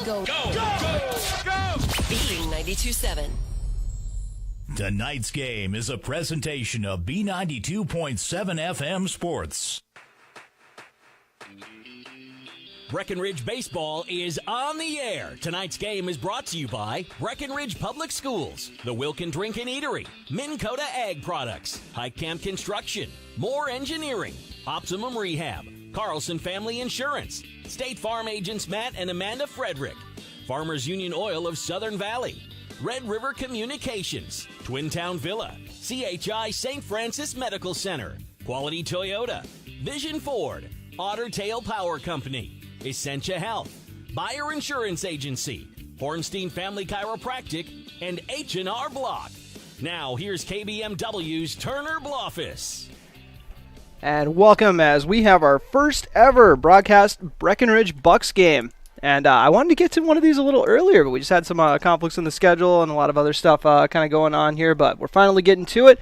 Go. B92.7. Tonight's game is a presentation of B92.7 FM Sports. Breckenridge Baseball is on the air. Tonight's game is brought to you by Breckenridge Public Schools, the Wilkin Drink and Eatery, Minn Kota Ag Products, Hike Camp Construction, Moore Engineering, Optimum Rehab, Carlson Family Insurance, State Farm agents Matt and Amanda Frederick, Farmers Union Oil of Southern Valley, Red River Communications, Twin Town Villa, CHI St. Francis Medical Center, Quality Toyota, Vision Ford, Otter Tail Power Company, Essentia Health, Buyer Insurance Agency, Hornstein Family Chiropractic, and H&R Block. Now, here's KBMW's Turner Blofis. And welcome as we have our first ever broadcast Breckenridge Bucks game. And I wanted to get to one of these a little earlier, but we just had some conflicts in the schedule and a lot of other stuff kind of going on here. But we're finally getting to it.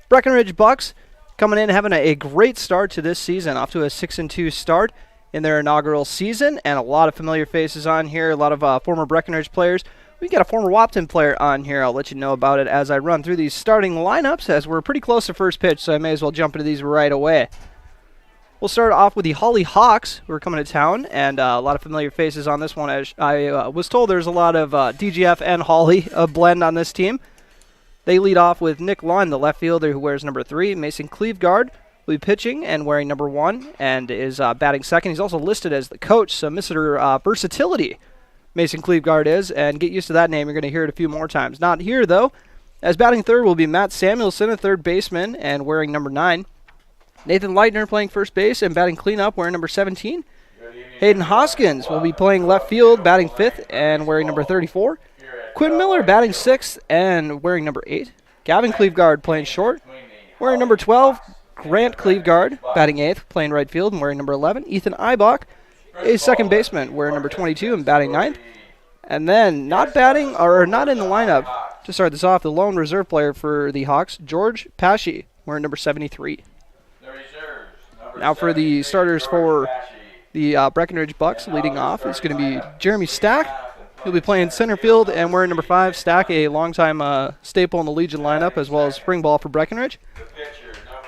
Breckenridge Bucks coming in having a great start to this season, off to a 6-2 start in their inaugural season, and a lot of familiar faces on here, a lot of former Breckenridge players. We got a former Wapton player on here. I'll let you know about it as I run through these starting lineups, as we're pretty close to first pitch, so I may as well jump into these right away. We'll start off with the Hawley Hawks, who are coming to town, and a lot of familiar faces on this one. As I was told there's a lot of DGF and Hawley blend on this team. They lead off with Nick Lund, the left fielder, who wears number 3. Mason Cleveguard will be pitching and wearing number 1 and is batting second. He's also listed as the coach, so Mr. Versatility, Mason Cleveguard is, and get used to that name. You're going to hear it a few more times. Not here, though, as batting third will be Matt Samuelson, a third baseman, and wearing number 9. Nathan Leitner playing first base and batting cleanup, wearing number 17. Hayden Hoskins will be playing left field, batting 5th and wearing number 34. Quinn Miller batting 6th and wearing number 8. Gavin Cleveguard playing short, wearing number 12. Grant Cleveguard batting 8th, playing right field and wearing number 11. Ethan Eibach, a second baseman, wearing number 22 and batting 9th. And then not in the lineup to start this off, the lone reserve player for the Hawks, George Pashy, wearing number 73. Now for the starters for the Breckenridge Bucks, leading off is going to be Jeremy Stack. He'll be playing center field and wearing number 5. Stack, a longtime staple in the Legion lineup, as well as spring ball for Breckenridge.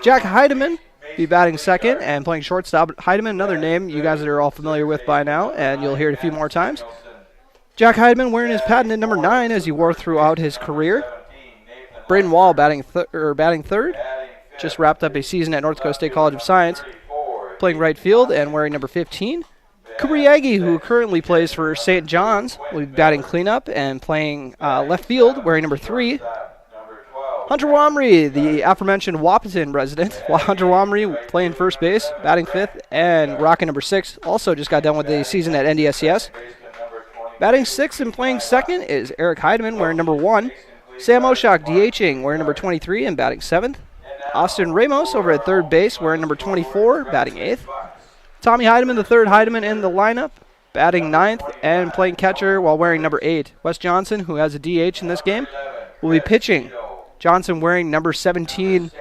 Jack Heidemann be batting second and playing shortstop. Heidemann, another name you guys are all familiar with by now, and you'll hear it a few more times. Jack Heidemann wearing his patented number 9 as he wore throughout his career. Braden Wall batting third. Just wrapped up a season at North Dakota State College of Science, playing right field and wearing number 15. Cooper Yagi, who currently plays for St. John's, will be batting cleanup and playing left field, wearing number 3. Hunter Wamry, the aforementioned Wahpeton resident. Hunter Wamry playing first base, batting 5th, and rocking number 6. Also just got done with the season at NDSCS. Batting 6th and playing second is Eric Heidemann, wearing number 1. Sam Oshak DHing, wearing number 23 and batting 7th. Austin Ramos over at third base, wearing number 24, batting 8th. Tommy Heidemann, the third Heidemann in the lineup, batting 9th and playing catcher while wearing number 8. Wes Johnson, who has a DH in this game, will be pitching. Johnson wearing number 17,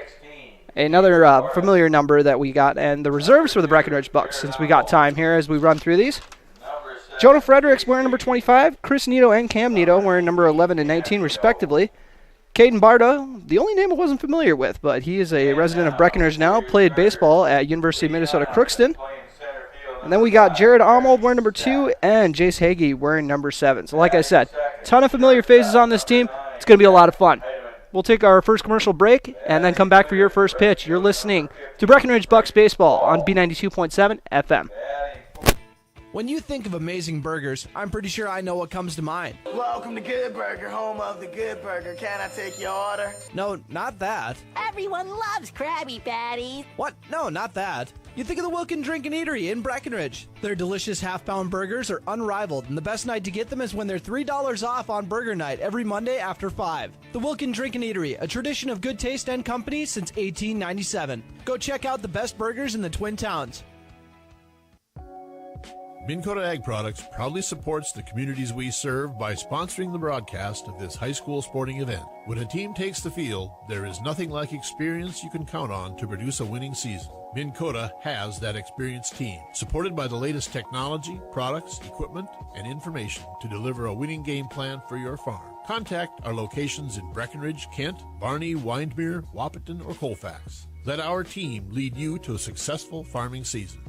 another familiar number that we got, and the reserves for the Breckenridge Bucks, since we got time here as we run through these. Jonah Fredericks wearing number 25, Chris Nito and Cam Nito wearing number 11 and 19 respectively. Caden Barda, the only name I wasn't familiar with, but he is a resident of Breckenridge now, played baseball at University of Minnesota Crookston. And then we got Jared Armold wearing number 2 and Jace Hagee wearing number 7. So like I said, ton of familiar faces on this team. It's going to be a lot of fun. We'll take our first commercial break and then come back for your first pitch. You're listening to Breckenridge Bucks Baseball on B92.7 FM. When you think of amazing burgers, I'm pretty sure I know what comes to mind. Welcome to Good Burger, home of the Good Burger. Can I take your order? No, not that. Everyone loves Krabby Patties. What? No, not that. You think of the Wilkin Drink and Eatery in Breckenridge. Their delicious half-pound burgers are unrivaled, and the best night to get them is when they're $3 off on burger night every Monday after 5. The Wilkin Drink and Eatery, a tradition of good taste and company since 1897. Go check out the best burgers in the Twin Towns. Minn Kota Ag Products proudly supports the communities we serve by sponsoring the broadcast of this high school sporting event. When a team takes the field, there is nothing like experience you can count on to produce a winning season. Minn Kota has that experienced team, supported by the latest technology, products, equipment, and information to deliver a winning game plan for your farm. Contact our locations in Breckenridge, Kent, Barney, Windmere, Wahpeton, or Colfax. Let our team lead you to a successful farming season.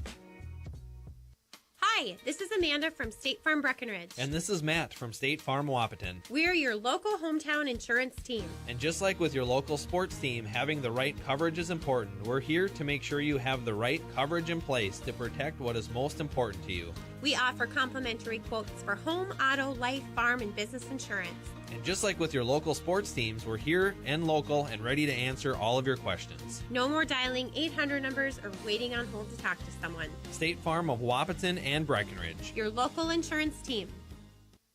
Hi, this is Amanda from State Farm Breckenridge. And this is Matt from State Farm Wahpeton. We're your local hometown insurance team. And just like with your local sports team, having the right coverage is important. We're here to make sure you have the right coverage in place to protect what is most important to you. We offer complimentary quotes for home, auto, life, farm, and business insurance. And just like with your local sports teams, we're here and local and ready to answer all of your questions. No more dialing 800 numbers or waiting on hold to talk to someone. State Farm of Wahpeton and Breckenridge. Your local insurance team.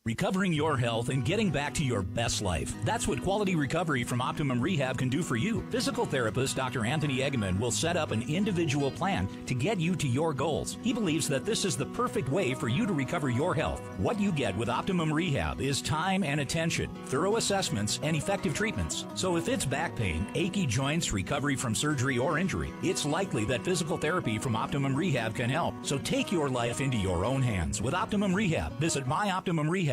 Recovering your health and getting back to your best life. That's what quality recovery from Optimum Rehab can do for you. Physical therapist Dr. Anthony Egeman will set up an individual plan to get you to your goals. He believes that this is the perfect way for you to recover your health. What you get with Optimum Rehab is time and attention, thorough assessments, and effective treatments. So if it's back pain, achy joints, recovery from surgery or injury, it's likely that physical therapy from Optimum Rehab can help. So take your life into your own hands with Optimum Rehab. Visit myoptimumrehab.com.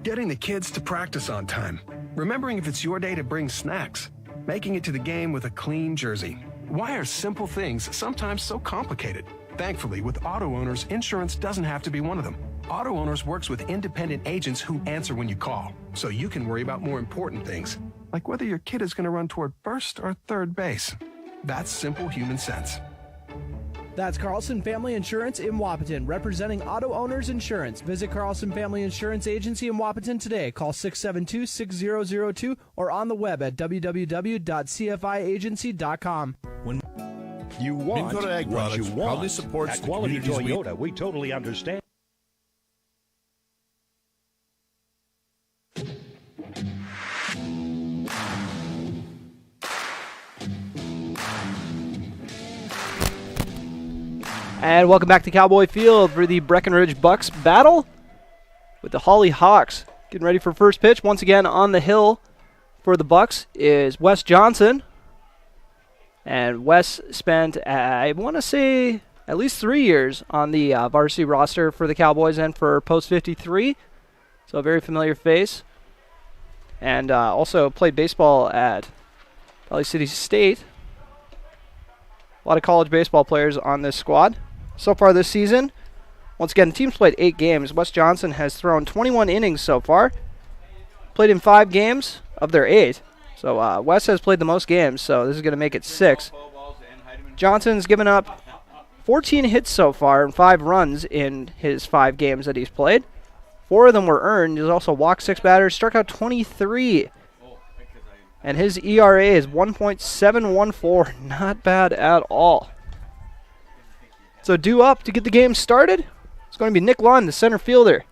Getting the kids to practice on time. Remembering if it's your day to bring snacks. Making it to the game with a clean jersey. Why are simple things sometimes so complicated? Thankfully, with auto owners, insurance doesn't have to be one of them. Auto Owners works with independent agents who answer when you call, so you can worry about more important things, like whether your kid is going to run toward first or third base. That's simple human sense. That's Carlson Family Insurance in Wahpeton, representing Auto Owners Insurance. Visit Carlson Family Insurance Agency in Wahpeton today. Call 672-6002 or on the web at www.cfiagency.com. When you want Minn Kota Ag what Products you proudly want. supports At the Quality communities Toyota, we totally understand. And welcome back to Cowboy Field for the Breckenridge Bucks battle with the Hawley Hawks. Getting ready for first pitch. Once again on the hill for the Bucks is Wes Johnson. And Wes spent, I want to say, at least 3 years on the varsity roster for the Cowboys and for Post 53. So a very familiar face. And also played baseball at Valley City State. A lot of college baseball players on this squad. So far this season, once again, the team's played 8 games. Wes Johnson has thrown 21 innings so far. Played in 5 games of their 8. So Wes has played the most games, so this is going to make it 6. Johnson's given up 14 hits so far and 5 runs in his 5 games that he's played. 4 of them were earned. He's also walked 6 batters, struck out 23. And his ERA is 1.714. Not bad at all. So due up to get the game started, it's going to be Nick Lund, the center fielder.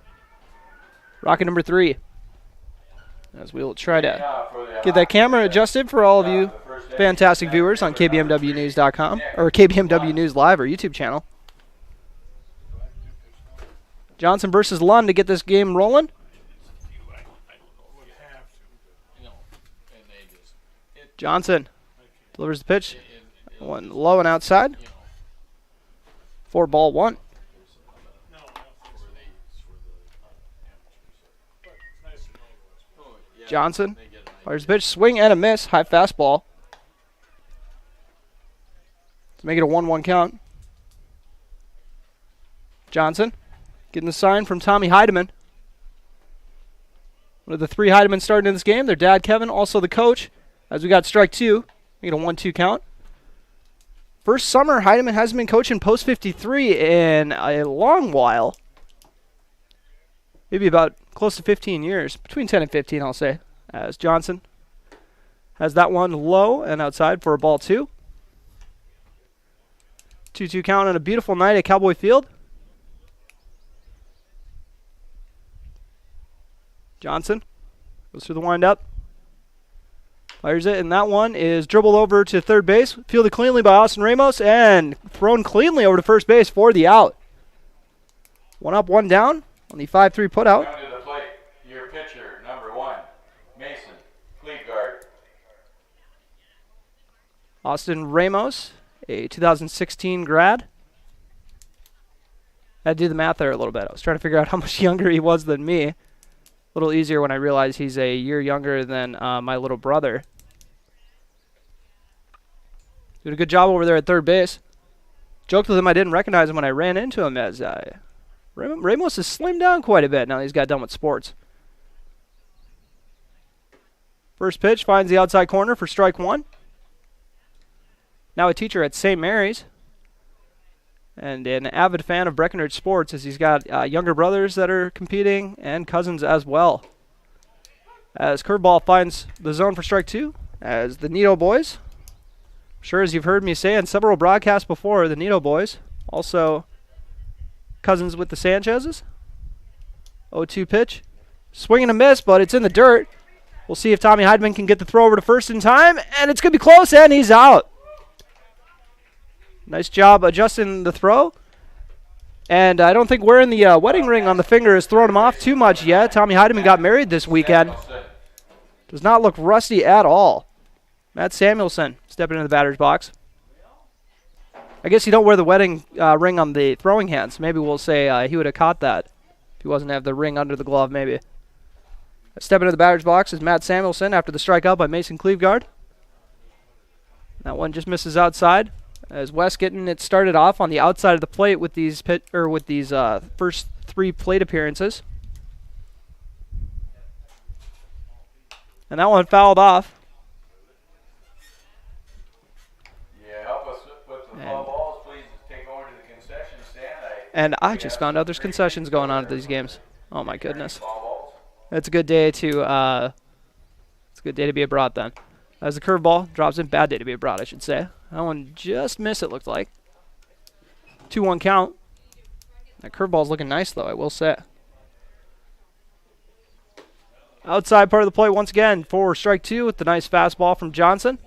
Rocket number 3. As we will try to get that camera adjusted for all of you fantastic viewers on KBMWnews.com or KBMW News Live or YouTube channel. Johnson versus Lund to get this game rolling. Johnson delivers the pitch. One low and outside. 4-1. Johnson fires the pitch. Swing and a miss. High fastball. To make it a 1-1 count. Johnson getting the sign from Tommy Heidemann. One of the 3 Heidemann starting in this game. Their dad, Kevin, also the coach. As we got strike 2. Make it a 1-2 count. First summer, Heidemann hasn't been coaching Post 53 in a long while. Maybe about close to 15 years. Between 10 and 15, I'll say. As Johnson has that one low and outside for a ball 2. 2-2 count on a beautiful night at Cowboy Field. Johnson goes through the windup. Fires it, and that one is dribbled over to third base. Fielded cleanly by Austin Ramos, and thrown cleanly over to first base for the out. 1 up, 1 down on the 5-3 putout. Down to the plate, your pitcher, number 1, Mason Cleveguard. Austin Ramos, a 2016 grad. I had to do the math there a little bit. I was trying to figure out how much younger he was than me. A little easier when I realized he's a year younger than my little brother. Did a good job over there at third base. Joked with him I didn't recognize him when I ran into him, as Ramos has slimmed down quite a bit now he's got done with sports. First pitch finds the outside corner for strike 1. Now a teacher at St. Mary's and an avid fan of Breckenridge sports, as he's got younger brothers that are competing and cousins as well. As curveball finds the zone for strike 2, as the Nito boys, I'm sure as you've heard me say in several broadcasts before, the Nito boys, also cousins with the Sanchez's. 0-2 pitch. Swing and a miss, but it's in the dirt. We'll see if Tommy Heidemann can get the throw over to first in time, and it's going to be close, and he's out. Nice job adjusting the throw. And I don't think wearing the wedding ring on the finger has thrown him off too much yet. Tommy Heidemann got married this weekend. Does not look rusty at all. Matt Samuelson stepping into the batter's box. I guess you don't wear the wedding ring on the throwing hands. Maybe we'll say he would have caught that if he wasn't to have the ring under the glove, maybe. Stepping into the batter's box is Matt Samuelson after the strikeout by Mason Cleveguard. That one just misses outside. As Wes getting it started off on the outside of the plate with these first 3 plate appearances. And that one fouled off. Yeah, help us with the foul balls. Please take over to the concession stand. And I just found out there's concessions going on at these games. Oh my goodness. It's a good day to be abroad then. As the curveball drops in, bad day to be abroad, I should say. That one just missed, it looked like. 2-1 count. That curveball's looking nice, though, I will say. Outside part of the plate once again for strike 2 with the nice fastball from Johnson.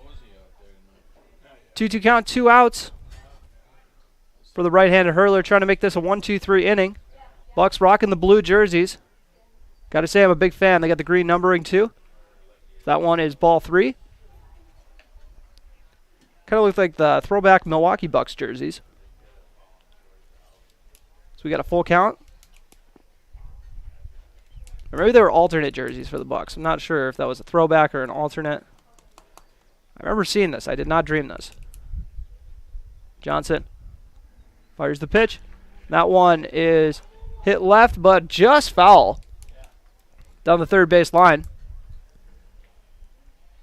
2-2 count, 2 outs for the right-handed hurler, trying to make this a 1-2-3 inning. Bucks rocking the blue jerseys. Got to say I'm a big fan. They got the green numbering, too. That one is ball 3. Kind of looks like the throwback Milwaukee Bucks jerseys. So we got a full count. Or maybe they were alternate jerseys for the Bucks. I'm not sure if that was a throwback or an alternate. I remember seeing this. I did not dream this. Johnson fires the pitch. That one is hit left, but just foul. Down the third base line.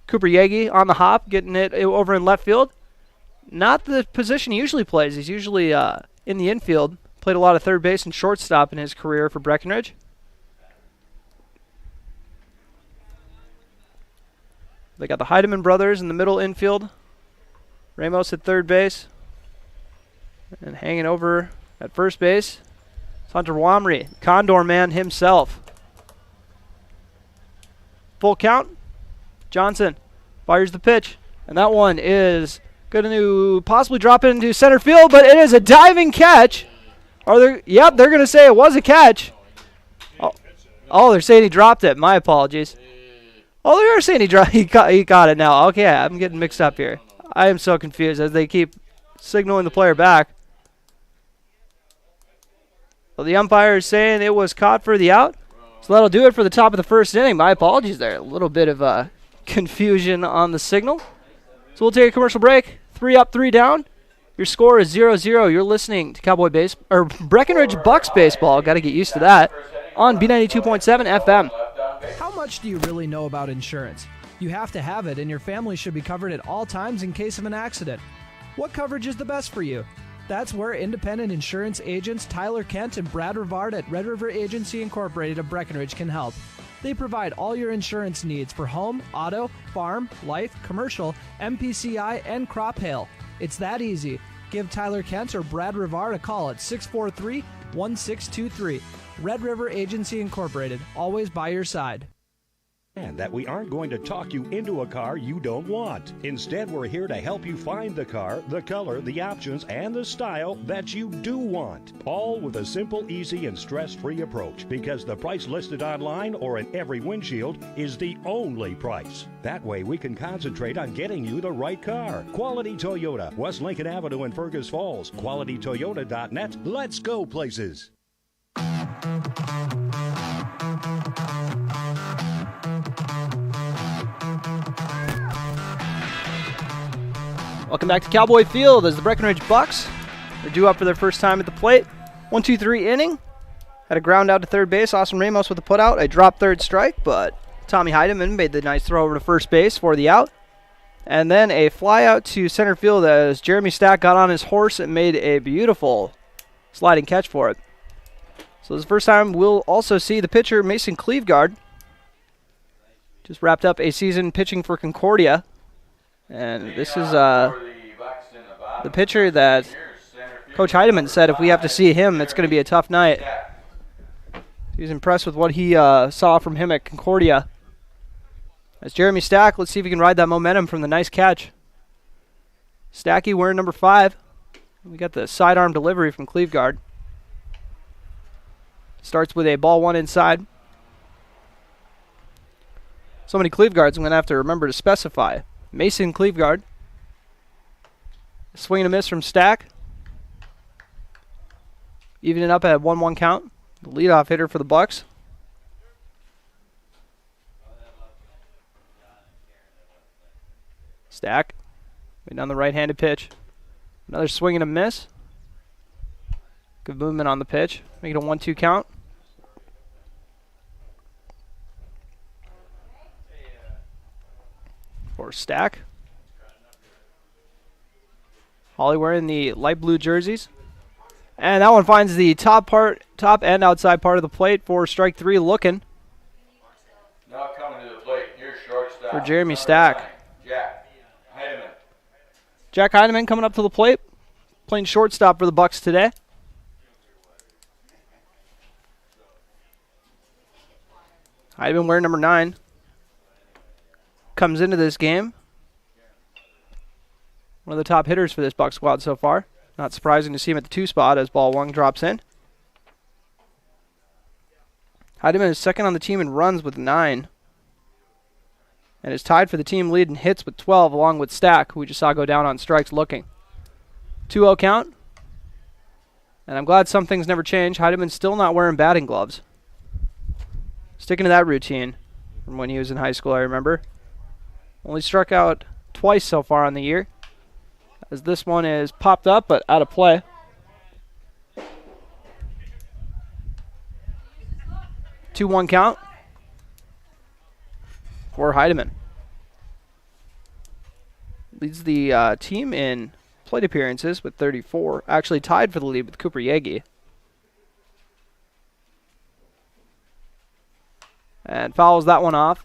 Cooper Yagi on the hop, getting it over in left field. Not the position he usually plays. He's usually in the infield. Played a lot of third base and shortstop in his career for Breckenridge. They got the Heidemann brothers in the middle infield. Ramos at third base. And hanging over at first base, it's Hunter Wamry, Condor man himself. Full count. Johnson fires the pitch, and that one is going to possibly drop into center field, but it is a diving catch. Yep, they're going to say it was a catch. Oh, they're saying he dropped it. My apologies. Oh, they are saying he got it now. Okay, I'm getting mixed up here. I am so confused as they keep signaling the player back. Well, the umpire is saying it was caught for the out. So that'll do it for the top of the first inning. My apologies there. A little bit of confusion on the signal. So we'll take a commercial break. 3 up, 3 down. Your score is 0-0. You're listening to Breckenridge Bucks baseball. Got to get used to that. On B92.7 FM. How much do you really know about insurance? You have to have it, and your family should be covered at all times in case of an accident. What coverage is the best for you? That's where independent insurance agents Tyler Kent and Brad Rivard at Red River Agency Incorporated of Breckenridge can help. They provide all your insurance needs for home, auto, farm, life, commercial, MPCI, and crop hail. It's that easy. Give Tyler Kent or Brad Rivard a call at 643-1623. Red River Agency Incorporated, always by your side. And that we aren't going to talk you into a car you don't want. Instead, we're here to help you find the car, the color, the options, and the style that you do want. All with a simple, easy, and stress-free approach, because the price listed online or in every windshield is the only price. That way we can concentrate on getting you the right car. Quality Toyota, West Lincoln Avenue in Fergus Falls. QualityToyota.net. Let's go places. Welcome back to Cowboy Field as the Breckenridge Bucks are due up for their first time at the plate. 1-2-3 inning. Had a ground out to third base. Austin Ramos with a putout. A drop third strike, but Tommy Heidemann made the nice throw over to first base for the out. And then a fly out to center field as Jeremy Stack got on his horse and made a beautiful sliding catch for it. So this is the first time we'll also see the pitcher Mason Cleveguard. Just wrapped up a season pitching for Concordia. And this is the pitcher that Coach Heidemann said if we have to see him, it's going to be a tough night. He was impressed with what he saw from him at Concordia. As Jeremy Stack, let's see if he can ride that momentum from the nice catch. Stacky wearing number 5. We got the sidearm delivery from Cleveguard. Starts with a ball 1 inside. So many Cleveguards I'm going to have to remember to specify. Mason Cleveguard. Swing and a miss from Stack. Evening up at 1-1 count. The leadoff hitter for the Bucks. Stack. Way down the right-handed pitch. Another swing and a miss. Good movement on the pitch. Make it a 1-2 count. For Stack. Hawley wearing the light blue jerseys. And that one finds the top and outside part of the plate for strike 3 looking. Now coming to the plate, here's shortstop. For Jeremy Stack. Jack Heidemann. Jack Heidemann coming up to the plate. Playing shortstop for the Bucks today. Heidemann wearing number 9. Comes into this game. One of the top hitters for this Buck squad so far. Not surprising to see him at the 2 spot as ball 1 drops in. Heidemann is second on the team in runs with 9. And is tied for the team lead in hits with 12 along with Stack, who we just saw go down on strikes looking. 2-0 count. And I'm glad some things never change. Heidemann's still not wearing batting gloves. Sticking to that routine from when he was in high school, I remember. Only struck out twice so far on the year, as this one is popped up but out of play. Two-one count for Heidemann. Leads the team in plate appearances with 34. Actually tied for the lead with Cooper Yagi. And fouls that one off.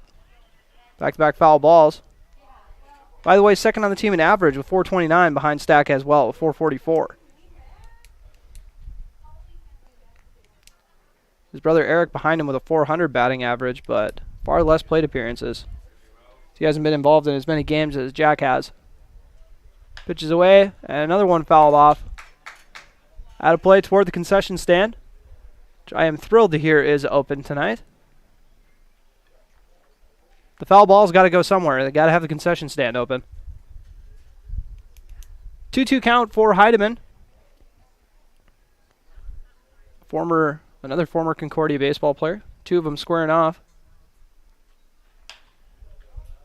Back-to-back foul balls. By the way, second on the team in average with 429 behind Stack as well with 444. His brother Eric behind him with a 400 batting average, but far less plate appearances. He hasn't been involved in as many games as Jack has. Pitches away, and another one fouled off. Out of play toward the concession stand, which I am thrilled to hear is open tonight. The foul ball's got to go somewhere. They got to have the concession stand open. 2-2 count for Heidemann. Another former Concordia baseball player. 2 of them squaring off.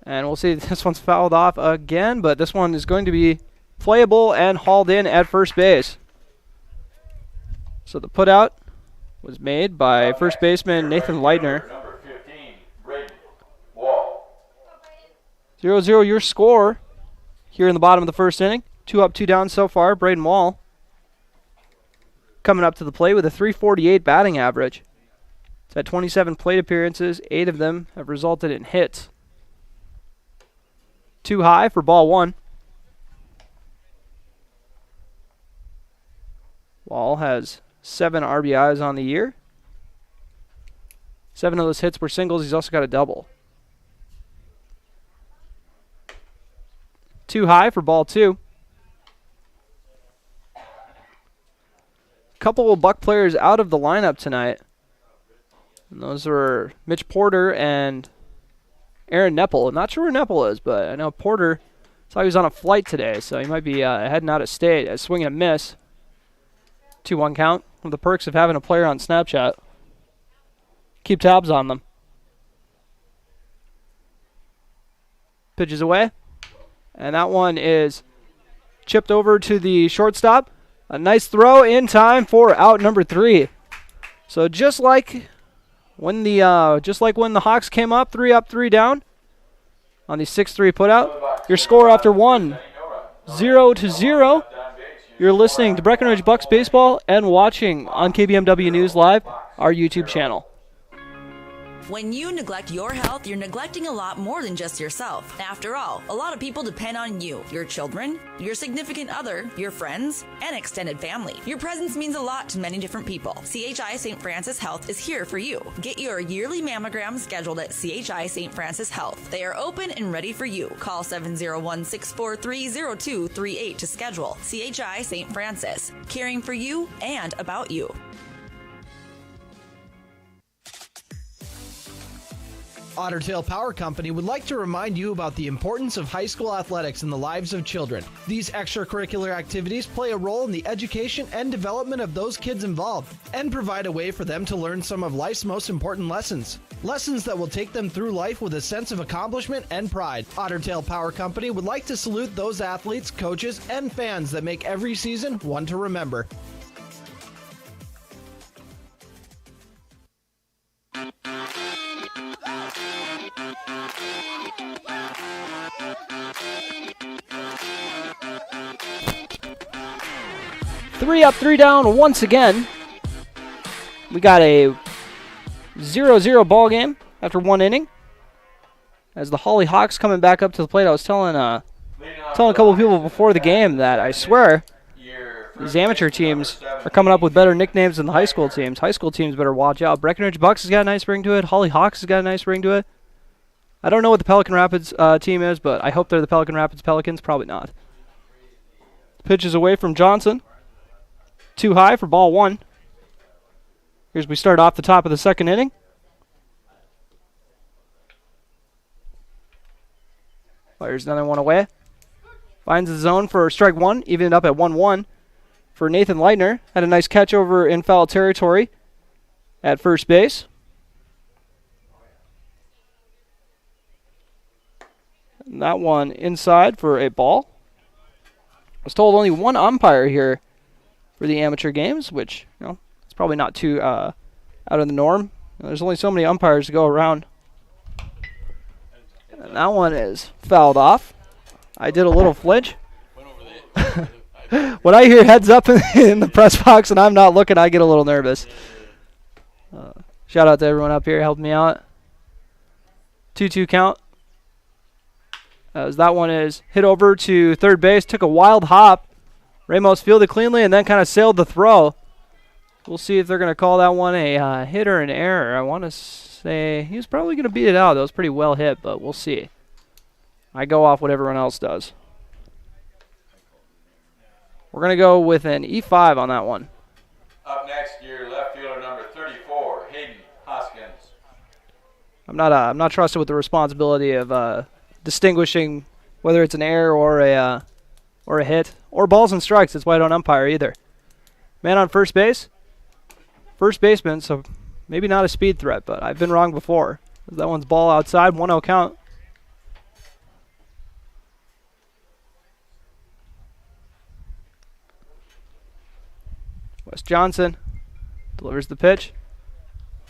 And we'll see this one's fouled off again, but this one is going to be playable and hauled in at first base. So the putout was made by first baseman Nathan Leitner. 0-0 your score here in the bottom of the first inning. 2 up, 2 down so far. Braden Wall coming up to the plate with a .348 batting average. It's had 27 plate appearances. 8 of them have resulted in hits. Too high for ball 1. Wall has 7 RBIs on the year. 7 of those hits were singles. He's also got a double. Too high for ball 2. Couple of Buck players out of the lineup tonight. And those are Mitch Porter and Aaron Nepple. I'm not sure where Nepple is, but I know Porter saw he was on a flight today, so he might be heading out of state. A swing and a miss. 2-1 count. One of the perks of having a player on Snapchat. Keep tabs on them. Pitches away. And that one is chipped over to the shortstop. A nice throw in time for out number 3. So just like when the Hawks came up 3 down on the 6-3 putout, your score after 1, 0-0. You're listening to Breckenridge Bucks baseball and watching on KBMW News Live, our YouTube channel. When you neglect your health, you're neglecting a lot more than just yourself. After all, a lot of people depend on you, your children, your significant other, your friends, and extended family. Your presence means a lot to many different people. CHI St. Francis Health is here for you. Get your yearly mammogram scheduled at CHI St. Francis Health. They are open and ready for you. Call 701-643-0238 to schedule. CHI St. Francis, caring for you and about you. Otter Tail Power Company would like to remind you about the importance of high school athletics in the lives of children. These extracurricular activities play a role in the education and development of those kids involved and provide a way for them to learn some of life's most important lessons. Lessons that will take them through life with a sense of accomplishment and pride. Otter Tail Power Company would like to salute those athletes, coaches, and fans that make every season one to remember. Three up, 3 down once again. We got a 0-0 ball game after 1 inning. As the Hawley Hawks coming back up to the plate, I was telling a couple of people before the game that I swear these amateur teams are coming up with better nicknames than the high school teams. High school teams better watch out. Breckenridge Bucks has got a nice ring to it. Hawley Hawks has got a nice ring to it. I don't know what the Pelican Rapids team is, but I hope they're the Pelican Rapids Pelicans. Probably not. Pitch is away from Johnson. Too high for ball 1. Here's we start off the top of the second inning. Fires another one away. Finds the zone for strike 1, even it up at 1-1 for Nathan Leitner. Had a nice catch over in foul territory at first base. And that one inside for a ball. I was told only one umpire here for the amateur games, which, it's probably not too out of the norm. There's only so many umpires to go around. And that one is fouled off. I did a little flinch. When I hear heads up in the press box and I'm not looking, I get a little nervous. Shout out to everyone up here helping me out. 2-2 count. As that one is hit over to third base, took a wild hop. Ramos fielded cleanly and then kind of sailed the throw. We'll see if they're going to call that one a hit or an error. I want to say he was probably going to beat it out. That was pretty well hit, but we'll see. I go off what everyone else does. We're going to go with an E5 on that one. Up next, your left fielder number 34, Hayden Hoskins. I'm not trusted with the responsibility of distinguishing whether it's an error or a hit or balls and strikes. That's why I don't umpire either. Man on first base. First baseman, so maybe not a speed threat, but I've been wrong before. That one's ball outside, 1-0 count. Wes Johnson delivers the pitch.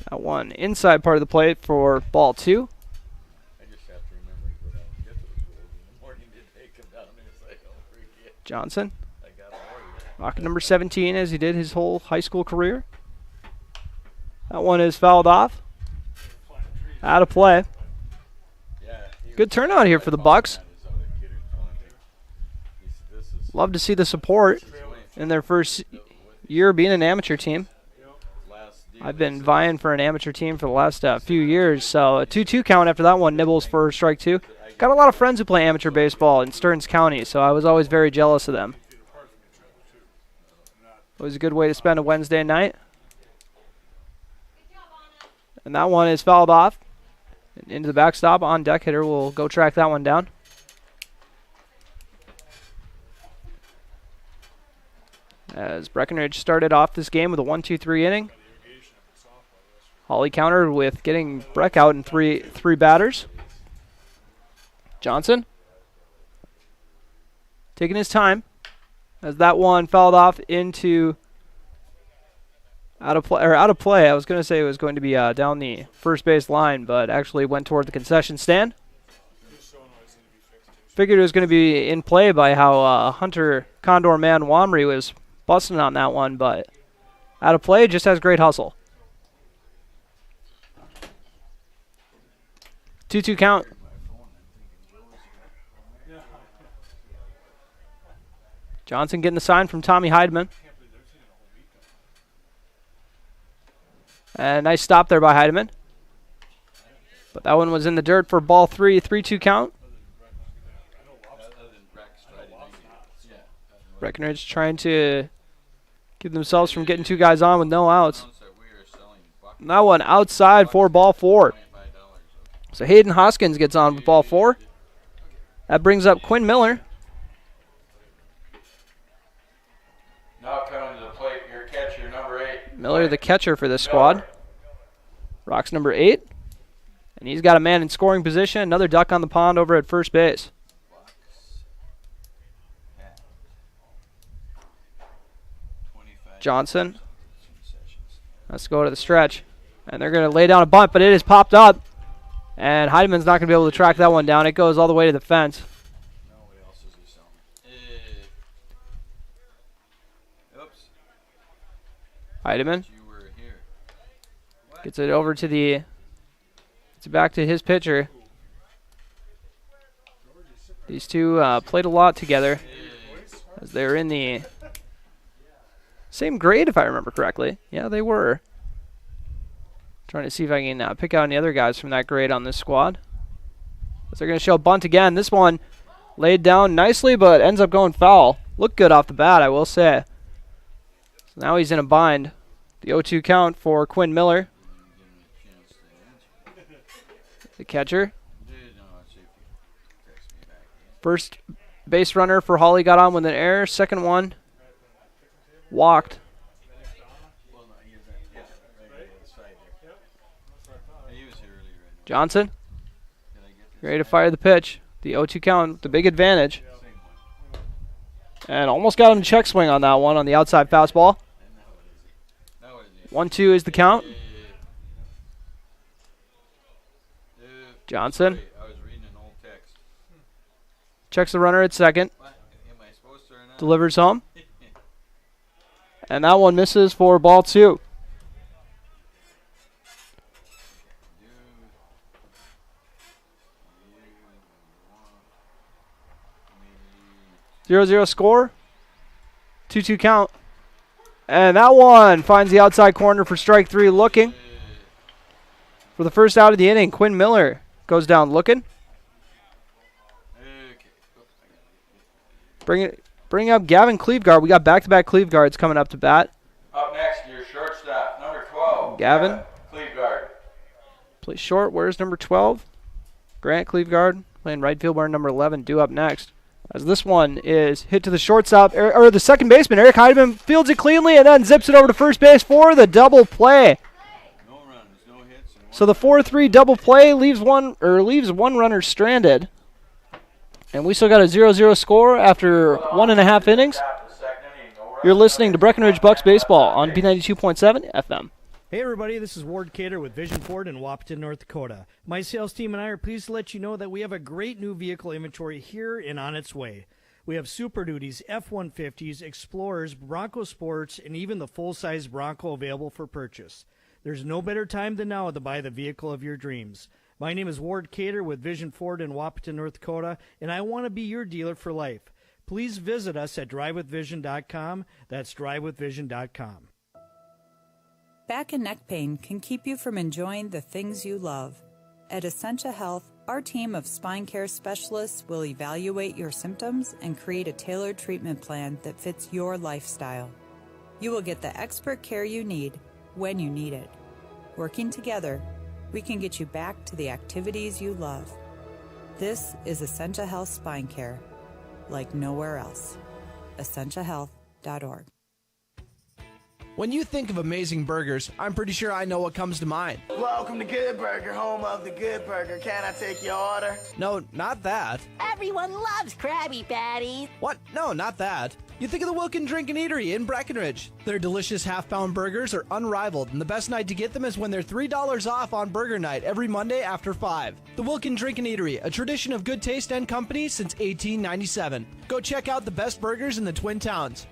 That one inside part of the plate for ball 2. Johnson, rocking number 17 as he did his whole high school career. That one is fouled off. Out of play. Good turnout here for the Bucks. Love to see the support in their first year being an amateur team. I've been vying for an amateur team for the last few years, so a 2-2 count after that one, nibbles for strike 2. Got a lot of friends who play amateur baseball in Stearns County, so I was always very jealous of them. It was a good way to spend a Wednesday night. And that one is fouled off. Into the backstop. On deck hitter will go track that one down. As Breckenridge started off this game with a 1-2-3 inning. Hawley countered with getting Breck out in three batters. Johnson taking his time as that one fouled off into out of play. I was going to say it was going to be down the first base line, but actually went toward the concession stand. Figured it was going to be in play by how Hunter Condor Man Wamry was busting on that one, but out of play, just has great hustle. 2-2 count. Johnson getting the sign from Tommy Heidemann. And nice stop there by Heidemann. But that one was in the dirt for ball 3, 3-2 count. Breckenridge trying to keep themselves from getting two guys on with no outs. And that one outside for ball 4. So Hayden Hoskins gets on with ball 4. That brings up Quinn Miller. Now coming to the plate, your catcher, number 8. Miller, the catcher for this squad. Rocks number 8. And he's got a man in scoring position. Another duck on the pond over at first base. Johnson. Let's go to the stretch. And they're going to lay down a bunt, but it is popped up. And Heidemann's not going to be able to track that one down. It goes all the way to the fence. Heidemann gets it over to the, it's back to his pitcher. These two played a lot together as they're in the same grade, if I remember correctly. Yeah, they were. Trying to see if I can pick out any other guys from that grade on this squad. But they're going to show bunt again. This one laid down nicely, but ends up going foul. Looked good off the bat, I will say. So now he's in a bind. The 0-2 count for Quinn Miller. The catcher. First base runner for Hawley got on with an error. Second one walked. Johnson ready to fire the pitch. The 0-2 count, the big advantage. And almost got him to check swing on that one on the outside fastball. 1-2 is the count. Johnson checks the runner at second. Delivers home. And that one misses for ball 2. Zero score. 2-2 count. And that one finds the outside corner for strike 3 looking. For the first out of the inning, Quinn Miller goes down looking. Bring up Gavin Cleveguard. We got back-to-back Cleveguards coming up to bat. Up next, your shortstop, number 12. Gavin. Cleveguard. Plays short. Where's number 12? Grant Cleveguard playing right field. Wearing number 11. Due up next. As this one is hit to the shortstop, or the second baseman, Eric Heidemann fields it cleanly and then zips it over to first base for the double play. No runs, no hits. So the 4-3 double play leaves one runner stranded. And we still got a 0-0 score after 1.5 innings. You're listening to Breckenridge Bucks Baseball on B92.7 FM. Hey everybody, this is Ward Cater with Vision Ford in Wapaton, North Dakota. My sales team and I are pleased to let you know that we have a great new vehicle inventory here and on its way. We have Super Duties, F-150s, Explorers, Bronco Sports, and even the full-size Bronco available for purchase. There's no better time than now to buy the vehicle of your dreams. My name is Ward Cater with Vision Ford in Wapaton, North Dakota, and I want to be your dealer for life. Please visit us at drivewithvision.com. That's drivewithvision.com. Back and neck pain can keep you from enjoying the things you love. At Essentia Health, our team of spine care specialists will evaluate your symptoms and create a tailored treatment plan that fits your lifestyle. You will get the expert care you need when you need it. Working together, we can get you back to the activities you love. This is Essentia Health Spine Care, like nowhere else. EssentiaHealth.org. When you think of amazing burgers, I'm pretty sure I know what comes to mind. Welcome to Good Burger, home of the Good Burger. Can I take your order? No, not that. Everyone loves Krabby Patties. What? No, not that. You think of the Wilkin Drink and Eatery in Breckenridge. Their delicious half-pound burgers are unrivaled, and the best night to get them is when they're $3 off on Burger Night every Monday after 5. The Wilkin Drink and Eatery, a tradition of good taste and company since 1897. Go check out the best burgers in the Twin Towns.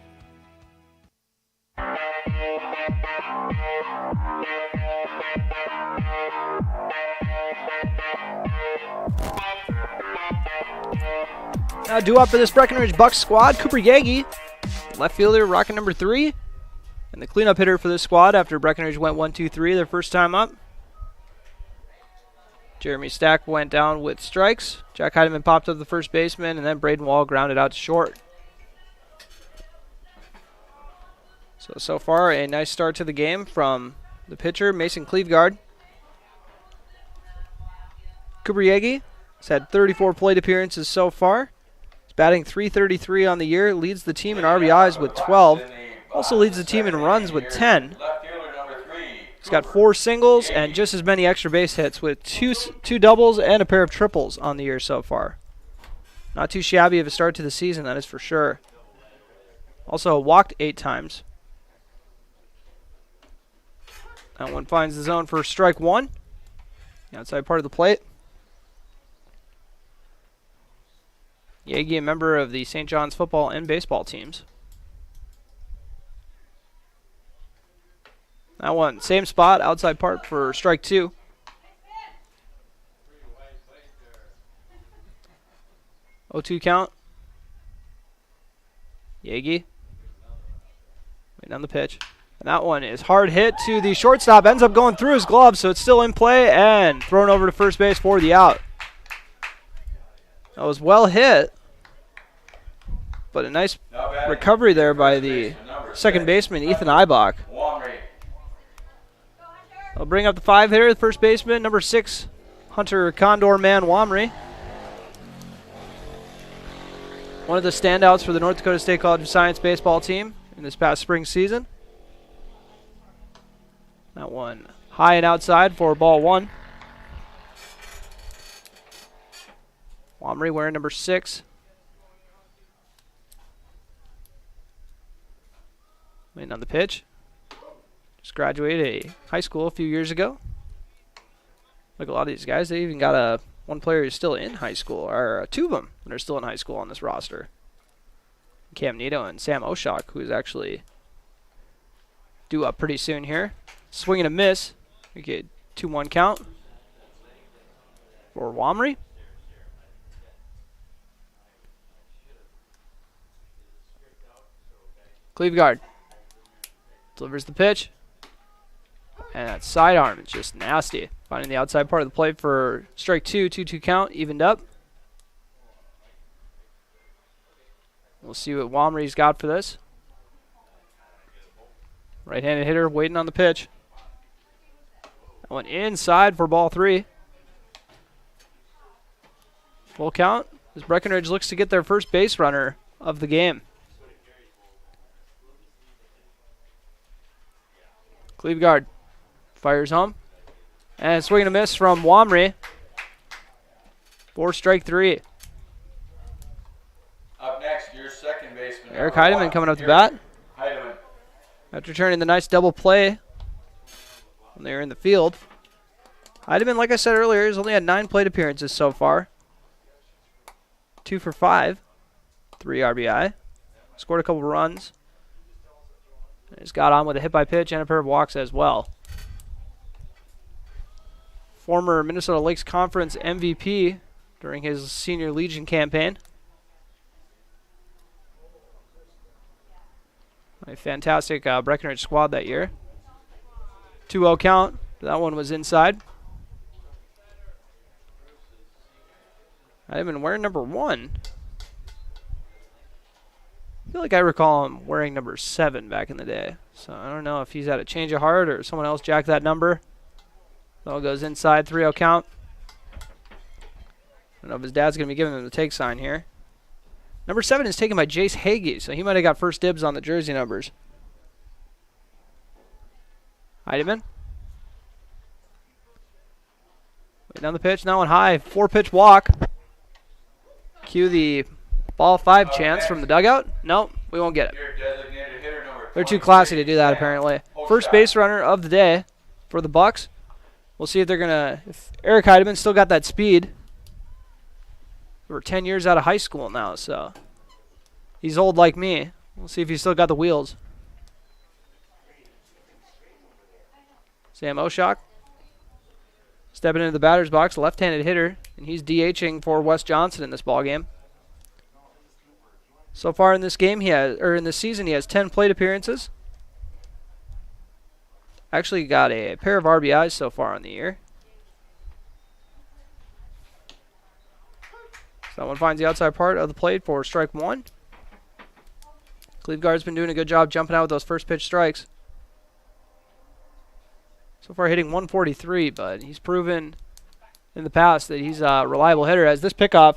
Now due up for this Breckenridge Bucks squad, Cooper Yagi, left fielder, rocking number 3, and the cleanup hitter for this squad after Breckenridge went 1-2-3 their first time up. Jeremy Stack went down with strikes. Jack Heidemann popped up the first baseman, and then Braden Wall grounded out to short. So far, a nice start to the game from the pitcher, Mason Cleveguard. Cooper Yagi has had 34 plate appearances so far. He's batting .333 on the year, leads the team in RBIs with 12, also leads the team in runs with 10. He's got 4 singles and just as many extra base hits with two doubles and a pair of triples on the year so far. Not too shabby of a start to the season, that is for sure. Also walked 8 times. That one finds the zone for strike 1. The outside part of the plate. Yagi, a member of the St. John's football and baseball teams. That one, same spot, outside part for strike 2. Oh, 2 count. Yagi. Waiting on the pitch. And that one is hard hit to the shortstop. Ends up going through his glove, so it's still in play and thrown over to first base for the out. That was well hit, but a nice recovery there by the second baseman, Ethan Eibach. I'll bring up the 5 hitter, the first baseman, number 6, Hunter Condor Man Wamry. One of the standouts for the North Dakota State College of Science baseball team in this past spring season. That one high and outside for ball 1. Wamry wearing number 6. Waiting on the pitch. Just graduated high school a few years ago. Like a lot of these guys, they even got one player who's still in high school, or 2 of them that are still in high school on this roster. Cam Nito and Sam Oshak, who is actually due up pretty soon here. Swing and a miss. We get 2-1 count for Wamry. Cleveguard delivers the pitch. And that sidearm is just nasty. Finding the outside part of the plate for strike 2, 2-2 count, evened up. We'll see what Wamry's got for this. Right-handed hitter waiting on the pitch. That one inside for ball 3. Full count as Breckenridge looks to get their first base runner of the game. Cleveguard fires home. And swing and a miss from Wamry for strike 3. Up next, your second baseman. Eric Heidemann coming up to bat. Heidemann. After turning the nice double play when they were in the field. Heidemann, like I said earlier, has only had 9 plate appearances so far. 2 for 5. 3 RBI. Scored a couple runs. He's got on with a hit by pitch and a pair of walks as well. Former Minnesota Lakes Conference MVP during his Senior Legion campaign. A fantastic Breckenridge squad that year. 2-0 count. That one was inside. Heidemann wearing number 1. I feel like I recall him wearing number 7 back in the day. So I don't know if he's had a change of heart or someone else jacked that number. Ball goes inside, 3-0 count. I don't know if his dad's going to be giving him the take sign here. Number 7 is taken by Jace Hagee, so he might have got first dibs on the jersey numbers. Heidemann. Way down the pitch, now on high. 4-pitch walk. Cue the ball 5 chance from the dugout. Nope, we won't get it. They're too classy to do that, apparently. First base runner of the day for the Bucks. We'll see if they're going to... If Eric Heidemann still got that speed. We're 10 years out of high school now, so... He's old like me. We'll see if he's still got the wheels. Sam Oshak. Stepping into the batter's box, left-handed hitter. And he's DHing for Wes Johnson in this ballgame. So far in this game, in this season, he has 10 plate appearances. Actually got a pair of RBIs so far on the year. So that one finds the outside part of the plate for strike 1. Cleveguard's been doing a good job jumping out with those first pitch strikes. So far hitting 143, but he's proven in the past that he's a reliable hitter, as this pickoff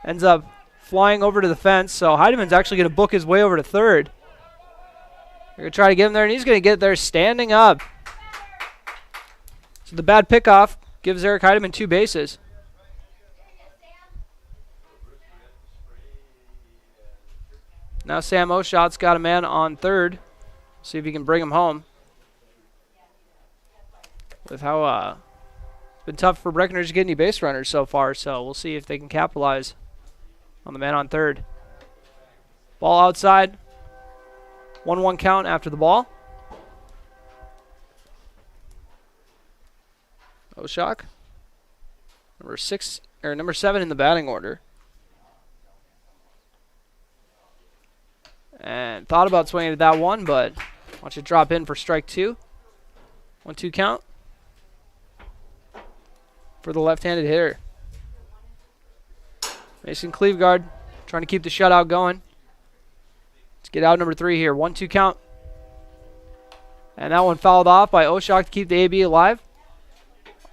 ends up flying over to the fence. So Heidemann's actually going to book his way over to third. They're going to try to get him there, and he's going to get there standing up. So the bad pickoff gives Eric Heidemann 2 bases. Now Sam Oshot's got a man on third. See if he can bring him home. With how it's been tough for Breckenridge to get any base runners so far, so we'll see if they can capitalize on the man on third. Ball outside. 1-1 count after the ball. Oshak. Number 7 in the batting order. And thought about swinging at that one, but watch it drop in for strike 2. 1-2 count for the left-handed hitter. Mason Cleveguard trying to keep the shutout going. Let's get out number 3 here. 1-2 count. And that one fouled off by Oshak to keep the AB alive.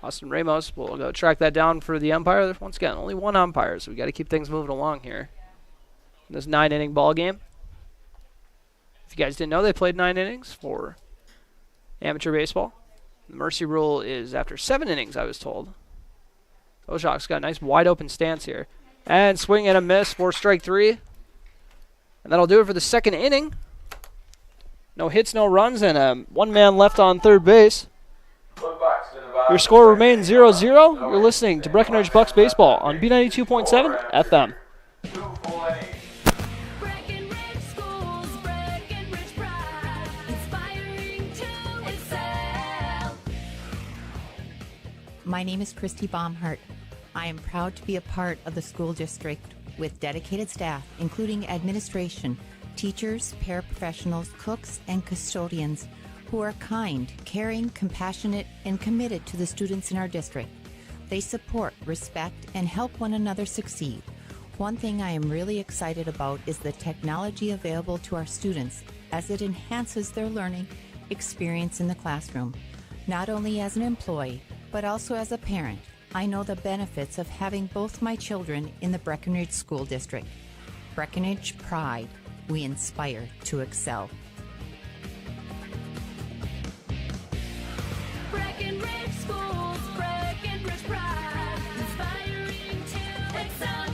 Austin Ramos will go track that down for the umpire. There's once again only one umpire, so we got to keep things moving along here in this 9-inning ball game. If you guys didn't know, they played 9 innings for amateur baseball. The mercy rule is after 7 innings, I was told. Oshak's got a nice wide open stance here. And swing and a miss for strike 3. And that'll do it for the 2nd inning. No hits, no runs, and 1 man left on third base. Your score remains 0-0. You're listening to Breckenridge Bucks Baseball on B92.7 FM. My name is Christy Baumhart. I am proud to be a part of the school district with dedicated staff, including administration, teachers, paraprofessionals, cooks, and custodians who are kind, caring, compassionate, and committed to the students in our district. They support, respect, and help one another succeed. One thing I am really excited about is the technology available to our students as it enhances their learning experience in the classroom. Not only as an employee, but also as a parent, I know the benefits of having both my children in the Breckenridge School District. Breckenridge Pride. We inspire to excel. Breckenridge Schools, Breckenridge Pride, inspiring to excel.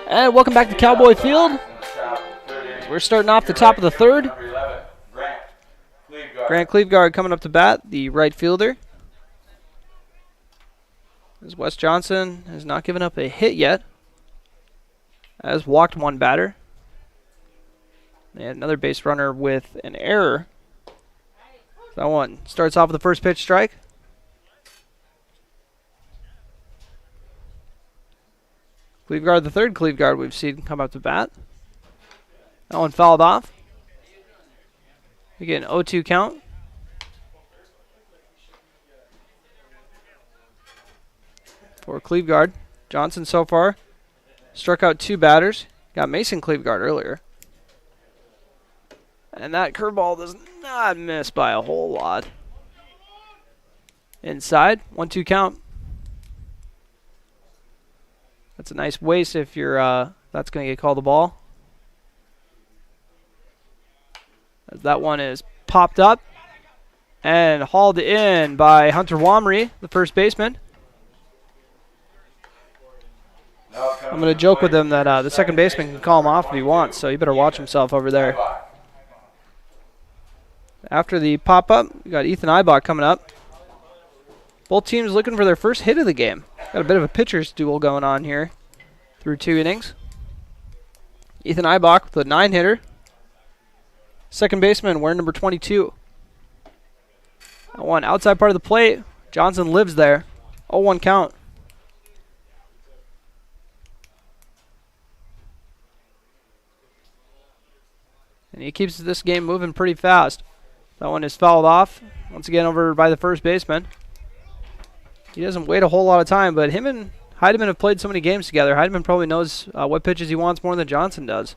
And welcome back to Cowboy Field. We're starting off the top of the 3rd. Grant Cleveguard coming up to bat, the right fielder. As Wes Johnson has not given up a hit yet. Has walked 1 batter. They had another base runner with an error. That one starts off with the first pitch strike. Cleveguard, the third Cleveguard we've seen come up to bat. That one fouled off. We get an 0-2 count. For Cleveguard. Johnson so far struck out 2 batters. Got Mason Cleveguard earlier. And that curveball does not miss by a whole lot. Inside, 1-2 count. That's a nice waste if you're that's going to get called a ball. As that one is popped up and hauled in by Hunter Wamry, the first baseman. I'm going to joke with him that the second baseman can call him off if he wants, so he better watch himself over there. After the pop-up, we got Ethan Eibach coming up. Both teams looking for their first hit of the game. Got a bit of a pitcher's duel going on here through 2 innings. Ethan Eibach with a 9-hitter. Second baseman wearing number 22. That one outside part of the plate. Johnson lives there. 0-1 count. And he keeps this game moving pretty fast. That one is fouled off. Once again over by the first baseman. He doesn't wait a whole lot of time, but him and Heidemann have played so many games together. Heidemann probably knows what pitches he wants more than Johnson does.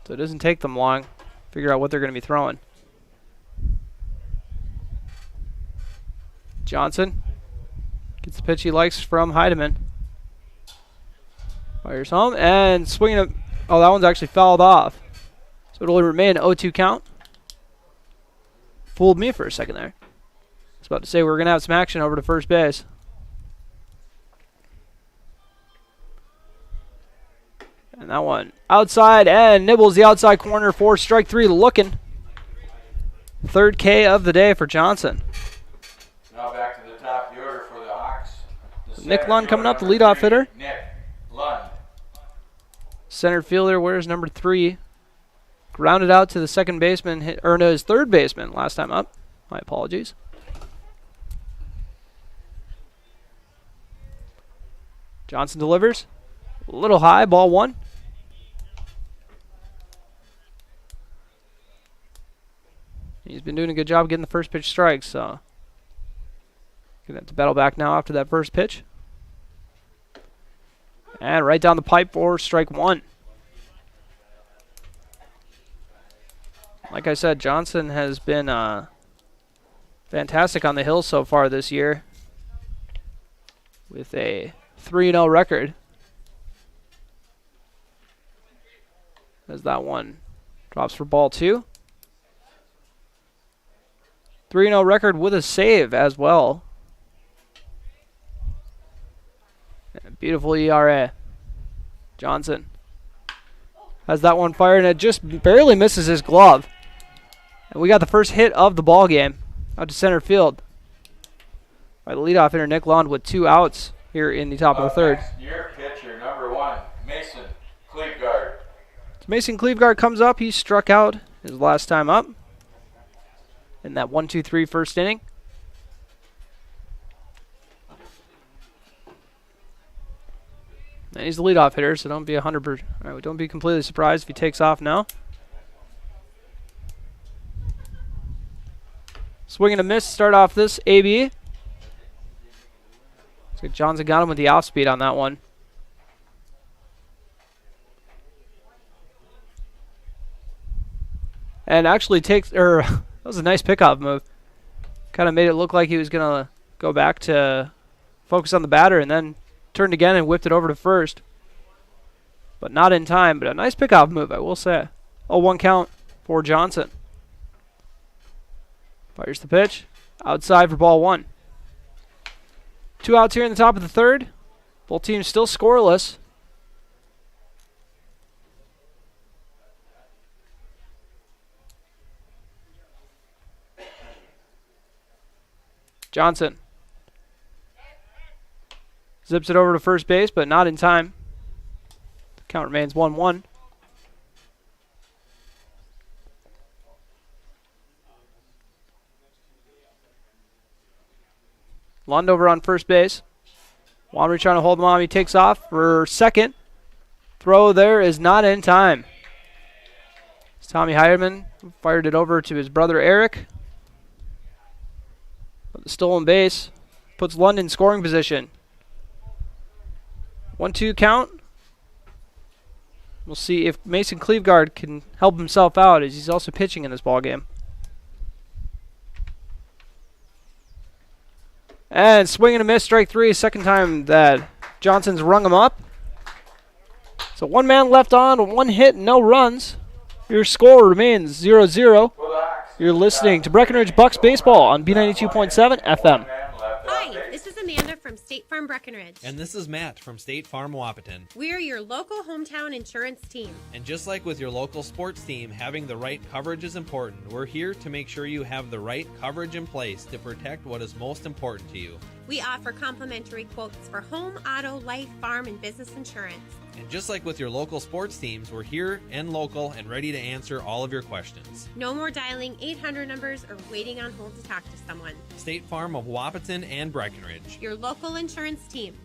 So it doesn't take them long to figure out what they're going to be throwing. Johnson gets the pitch he likes from Heidemann. Fires home and swinging it. Oh, that one's actually fouled off. So it'll only remain an 0-2 count. Fooled me for a second there. I was about to say we're going to have some action over to first base. And that one outside and nibbles the outside corner for strike 3 looking. Third K of the day for Johnson. Now back to the top of the order for the Hawks. Nick Lund coming up, the leadoff hitter. Nick Lund. Center fielder wears number 3. Grounded out to the second baseman, or no, his third baseman last time up. My apologies. Johnson delivers. A little high, ball 1. He's been doing a good job getting the first pitch strikes, so gonna have to battle back now after that first pitch. And right down the pipe for strike 1. Like I said, Johnson has been fantastic on the hill so far this year with a 3-0 record. As that one drops for ball 2. 3-0 record with a save as well. And beautiful ERA. Johnson has that one fired, and it just barely misses his glove. And we got the first hit of the ball game out to center field by the leadoff hitter Nick Lund with 2 outs here in the top of the third. Your pitcher, number 1, Mason Cleveguard. So Mason Cleveguard comes up. He struck out his last time up in that 1-2-3 first inning. And he's the leadoff hitter, so don't be 100%. Don't be completely surprised if he takes off now. Swing and a miss. Start off this AB. So Johnson got him with the off speed on that one. And actually that was a nice pickoff move. Kind of made it look like he was going to go back to focus on the batter and then turned again and whipped it over to first. But not in time, but a nice pickoff move, I will say. 0-1 count for Johnson. Fires the pitch. Outside for ball 1. 2 outs here in the top of the third. Both teams still scoreless. Johnson zips it over to first base, but not in time. The count remains 1-1. Lund over on first base. Womry trying to hold him on. He takes off for second. Throw there is not in time. Tommy Heidemann fired it over to his brother Eric. The stolen base puts London in scoring position. 1-2 count. We'll see if Mason Cleveguard can help himself out, as he's also pitching in this ball game. And swing and a miss, strike three. Second time that Johnson's rung him up. So one man left on, one hit, no runs. Your score remains 0-0. You're listening to Breckenridge Bucks Baseball on B92.7 FM. Hi, this is Amanda from State Farm Breckenridge. And this is Matt from State Farm Wapaton. We're your local hometown insurance team. And just like with your local sports team, having the right coverage is important. We're here to make sure you have the right coverage in place to protect what is most important to you. We offer complimentary quotes for home, auto, life, farm, and business insurance. And just like with your local sports teams, we're here and local and ready to answer all of your questions. No more dialing 800 numbers or waiting on hold to talk to someone. State Farm of Wapaton and Breckenridge. Your local insurance team.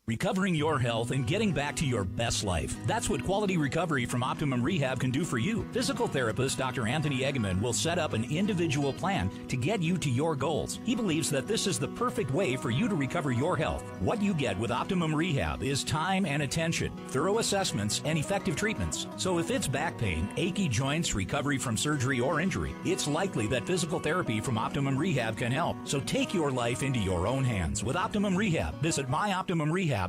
Recovering your health and getting back to your best life. That's what quality recovery from Optimum Rehab can do for you. Physical therapist Dr. Anthony Egeman will set up an individual plan to get you to your goals. He believes that this is the perfect way for you to recover your health. What you get with Optimum Rehab is time and attention, thorough assessments, and effective treatments. So if it's back pain, achy joints, recovery from surgery or injury, it's likely that physical therapy from Optimum Rehab can help. So take your life into your own hands with Optimum Rehab. Visit myoptimumrehab.com.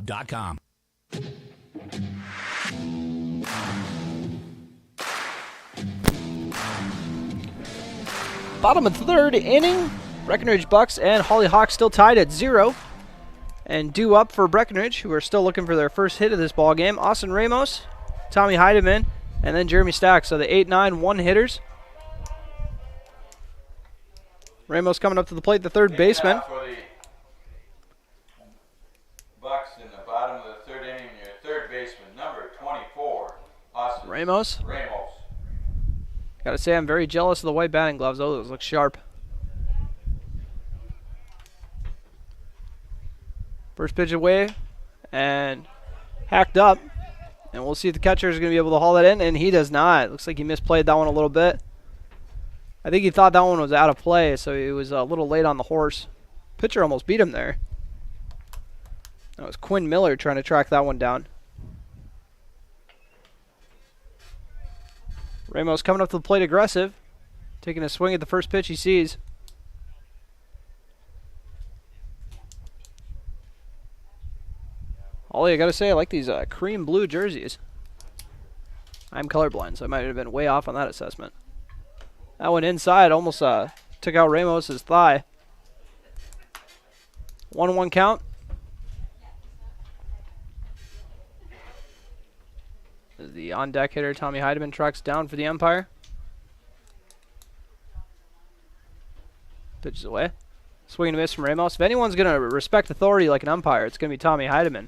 Bottom of the third inning. Breckenridge Bucks and Hawley Hawks still tied at 0. And due up for Breckenridge, who are still looking for their first hit of this ball game. Austin Ramos, Tommy Heidemann, and then Jeremy Stack. So the 8-9 one-hitters. Ramos coming up to the plate, the third baseman. For the Bucks in the bottom of the third inning, your third baseman, number 24, Austin Ramos. Ramos. Gotta say, I'm very jealous of the white batting gloves. Oh, those look sharp. First pitch away and hacked up. And we'll see if the catcher is going to be able to haul that in, and he does not. Looks like he misplayed that one a little bit. I think he thought that one was out of play, so he was a little late on the horse. Pitcher almost beat him there. That was Quinn Miller trying to track that one down. Ramos coming up to the plate aggressive. Taking a swing at the first pitch he sees. Ollie, I gotta say, I like these cream blue jerseys. I'm colorblind, so I might have been way off on that assessment. That one inside almost took out Ramos' thigh. 1-1 count. As the on-deck hitter, Tommy Heidemann, tracks down for the umpire. Pitches away. Swing and a miss from Ramos. If anyone's going to respect authority like an umpire, it's going to be Tommy Heidemann,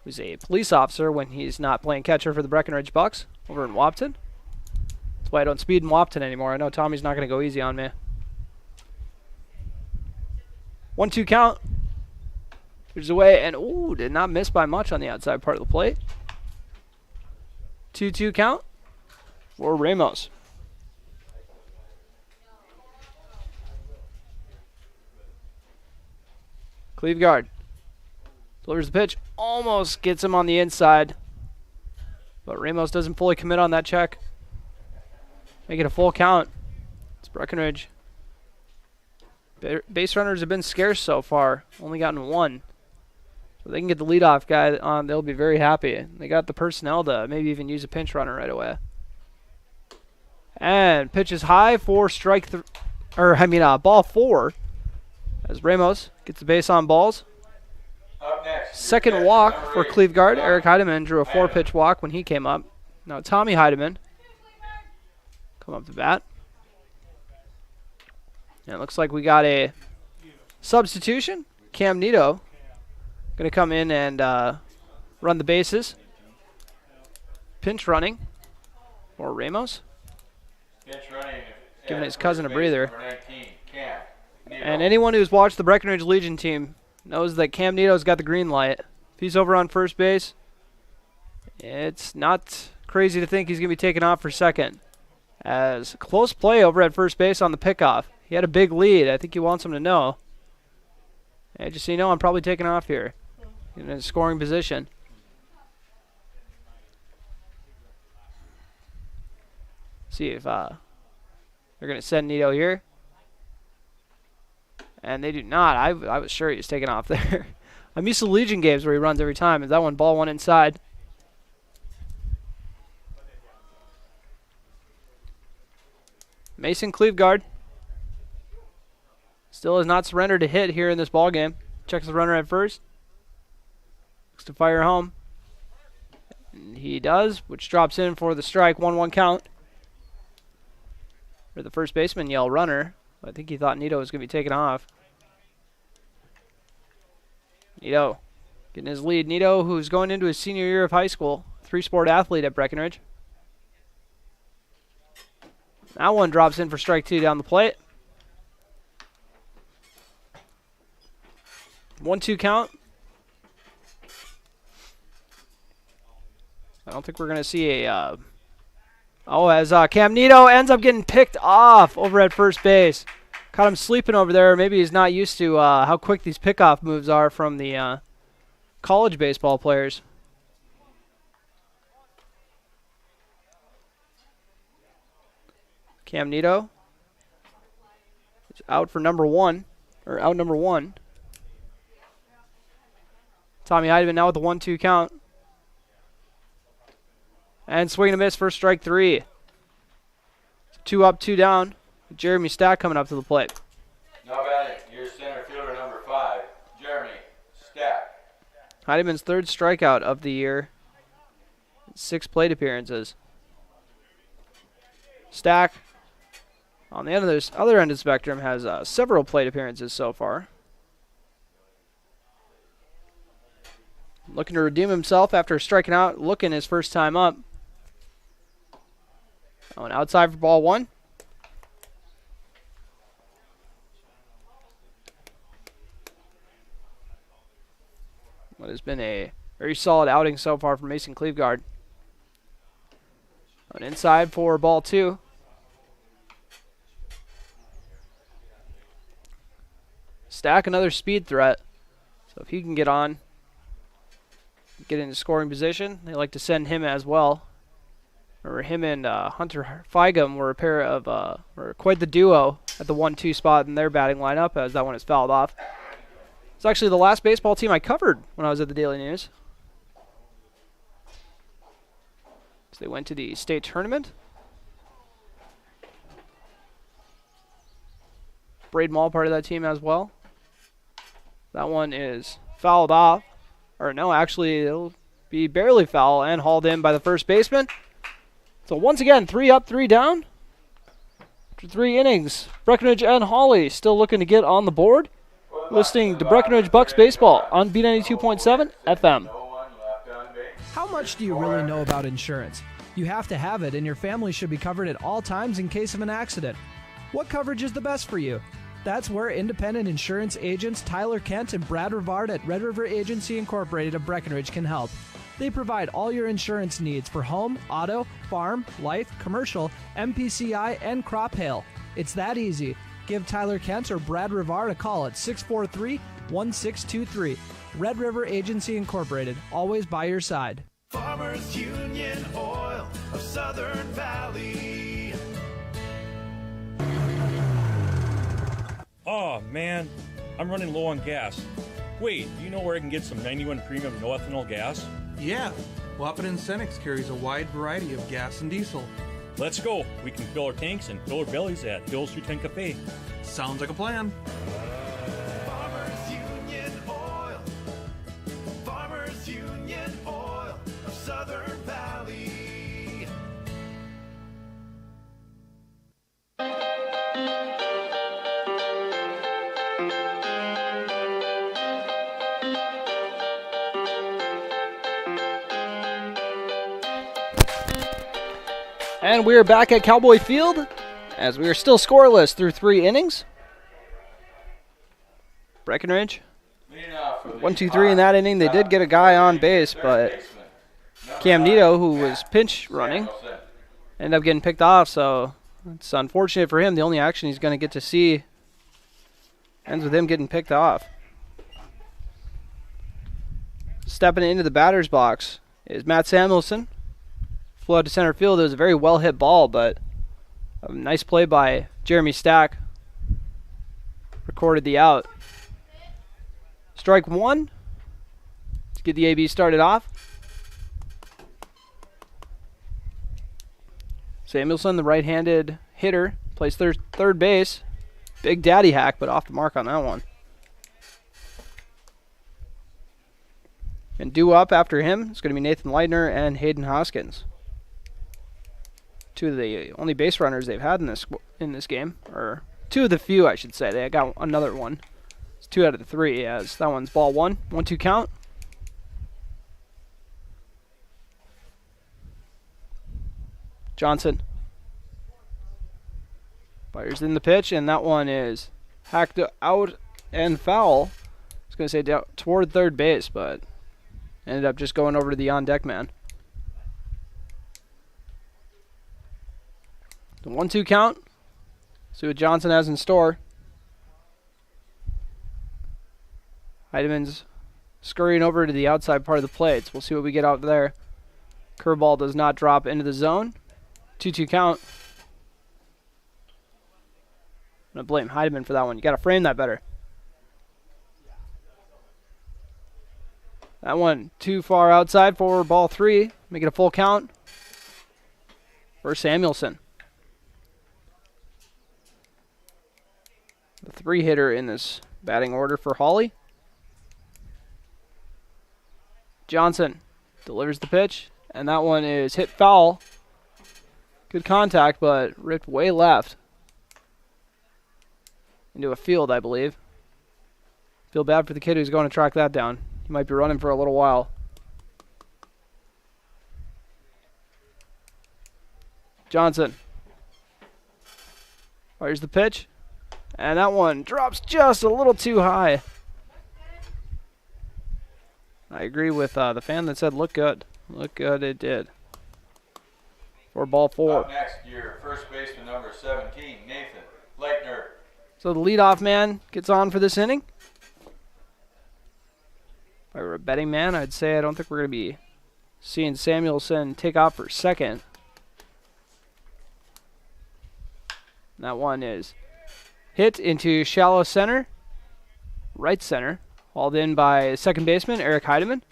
who's a police officer when he's not playing catcher for the Breckenridge Bucks over in Wapaton. That's why I don't speed in Wapaton anymore. I know Tommy's not going to go easy on me. 1-2 count. Pitches away, and ooh, did not miss by much on the outside part of the plate. 2-2 count for Ramos. Cleveguard delivers the pitch, almost gets him on the inside, but Ramos doesn't fully commit on that check. Make it a full count. It's Breckenridge. Base runners have been scarce so far, only gotten one. So they can get the leadoff guy on, they'll be very happy. They got the personnel to maybe even use a pinch runner right away. And pitches high for ball 4. As Ramos gets the base on balls. Up next, second walk for Cleveguard. Eric Heidemann drew a 4-pitch walk when he came up. Now Tommy Heidemann come up to bat. And it looks like we got a substitution. Cam Nito going to come in and run the bases. Pinch running for Ramos. Pinch running, giving his cousin a breather. Number 19, Cam Nito. And anyone who's watched the Breckenridge Legion team knows that Cam Nito's got the green light. If he's over on first base, it's not crazy to think he's going to be taken off for second. As close play over at first base on the pickoff. He had a big lead. I think he wants him to know. And just so you know, I'm probably taking off here in a scoring position. See if they're going to send Nito here. And they do not. I was sure he was taking off there. I'm used to Legion games where he runs every time. Is that one ball one inside? Mason Cleveguard still has not surrendered a hit here in this ball game. Checks the runner at first. Looks to fire home. And he does, which drops in for the strike. 1-1 count. For the first baseman yell runner. I think he thought Nito was going to be taken off. Nito getting his lead. Nito, who's going into his senior year of high school. 3-sport athlete at Breckenridge. That one drops in for strike 2 down the plate. 1-2 count. I don't think we're going to see a... as Cam Nito ends up getting picked off over at first base. Caught him sleeping over there. Maybe he's not used to how quick these pickoff moves are from the college baseball players. Cam Nito is out for number 1, or out number 1. Tommy Heidemann now with the 1-2 count. And swing and a miss for strike 3. 2 up, 2 down. Jeremy Stack coming up to the plate. Now batting, your center fielder number 5, Jeremy Stack. Heidemann's 3rd strikeout of the year. 6 plate appearances. Stack, on the other end of the spectrum, has several plate appearances so far. Looking to redeem himself after striking out, looking his first time up. Oh, and outside for ball 1. What has been a very solid outing so far from Mason Cleveguard. On inside for ball 2. Stack, another speed threat. So if he can get on, get into scoring position, they like to send him as well. Remember, him and Hunter Feigum were a pair of, were quite the duo at the 1-2 spot in their batting lineup, as that one is fouled off. It's actually the last baseball team I covered when I was at the Daily News. So they went to the state tournament. Braden Mall part of that team as well. That one is fouled off. Or no, actually it'll be barely foul and hauled in by the first baseman. So once again, 3 up, 3 down. After 3 innings, Breckenridge and Hawley still looking to get on the board. Listening to Breckenridge Bucks baseball on B92.7 FM. How much do you really know about insurance? You have to have it, and your family should be covered at all times in case of an accident. What coverage is the best for you? That's where independent insurance agents Tyler Kent and Brad Rivard at Red River Agency Incorporated of Breckenridge can help. They provide all your insurance needs for home, auto, farm, life, commercial, MPCI, and crop hail. It's that easy. Give Tyler Kent or Brad Rivard a call at 643-1623. Red River Agency Incorporated, always by your side. Farmers Union Oil of Southern Valley. Oh man, I'm running low on gas. Wait, do you know where I can get some 91 premium no ethanol gas? Yeah, Wapton and Cenex carries a wide variety of gas and diesel. Let's go. We can fill our tanks and fill our bellies at Hills 310 Cafe. Sounds like a plan. Farmers Union Oil. Farmers Union Oil of Southern Valley. And we are back at Cowboy Field as we are still scoreless through 3 innings. Breckenridge Leading off 1, 2, 3 in that inning. They did get a guy on base, but Cam Nito, who was pinch running, ended up getting picked off, so it's unfortunate for him. The only action he's going to get to see ends with him getting picked off. Stepping into the batter's box is Matt Samuelson. Flew out to center field. It was a very well-hit ball, but a nice play by Jeremy Stack. Recorded the out. Strike one to get the AB started off. Samuelson, the right-handed hitter, plays third base. Big daddy hack, but off the mark on that one. And due up after him is going to be Nathan Leitner and Hayden Hoskins. Two of the only base runners they've had in this game, or two of the few, I should say. They got another one. It's 2 out of the 3, as that one's ball 1. 1-2 count. Johnson fires in the pitch, and that one is hacked out and foul. I was going to say down toward third base, but ended up just going over to the on-deck man. The 1-2 count. See what Johnson has in store. Heideman's scurrying over to the outside part of the plates. We'll see what we get out there. Curveball does not drop into the zone. 2-2 count. I'm going to blame Heideman for that one. You got to frame that better. That one too far outside for ball 3. Make it a full count for Samuelson. The 3-hitter in this batting order for Hawley. Johnson delivers the pitch, and that one is hit foul. Good contact, but ripped way left into a field, I believe. Feel bad for the kid who's going to track that down. He might be running for a little while. Johnson fires the pitch, and that one drops just a little too high. I agree with the fan that said look good. Look good, it did. For ball 4. Up next, your first baseman, number 17, Nathan Leitner. So the leadoff man gets on for this inning. If I were a betting man, I'd say I don't think we're going to be seeing Samuelson take off for second. And that one is hit into shallow center, right center, hauled in by second baseman Eric Heideman.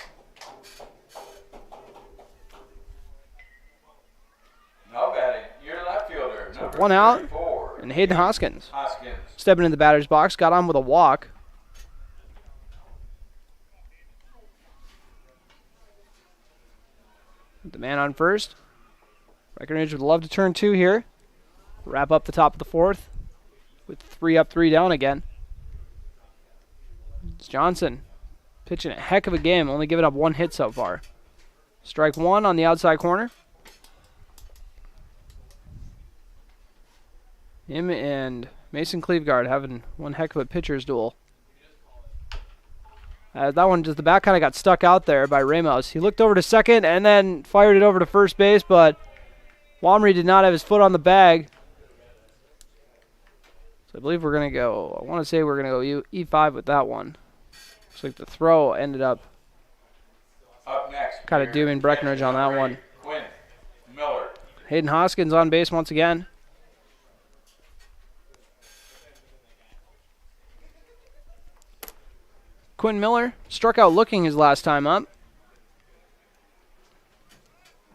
Now batting, your left fielder, So number 1 out, 34, and Hayden Hoskins. Hoskins. Stepping in the batter's box, got on with a walk. The man on first. Breckenridge would love to turn 2 here. Wrap up the top of the 4th with 3 up, 3 down again. It's Johnson pitching a heck of a game, only giving up 1 hit so far. Strike 1 on the outside corner. Him and Mason Cleveguard having one heck of a pitcher's duel. That one, just the bat kind of got stuck out there by Ramos. He looked over to second and then fired it over to first base, but Wamry did not have his foot on the bag. So I believe we're going to go, I want to say we're going to go E5 with that one. Looks like the throw ended up kind of dooming Breckenridge on that one. Quinn Miller. Hayden Hoskins on base once again. Quinn Miller struck out looking his last time up.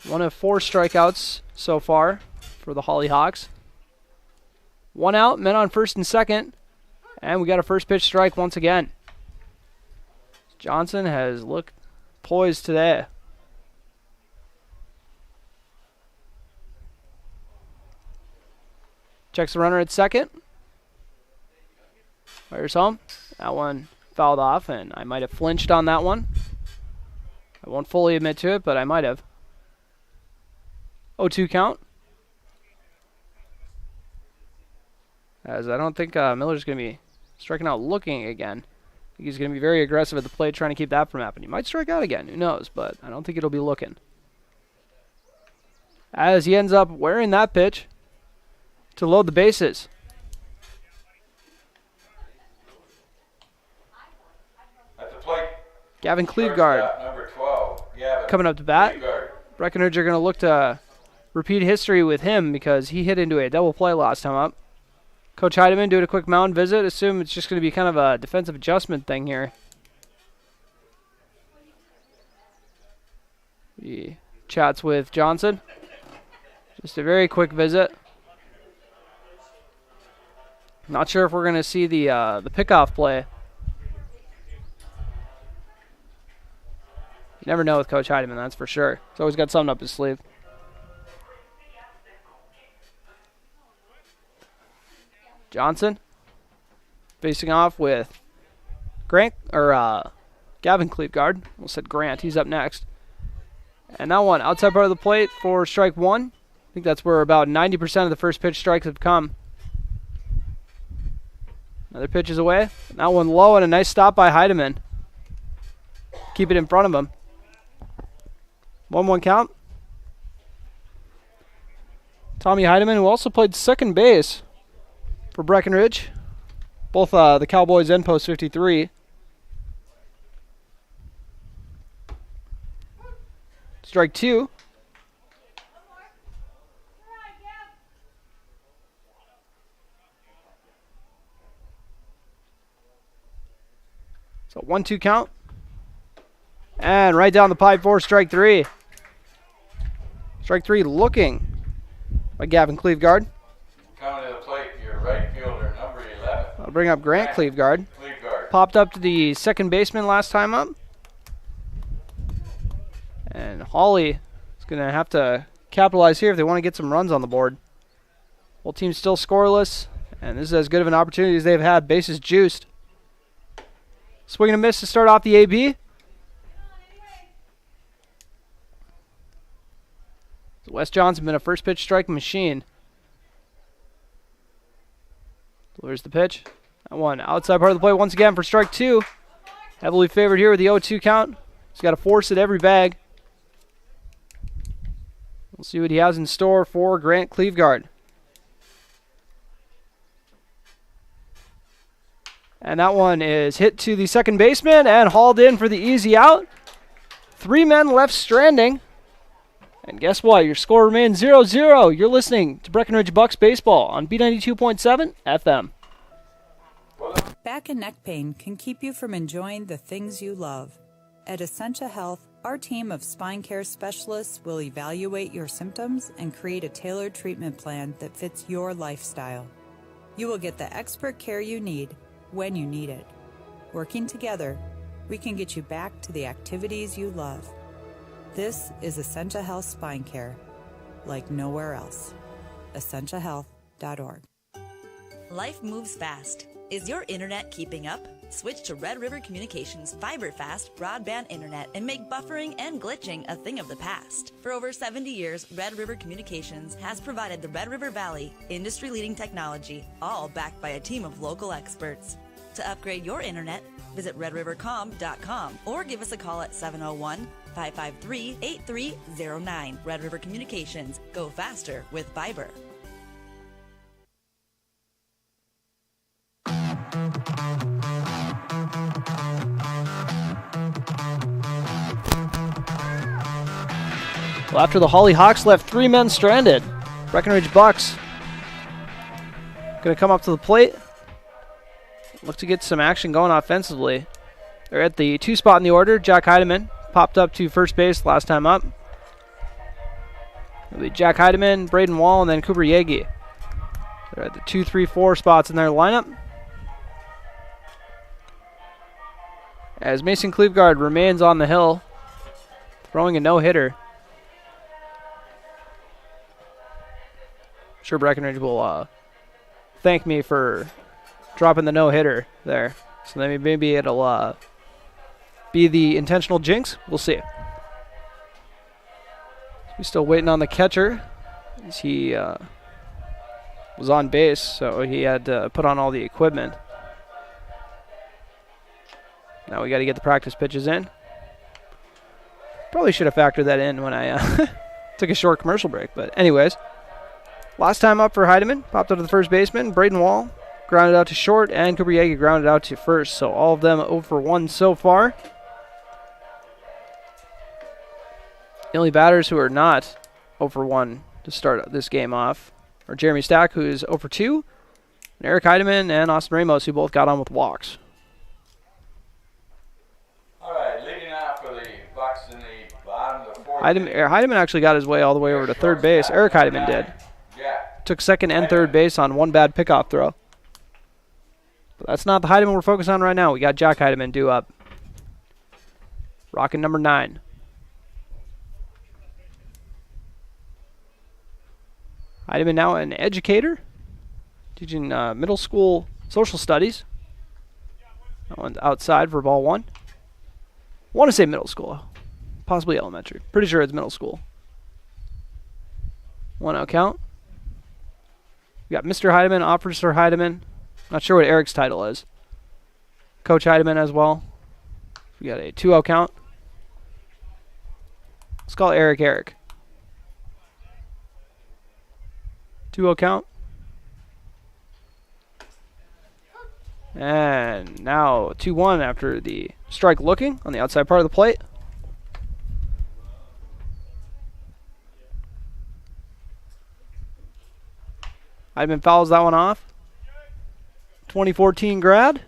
1 of 4 strikeouts so far for the Hawley Hawks. 1 out, men on first and second, and we got a first pitch strike once again. Johnson has looked poised today. Checks the runner at second. Fires home. That one fouled off, and I might have flinched on that one. I won't fully admit to it, but I might have. 0-2 count. As I don't think Miller's going to be striking out looking again. He's going to be very aggressive at the plate trying to keep that from happening. He might strike out again. Who knows? But I don't think it'll be looking. As he ends up wearing that pitch to load the bases. At the plate, Gavin Cleveguard number 12, Gavin coming up to bat. Cleveguard. Breckenridge are going to look to repeat history with him because he hit into a double play last time up. Coach Heidemann doing a quick mound visit. Assume it's just going to be kind of a defensive adjustment thing here. He chats with Johnson. Just a very quick visit. Not sure if we're going to see the pickoff play. You never know with Coach Heidemann, that's for sure. He's always got something up his sleeve. Johnson facing off with Gavin Cleveguard. Almost said Grant. He's up next. And that one outside part of the plate for strike one. I think that's where about 90% of the first pitch strikes have come. Another pitch is away. That one low and a nice stop by Heidemann. Keep it in front of him. 1-1 count. Tommy Heidemann, who also played second base for Breckenridge. Both the Cowboys and Post 53. Strike two. So 1-2 count. And right down the pipe for strike three. Strike three looking by Gavin Cleveguard. Coming to the plate, your right fielder, number 11. I'll bring up Grant Cleveguard. Popped up to the second baseman last time up. And Hawley is going to have to capitalize here if they want to get some runs on the board. Both teams still scoreless, and this is as good of an opportunity as they've had. Bases juiced. Swing and a miss to start off the AB. Wes Johnson been a first pitch strike machine. Delivers the pitch. That one outside part of the plate once again for strike two. Heavily favored here with the 0-2 count. He's got to force it every bag. We'll see what he has in store for Grant Cleveguard. And that one is hit to the second baseman and hauled in for the easy out. 3 men left stranding. And guess what? Your score remains 0-0. You're listening to Breckenridge Bucks Baseball on B92.7 FM. Back and neck pain can keep you from enjoying the things you love. At Essentia Health, our team of spine care specialists will evaluate your symptoms and create a tailored treatment plan that fits your lifestyle. You will get the expert care you need when you need it. Working together, we can get you back to the activities you love. This is Essentia Health Spine Care, like nowhere else. EssentiaHealth.org. Life moves fast. Is your internet keeping up? Switch to Red River Communications fiber-fast broadband internet and make buffering and glitching a thing of the past. For over 70 years, Red River Communications has provided the Red River Valley industry-leading technology, all backed by a team of local experts. To upgrade your internet, visit redrivercom.com or give us a call at 701-553-8309. Red River Communications. Go faster with fiber. Well, after the Hawley Hawks left 3 men stranded, Breckenridge Bucks going to come up to the plate. Look to get some action going offensively. They're at the 2 spot in the order. Jack Heidemann popped up to first base last time up. It'll be Jack Heidemann, Braden Wall, and then Cooper Yagi. They're at the 2, 3, 4 spots in their lineup. As Mason Cleveguard remains on the hill, throwing a no-hitter. I'm sure Breckenridge will thank me for dropping the no-hitter there. So then maybe it'll be the intentional jinx. We'll see. We're still waiting on the catcher, as he was on base, so he had to put on all the equipment. Now we got to get the practice pitches in. Probably should have factored that in when I took a short commercial break. But anyways, last time up for Heidemann. Popped up to the first baseman. Braden Wall grounded out to short, and Cooper Yagi grounded out to first. So all of them 0 for 1 so far. The only batters who are not 0 for 1 to start this game off are Jeremy Stack, who is 0 for 2, and Eric Heidemann and Austin Ramos, who both got on with walks. All right, leading off for the Bucks in the bottom of the fourth. Heidemann actually got his way all the way over to third base. Eric Heidemann did. Took second and third base on one bad pickoff throw. But that's not the Heidemann we're focused on right now. We got Jack Heidemann due up. Rocking number 9. Heidemann now an educator, teaching middle school social studies. That one's outside for ball 1. Want to say middle school, possibly elementary. Pretty sure it's middle school. 1-0 count. We got Mr. Heidemann, Officer Heidemann. Not sure what Eric's title is. Coach Heidemann as well. We got a 2-0 count. Let's call Eric Eric. 2-0 count. And now 2-1 after the strike looking on the outside part of the plate. Heidemann fouls that one off. 2014 grad.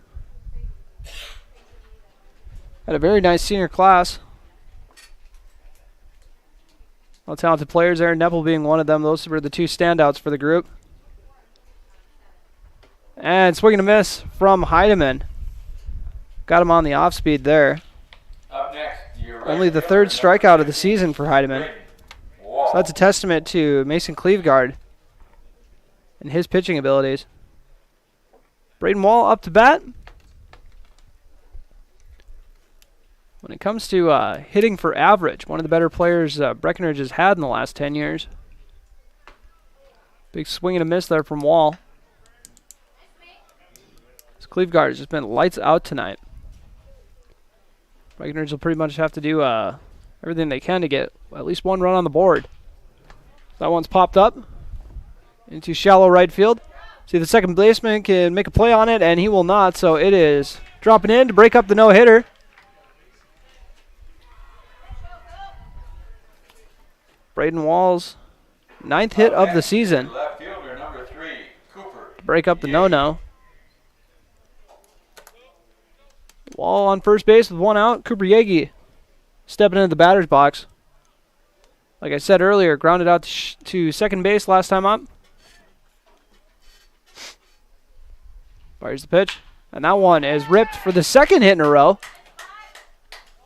Had a very nice senior class. All talented players, Aaron Neppel being one of them. Those were the 2 standouts for the group. And swing and a miss from Heidemann. Got him on the off speed there. Up next, only the 3rd strikeout of the season for Heidemann. So that's a testament to Mason Cleveguard and his pitching abilities. Braden Wall up to bat. When it comes to hitting for average, one of the better players Breckenridge has had in the last 10 years. Big swing and a miss there from Wall. So Cleveguard has just been lights out tonight. Breckenridge will pretty much have to do everything they can to get at least 1 run on the board. That one's popped up into shallow right field. See, the second baseman can make a play on it, and he will not, so it is dropping in to break up the no-hitter. Braden Wall's 9th hit of the season. Left fielder number 3, Cooper. To break up the no-no. Wall on first base with 1 out. Cooper Yagi stepping into the batter's box. Like I said earlier, grounded out to second base last time up. Fires the pitch. And that one is ripped for the 2nd hit in a row.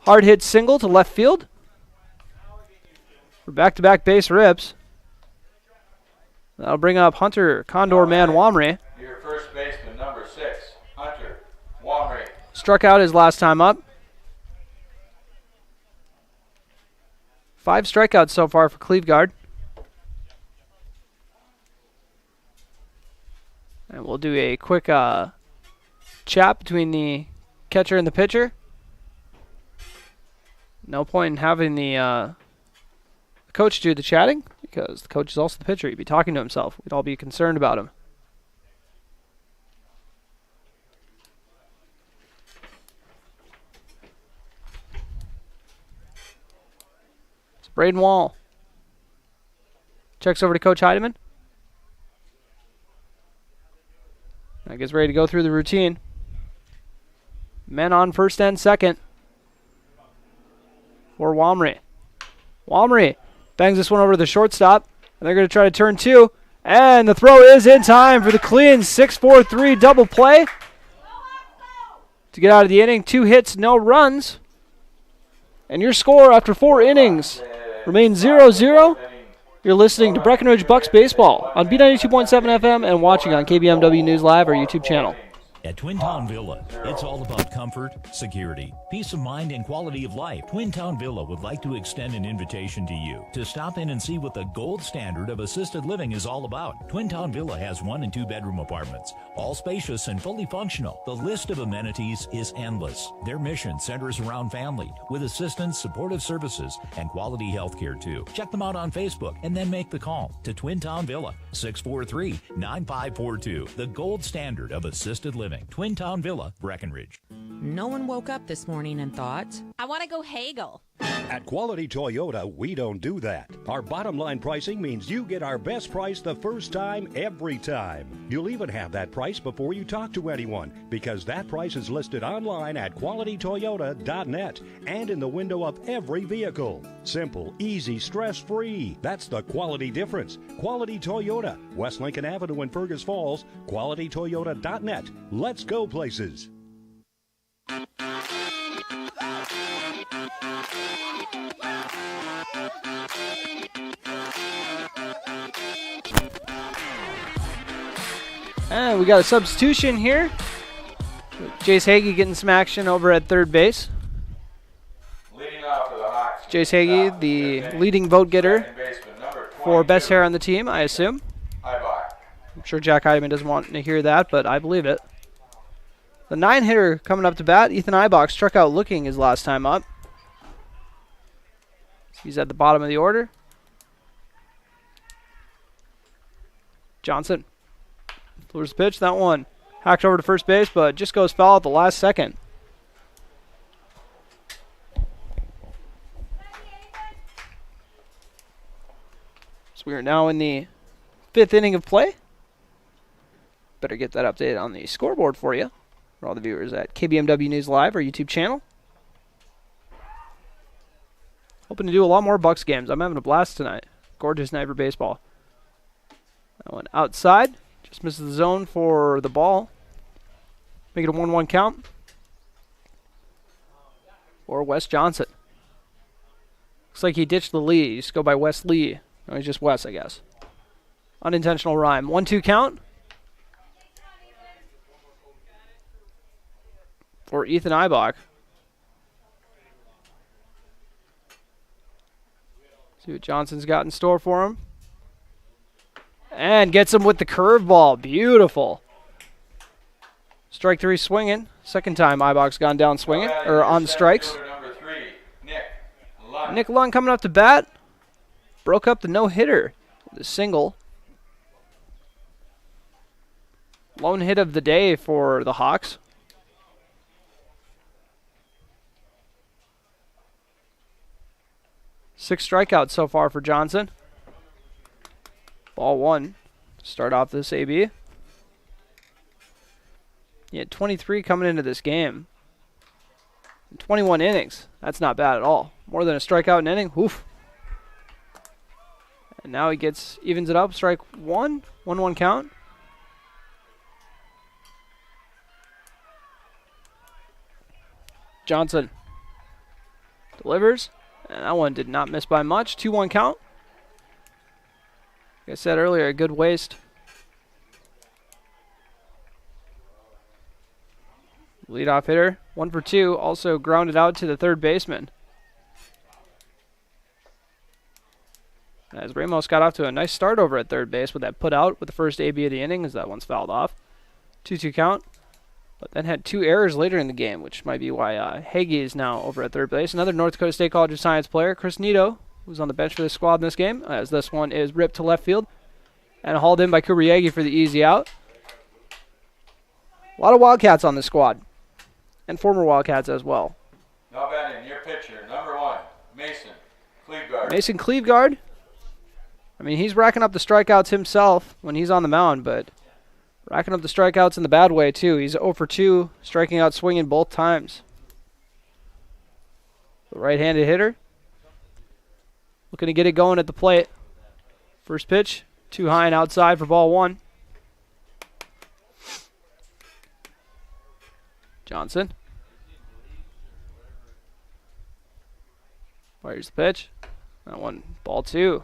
Hard hit single to left field. For back-to-back base rips. That'll bring up Hunter Condor Man Wamry. Your first baseman, number 6, Hunter Wamry. Struck out his last time up. 5 strikeouts so far for Cleveguard. And we'll do a quick chat between the catcher and the pitcher. No point in having the coach do the chatting, because the coach is also the pitcher. He'd be talking to himself. We'd all be concerned about him. It's Braden Wall. Checks over to Coach Heidemann. Now gets ready to go through the routine. Men on first and second for Wamry. Wamry bangs this one over to the shortstop. And they're going to try to turn 2. And the throw is in time for the clean 6-4-3 double play. To get out of the inning, 2 hits, no runs. And your score after 4 innings remains 0-0. You're listening to Breckenridge Bucks Baseball on B92.7 FM and watching on KBMW News Live, our YouTube channel. At Twin Town Villa, it's all about comfort, security, peace of mind, and quality of life. Twin Town Villa would like to extend an invitation to you to stop in and see what the gold standard of assisted living is all about. Twin Town Villa has 1 and 2 bedroom apartments, all spacious and fully functional. The list of amenities is endless. Their mission centers around family, with assistance, supportive services, and quality health care too. Check them out on Facebook and then make the call to Twin Town Villa, 643-9542. The gold standard of assisted living. Twin Town Villa, Breckenridge. No one woke up this morning and thought, I want to go haggle. At Quality Toyota, we don't do that. Our bottom line pricing means you get our best price the first time, every time. You'll even have that price before you talk to anyone, because that price is listed online at qualitytoyota.net and in the window of every vehicle. Simple, easy, stress-free. That's the quality difference. Quality Toyota, West Lincoln Avenue in Fergus Falls, qualitytoyota.net. Let's go places. And we got a substitution here. Jace Hagee getting some action over at third base. Leading off for the Hawks. Jace Hagee, the leading vote getter for best hair on the team, I assume. I'm sure Jack Heidemann doesn't want to hear that, but I believe it. The 9-hitter coming up to bat, Ethan Eibach, struck out looking his last time up. He's at the bottom of the order. Johnson. Delivers the pitch. That one hacked over to first base, but just goes foul at the last second. So we are now in the 5th inning of play. Better get that updated on the scoreboard for you, for all the viewers at KBMW News Live, our YouTube channel. Hoping to do a lot more Bucks games. I'm having a blast tonight. Gorgeous night for baseball. That one outside. Just misses the zone for the ball. Make it a 1-1 count. Or Wes Johnson. Looks like he ditched the Lee. He used to go by Wes Lee. No, he's just Wes, I guess. Unintentional rhyme. 1-2 count. For Ethan Eibach. See what Johnson's got in store for him. And gets him with the curveball. Beautiful. Strike 3 swinging. Second time Eibach's gone down swinging, or on the strikes. Nick Lund coming up to bat. Broke up the no-hitter with a single. Lone hit of the day for the Hawks. Six strikeouts so far for Johnson. Ball 1. Start off this AB. He had 23 coming into this game. 21 innings. That's not bad at all. More than a strikeout an inning. Oof. And now he evens it up. Strike 1. 1-1 count. Johnson delivers. And that one did not miss by much. 2-1 count. Like I said earlier, a good waste. Leadoff hitter, 1 for 2, also grounded out to the third baseman. As Ramos got off to a nice start over at third base with that put out with the first AB of the inning, as that one's fouled off. 2-2 count. But then had 2 errors later in the game, which might be why Hagee is now over at third base. Another North Dakota State College of Science player, Chris Nito, who's on the bench for this squad in this game, as this one is ripped to left field and hauled in by Kubriegi for the easy out. A lot of Wildcats on this squad, and former Wildcats as well. Now batting, your pitcher, number 1, Mason Cleveguard. Mason Cleveguard. I mean, he's racking up the strikeouts himself when he's on the mound, but racking up the strikeouts in the bad way, too. He's 0 for 2, striking out swinging both times. The right-handed hitter. Looking to get it going at the plate. First pitch, too high and outside for ball 1. Johnson. Fires the pitch. That one, ball 2.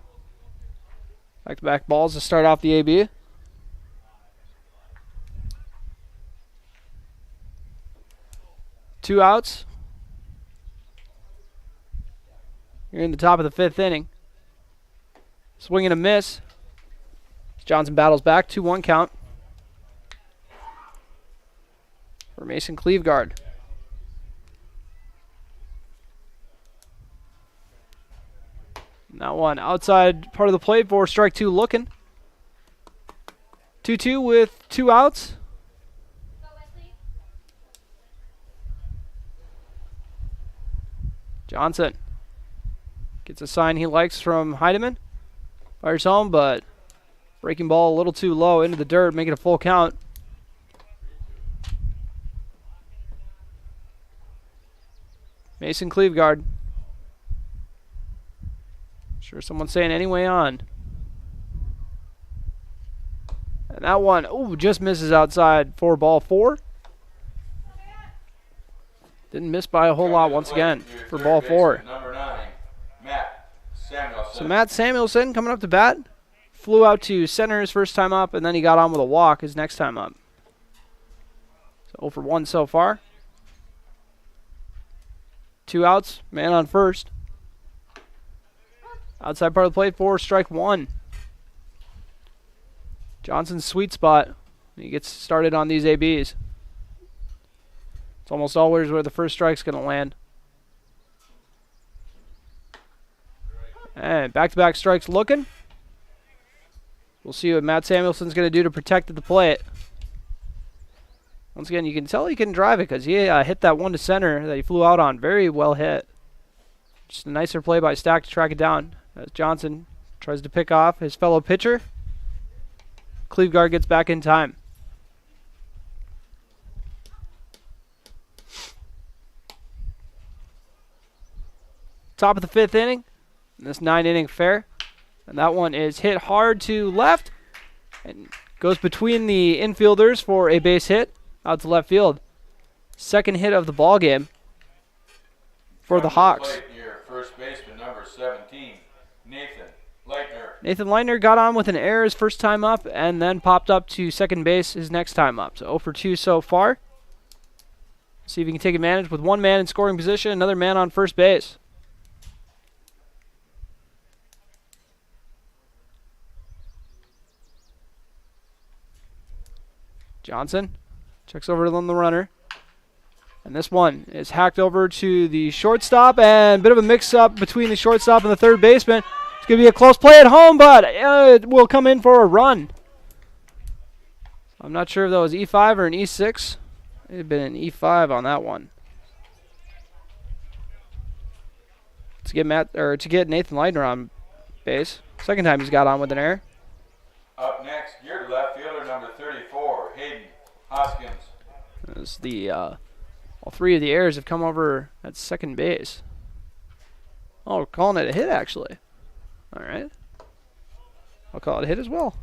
Back-to-back balls to start off the AB. 2 outs. You're in the top of the 5th inning. Swing and a miss. Johnson battles back. 2-1 count for Mason Cleveguard. And that one outside part of the plate for strike 2 looking. 2-2 with 2 outs. Johnson gets a sign he likes from Heidemann. Fires home, but breaking ball a little too low into the dirt, making a full count. Mason Cleveguard. Sure someone's saying anyway on. And that one, just misses outside for ball 4. Didn't miss by a whole lot once again for ball 4. Number 9, Matt Samuelson. So Matt Samuelson coming up to bat. Flew out to center his first time up, and then he got on with a walk his next time up. So 0 for 1 so far. 2 outs, man on first. Outside part of the plate for strike 1. Johnson's sweet spot. He gets started on these ABs. It's almost always where the first strike's going to land. And back-to-back strikes looking. We'll see what Matt Samuelson's going to do to protect at the plate. Once again, you can tell he can drive it because he hit that one to center that he flew out on. Very well hit. Just a nicer play by Stack to track it down as Johnson tries to pick off his fellow pitcher. Cleveguard gets back in time. Top of the 5th inning. In this 9-inning affair. And that one is hit hard to left. And goes between the infielders for a base hit out to left field. Second hit of the ball game for the Hawks. Your first baseman, number 17, Nathan Leitner. Nathan Leitner got on with an error his first time up and then popped up to second base his next time up. So 0 for 2 so far. See if he can take advantage with one man in scoring position, another man on first base. Johnson checks over to the runner. And this one is hacked over to the shortstop, and a bit of a mix-up between the shortstop and the third baseman. It's going to be a close play at home, but it will come in for a run. I'm not sure if that was E5 or an E6. It had been an E5 on that one. To get Nathan Leitner on base. Second time he's got on with an error. Up next, your left fielder, number 34, Hayden Hoskins. As the all 3 of the errors have come over at second base. Oh, we're calling it a hit, actually. All right. I'll call it a hit as well.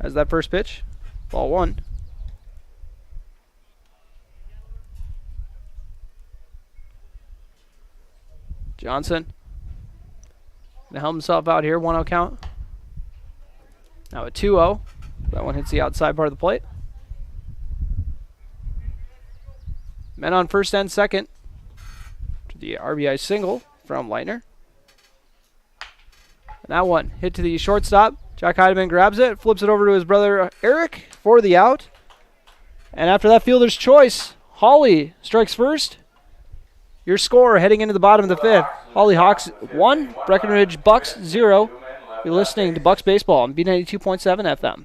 As that first pitch, ball 1. Johnson gonna help himself out here, 1-0 count. Now a 2-0. That one hits the outside part of the plate. Men on first and second. To the RBI single from Leitner. And that one hit to the shortstop. Jack Heidemann grabs it, flips it over to his brother Eric for the out. And after that fielder's choice, Hawley strikes first. Your score heading into the bottom of the 5th. Hawley Hawks 1, Breckenridge Bucks 0. You're listening to Bucks Baseball on B92.7 FM.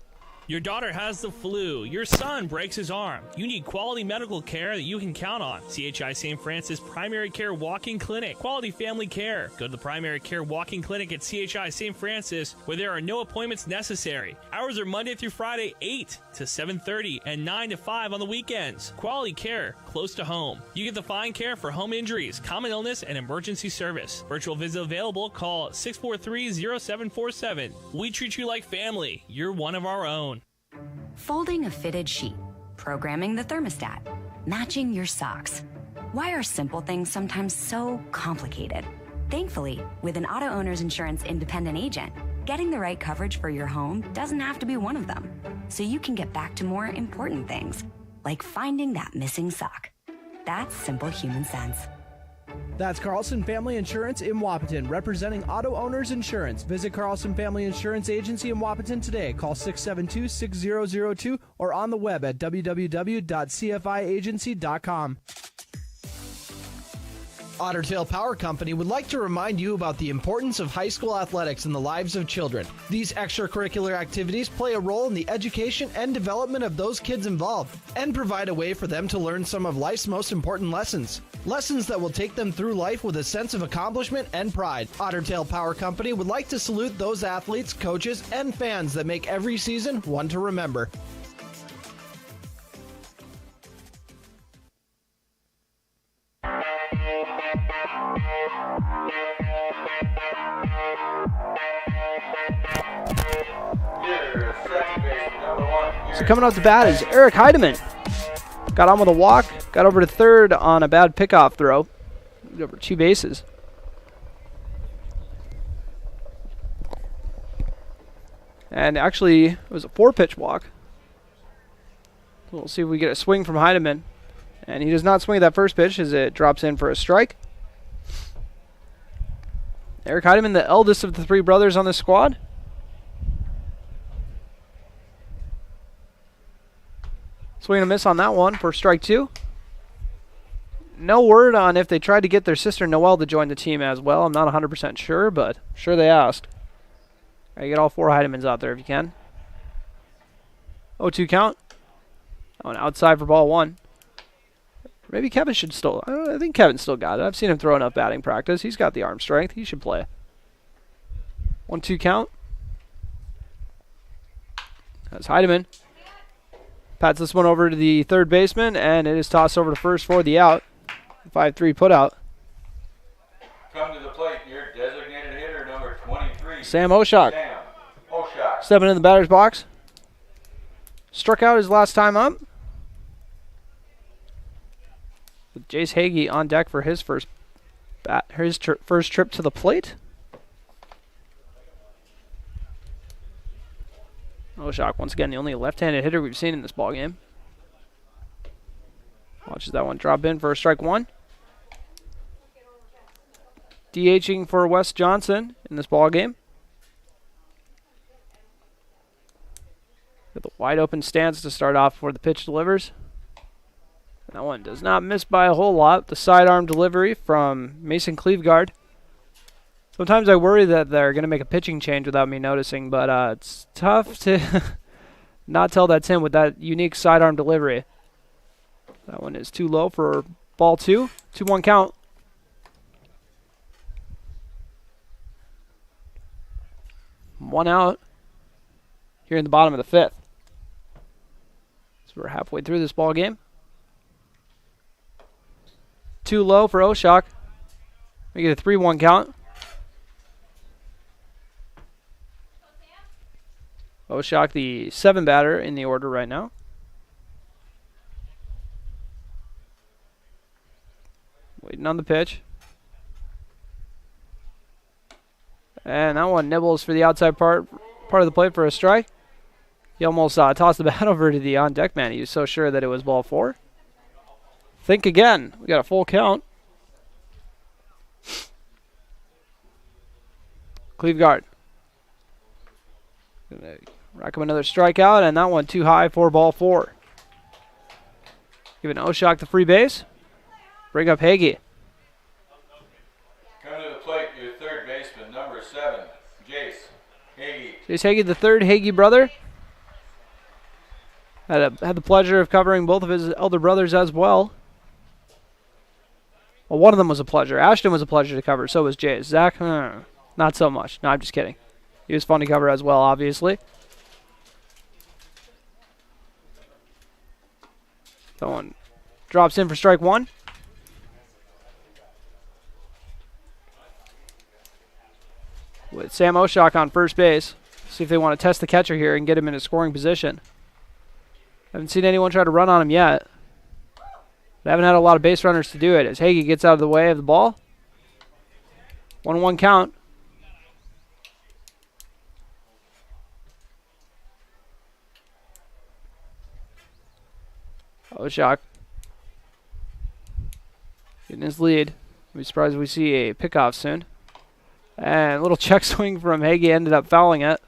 Your daughter has the flu. Your son breaks his arm. You need quality medical care that you can count on. CHI St. Francis Primary Care Walk-In Clinic. Quality family care. Go to the Primary Care Walk-In Clinic at CHI St. Francis where there are no appointments necessary. Hours are Monday through Friday, 8 to 7:30 and 9 to 5 on the weekends. Quality care close to home. You get the fine care for home injuries, common illness, and emergency service. Virtual visit available. Call 643-0747. We treat you like family. You're one of our own. Folding a fitted sheet, programming the thermostat, matching your socks. Why are simple things sometimes so complicated? Thankfully, with an auto owner's insurance independent agent, getting the right coverage for your home doesn't have to be one of them. So you can get back to more important things, like finding that missing sock. That's simple human sense. That's Carlson Family Insurance in Wapaton, representing auto owners insurance. Visit Carlson Family Insurance Agency in Wapaton today. Call 672-6002 or on the web at www.cfiagency.com. Otter Tail Power Company would like to remind you about the importance of high school athletics in the lives of children. These extracurricular activities play a role in the education and development of those kids involved and provide a way for them to learn some of life's most important lessons. Lessons that will take them through life with a sense of accomplishment and pride. Otter Tail Power Company would like to salute those athletes, coaches, and fans that make every season one to remember. So coming up to bat is Eric Heidemann. Got on with a walk, got over to third on a bad pickoff throw. Moved over 2 bases. And actually, it was a 4-pitch walk. We'll see if we get a swing from Heidemann. And he does not swing at that first pitch as it drops in for a strike. Eric Heidemann, the eldest of the 3 brothers on this squad. Swing and a miss on that one for strike 2. No word on if they tried to get their sister Noelle to join the team as well. I'm not 100% sure, but I'm sure they asked. Gotta get all 4 Heidemans out there if you can. 0-2 count. Oh, an outside for ball 1. Maybe Kevin should still... I think Kevin still got it. I've seen him throw enough batting practice. He's got the arm strength. He should play. 1-2 count. That's Heidemann. Pats this one over to the third baseman, and it is tossed over to first for the out. 5-3 put out. Come to the plate, your designated hitter, number 23. Sam Oshak. Sam Oshak. Stepping in the batter's box. Struck out his last time up. With Jace Hagee on deck for his first first trip to the plate. Oshak, once again, the only left-handed hitter we've seen in this ballgame. Watches that one drop in for a strike 1. DHing for Wes Johnson in this ballgame. With a wide open stance to start off before the pitch delivers. That one does not miss by a whole lot. The sidearm delivery from Mason Cleveguard. Sometimes I worry that they're going to make a pitching change without me noticing, but it's tough to not tell that's him with that unique sidearm delivery. That one is too low for ball 2. 2-1 count. One out here in the bottom of the 5th. So we're halfway through this ball game. Too low for Oshak. We get a 3-1 count. Oshak, the 7 batter in the order right now. Waiting on the pitch. And that one nibbles for the outside part of the plate for a strike. He almost tossed the bat over to the on-deck man. He was so sure that it was ball 4. Think again. We got a full count. Cleveguard. Gonna rack him another strikeout, and that one too high for ball 4. Giving Oshak the free base. Bring up Hagee. Come to the plate, your third baseman, number 7, Jace Hagee. Jace Hagee, the third Hagee brother. Had the pleasure of covering both of his elder brothers as well. Well, one of them was a pleasure. Ashton was a pleasure to cover. So was Jace. Zach, not so much. No, I'm just kidding. He was fun to cover as well, obviously. That one drops in for strike 1. With Sam Oshak on first base. See if they want to test the catcher here and get him in a scoring position. Haven't seen anyone try to run on him yet. They haven't had a lot of base runners to do it as Hagee gets out of the way of the ball. 1-1 count. Oshak getting his lead. I'll be surprised if we see a pickoff soon. And a little check swing from Hagee ended up fouling it.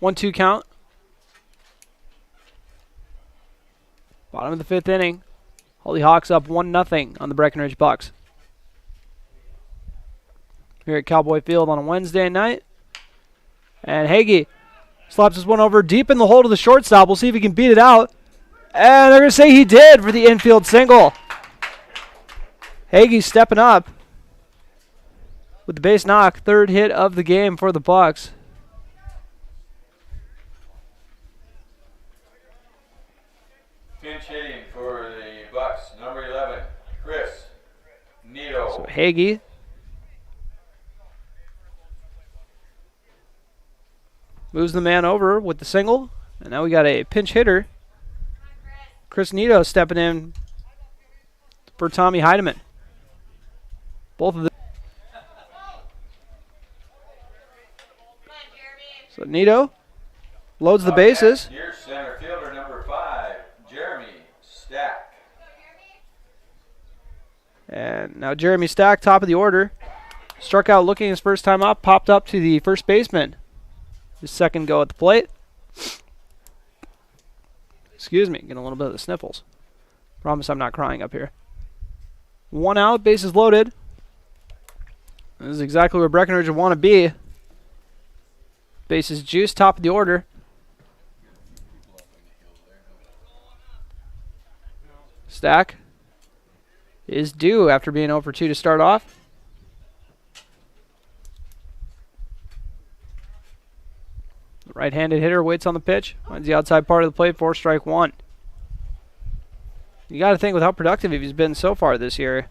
One-two count. Bottom of the 5th inning. Hawley Hawks up 1-0 on the Breckenridge Bucks. Here at Cowboy Field on a Wednesday night. And Hagee slaps this one over deep in the hole to the shortstop. We'll see if he can beat it out. And they're going to say he did for the infield single. Hagee stepping up with the base knock. 3rd hit of the game for the Bucks. Pinch hitting for the Bucks, number 11, Chris Nito. So Hagee moves the man over with the single. And now we got a pinch hitter. Chris Nito stepping in for Tommy Heidemann. Both of them. So Nito loads the bases. Here's center fielder number 5, Jeremy Stack. And now Jeremy Stack, top of the order. Struck out looking his first time up, popped up to the first baseman. His second go at the plate. Excuse me, getting a little bit of the sniffles. Promise I'm not crying up here. 1 out, bases loaded. This is exactly where Breckenridge would want to be. Bases juiced, top of the order. Stack is due after being 0 for 2 to start off. The right-handed hitter waits on the pitch. Finds the outside part of the plate for strike 1. You got to think with how productive he's been so far this year.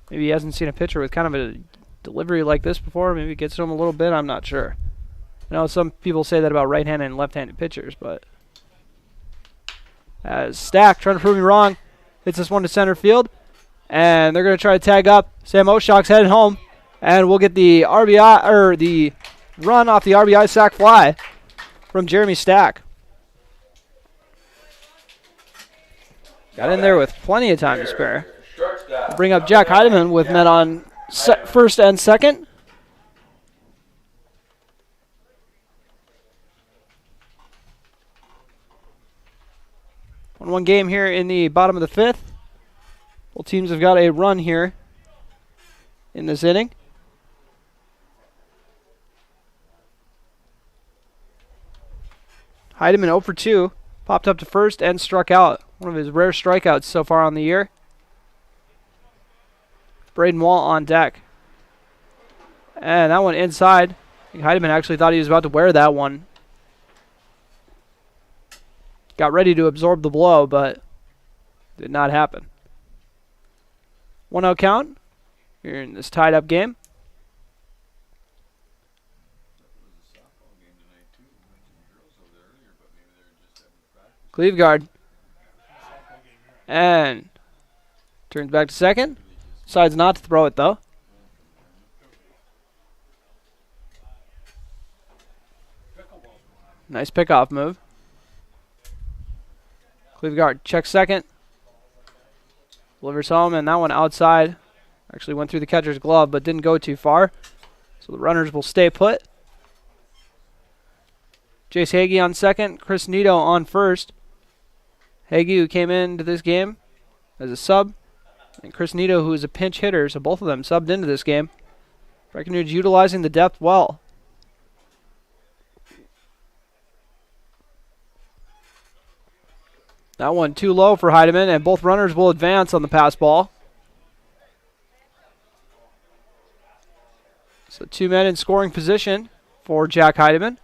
Maybe he hasn't seen a pitcher with kind of a delivery like this before. Maybe it gets to him a little bit. I'm not sure. I know some people say that about right-handed and left-handed pitchers, but as Stack trying to prove me wrong, hits this one to center field, and they're going to try to tag up. Sam Oshock's headed home, and we'll get the RBI or the run off the RBI sac fly from Jeremy Stack. Got in there with plenty of time to spare. We'll bring up Jack Heidemann with men on first and second. One game here in the bottom of the 5th. Both teams have got a run here in this inning. Heidemann 0 for 2. Popped up to first and struck out. One of his rare strikeouts so far on the year. Braden Wall on deck. And that one inside. I think Heidemann actually thought he was about to wear that one. Got ready to absorb the blow, but did not happen. 1-0 count here in this tied-up game. Cleveguard. And turns back to second. Decides not to throw it, though. Nice pickoff move. Cleveguard checks second. Delivers home, and that one outside. Actually went through the catcher's glove, but didn't go too far. So the runners will stay put. Jace Hagee on second. Chris Nito on first. Hagee, who came into this game as a sub, and Chris Nito, who is a pinch hitter, so both of them subbed into this game. Breckenridge utilizing the depth well. That one too low for Heidemann, and both runners will advance on the pass ball. So 2 men in scoring position for Jack Heidemann,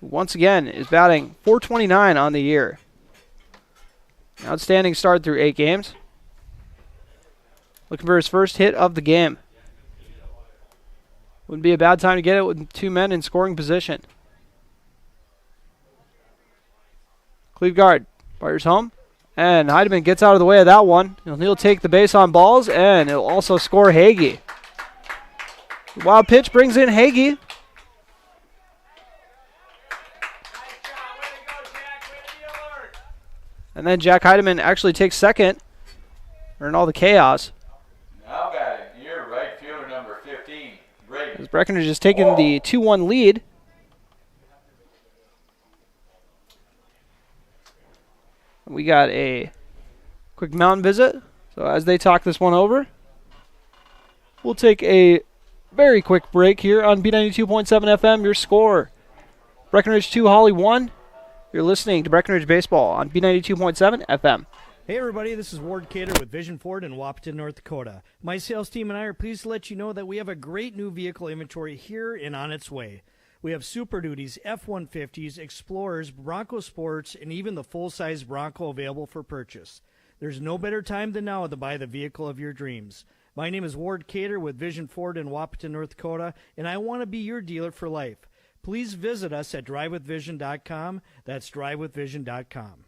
who once again is batting .429 on the year. Outstanding start through 8 games. Looking for his first hit of the game. Wouldn't be a bad time to get it with 2 men in scoring position. Cleveguard fires home, and Heidemann gets out of the way of that one. He'll take the base on balls, and he'll also score Hagee. The wild pitch brings in Hagee. And then Jack Heidemann actually takes second. In all the chaos. Now batting, your right fielder number 15, Brady. As Breckenridge is taking the 2-1 lead. We got a quick mound visit. So as they talk this one over, we'll take a very quick break here on B92.7 FM. Your score, Breckenridge 2, Hawley 1. You're listening to Breckenridge Baseball on B92.7 FM. Hey everybody, this is Ward Cater with Vision Ford in Wapaton, North Dakota. My sales team and I are pleased to let you know that we have a great new vehicle inventory here and on its way. We have Super Duties, F-150s, Explorers, Bronco Sports, and even the full-size Bronco available for purchase. There's no better time than now to buy the vehicle of your dreams. My name is Ward Cater with Vision Ford in Wapaton, North Dakota, and I want to be your dealer for life. Please visit us at drivewithvision.com. That's drivewithvision.com.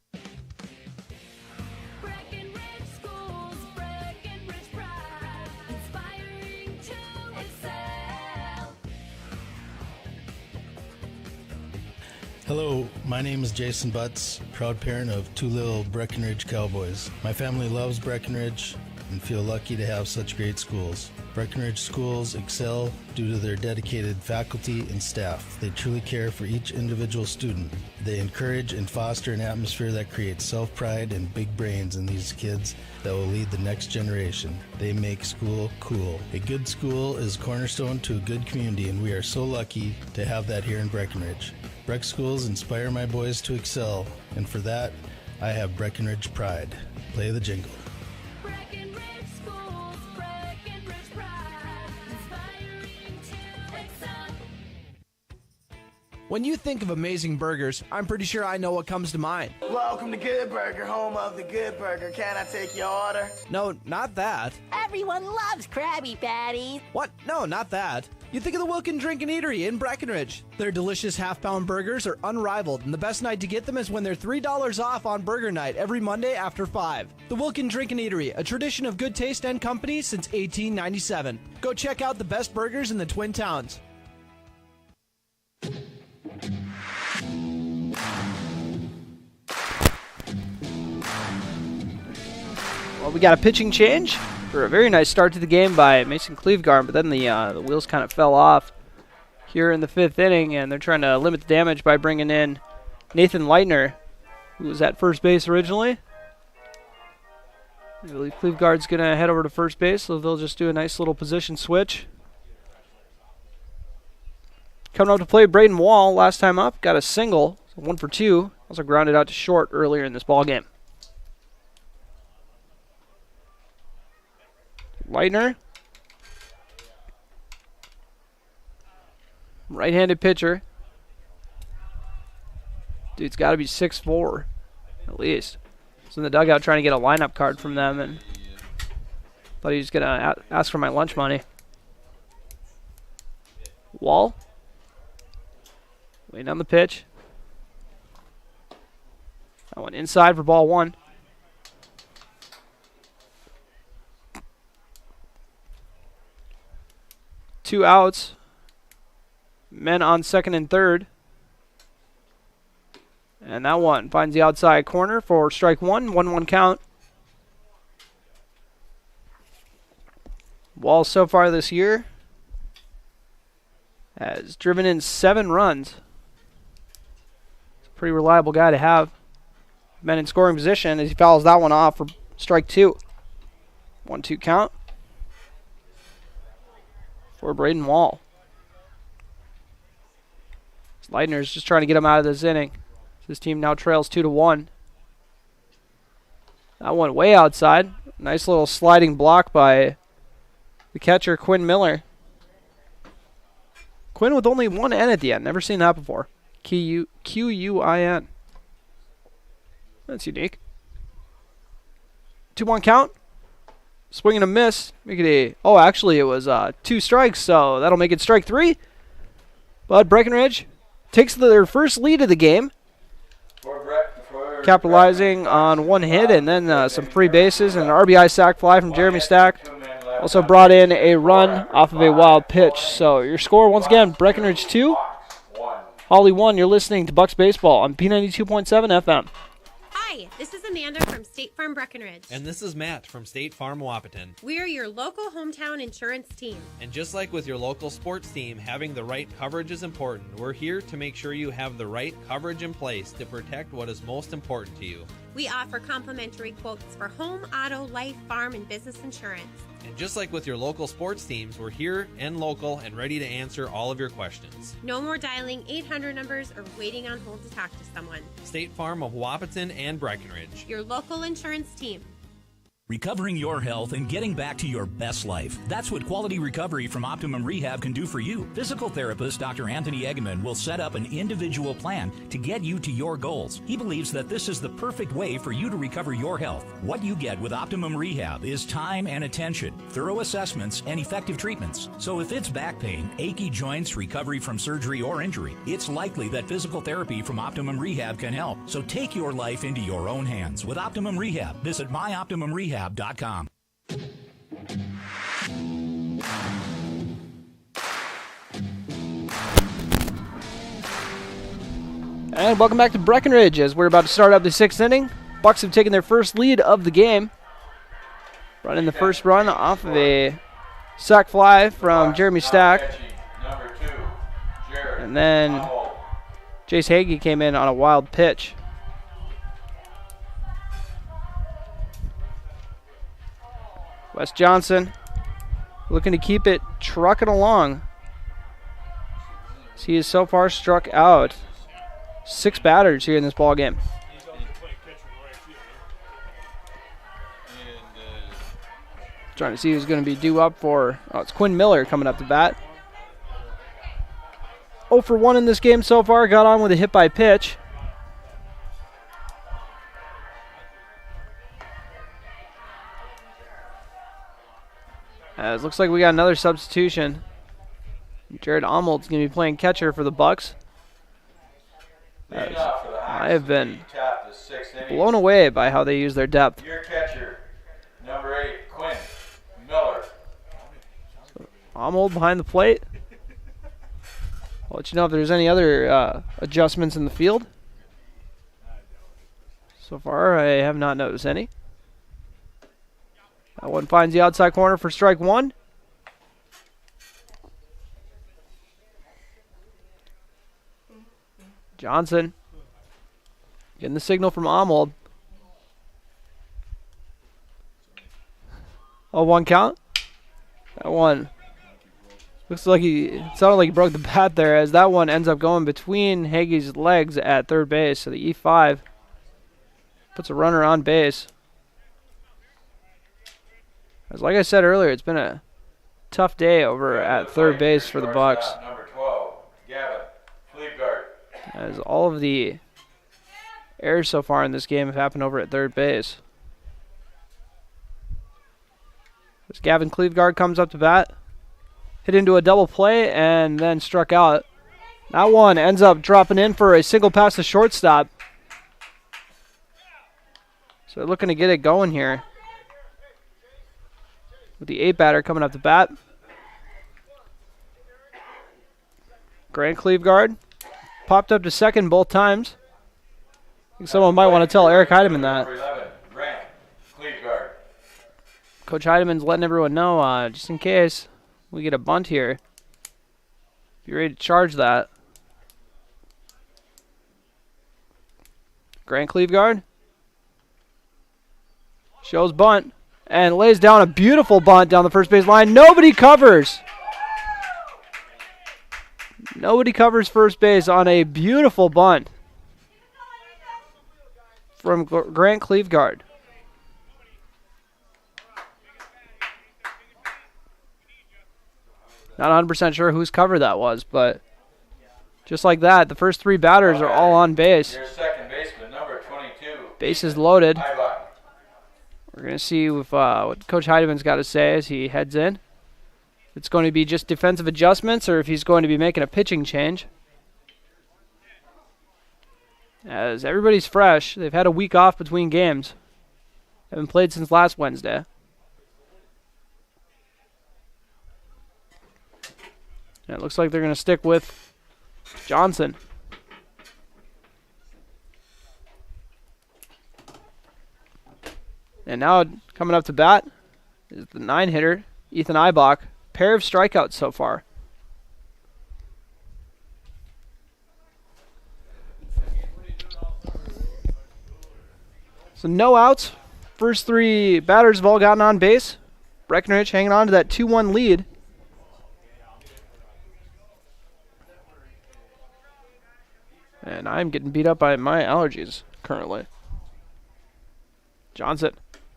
Hello, my name is Jason Butts, proud parent of two little Breckenridge Cowboys. My family loves Breckenridge and feel lucky to have such great schools. Breckenridge schools excel due to their dedicated faculty and staff. They truly care for each individual student. They encourage and foster an atmosphere that creates self-pride and big brains in these kids that will lead the next generation. They make school cool. A good school is cornerstone to a good community, and we are so lucky to have that here in Breckenridge. Breck schools inspire my boys to excel, and for that, I have Breckenridge pride. Play the jingle. When you think of amazing burgers, I'm pretty sure I know what comes to mind. Welcome to Good Burger, home of the Good Burger. Can I take your order? No, not that. Everyone loves Krabby Patties. What? No, not that. You think of the Wilkin Drink and Eatery in Breckenridge. Their delicious half-pound burgers are unrivaled, and the best night to get them is when they're $3 off on Burger Night every Monday after 5. The Wilkin Drink and Eatery, a tradition of good taste and company since 1897. Go check out the best burgers in the Twin Towns. Well, we got a pitching change for a very nice start to the game by Mason Clevegarden, but then the wheels kind of fell off here in the 5th inning, and they're trying to limit the damage by bringing in Nathan Leitner, who was at first base originally. I believe Clevegarden's going to head over to first base, so they'll just do a nice little position switch. Coming up to play, Braden Wall, last time up, got a single, so 1 for 2. Also grounded out to short earlier in this ballgame. Leitner, right-handed pitcher. Dude's got to be 6'4", at least. He's in the dugout trying to get a lineup card from them, and thought he was going to ask for my lunch money. Wall, waiting on the pitch. That one inside for ball 1. Two outs. Men on second and third. And that one finds the outside corner for strike 1. 1-1 count. Wall so far this year has driven in 7 runs. It's a pretty reliable guy to have. Men in scoring position as he fouls that one off for strike 2. 1-2 count for Braden Wall. Leitner's just trying to get him out of this inning. His team now trails 2-1. That one way outside. Nice little sliding block by the catcher, Quinn Miller. Quinn with only 1 N at the end. Never seen that before. Q-U-I-N. That's unique. 2-1 count. Swing and a miss. Make it a... Oh, actually, it was 2 strikes, so that'll make it strike 3. But Breckenridge takes their first lead of the game. Capitalizing on 1 hit and then some free bases and an RBI sac fly from Jeremy Stack. Also brought in a run off of a wild pitch. So your score, once again, Breckenridge 2, Hawley 1. You're listening to Bucks Baseball on B92.7 FM. Hi, this is Amanda from State Farm Breckenridge. And this is Matt from State Farm Wapaton. We're your local hometown insurance team. And just like with your local sports team, having the right coverage is important. We're here to make sure you have the right coverage in place to protect what is most important to you. We offer complimentary quotes for home, auto, life, farm, and business insurance. And just like with your local sports teams, we're here and local and ready to answer all of your questions. No more dialing 800 numbers or waiting on hold to talk to someone. State Farm of Wapaton and Breckenridge. Your local insurance team. Recovering your health and getting back to your best life. That's what quality recovery from Optimum Rehab can do for you. Physical therapist Dr. Anthony Egeman will set up an individual plan to get you to your goals. He believes that this is the perfect way for you to recover your health. What you get with Optimum Rehab is time and attention, thorough assessments, and effective treatments. So if it's back pain, achy joints, recovery from surgery or injury, it's likely that physical therapy from Optimum Rehab can help. So take your life into your own hands with Optimum Rehab. Visit myoptimumrehab.com. And welcome back to Breckenridge as we're about to start up the 6th inning. Bucks have taken their first lead of the game. Running the first run off of a sac fly from Jeremy Stack. And then Jace Hagee came in on a wild pitch. Wes Johnson looking to keep it trucking along. He is so far struck out 6 batters here in this ball game. Trying to see who's going to be due up for. Oh, it's Quinn Miller coming up to bat. 0 for 1 in this game so far. Got on with a hit by pitch. As looks like we got another substitution. Jared Almold's going to be playing catcher for the Bucks. I have been blown away by how they use their depth. Your catcher, number 8, Quinn Miller. So, Almold behind the plate. I'll let you know if there's any other adjustments in the field. So far, I have not noticed any. That one finds the outside corner for strike 1. Johnson getting the signal from Almold. 0-1 count. That one looks like it sounded like he broke the bat there, as that one ends up going between Hagee's legs at third base. So the E5 puts a runner on base. As like I said earlier, it's been a tough day over at third base for the Bucks. Number 12, Gavin Fleetguard. As all of the errors so far in this game have happened over at third base. As Gavin Cleveguard comes up to bat, hit into a double play and then struck out. That one ends up dropping in for a single pass to shortstop. So they're looking to get it going here. With the 8 batter coming up to bat. Grant Cleveguard popped up to second both times. I think someone might want to tell Eric Heidemann that. Number 11, Grant Cleveguard. Coach Heidemann's letting everyone know, just in case we get a bunt here, be ready to charge that. Grant Cleveguard shows bunt and lays down a beautiful bunt down the first base line. Nobody covers. Nobody covers first base on a beautiful bunt from Grant Cleveguard. Not 100% sure whose cover that was, but just like that, the first 3 batters are all on base. Your second baseman, number 22. Bases loaded. Ibach. We're going to see if, what Coach Heidemann's got to say as he heads in. If it's going to be just defensive adjustments or if he's going to be making a pitching change. As everybody's fresh, they've had a week off between games. Haven't played since last Wednesday. And it looks like they're going to stick with Johnson. And now coming up to bat is the 9-hitter, Ethan Eibach. Pair of strikeouts so far. So no outs. First 3 batters have all gotten on base. Breckenridge hanging on to that 2-1 lead. And I'm getting beat up by my allergies currently. Johnson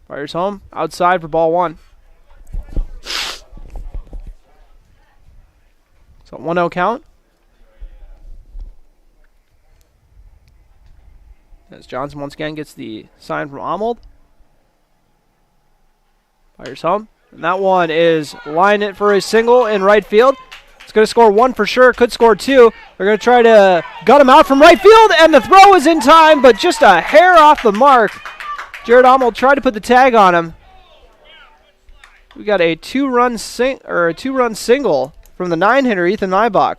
fires home. Outside for ball 1. So 1-0 count. As Johnson once again gets the sign from Arnold. Fires home. And that one is line it for a single in right field. It's going to score 1 for sure. Could score 2. They're going to try to gut him out from right field. And the throw is in time, but just a hair off the mark. Jared Arnold tried to put the tag on him. We got a 2-run single from the 9-hitter, Ethan Eibach.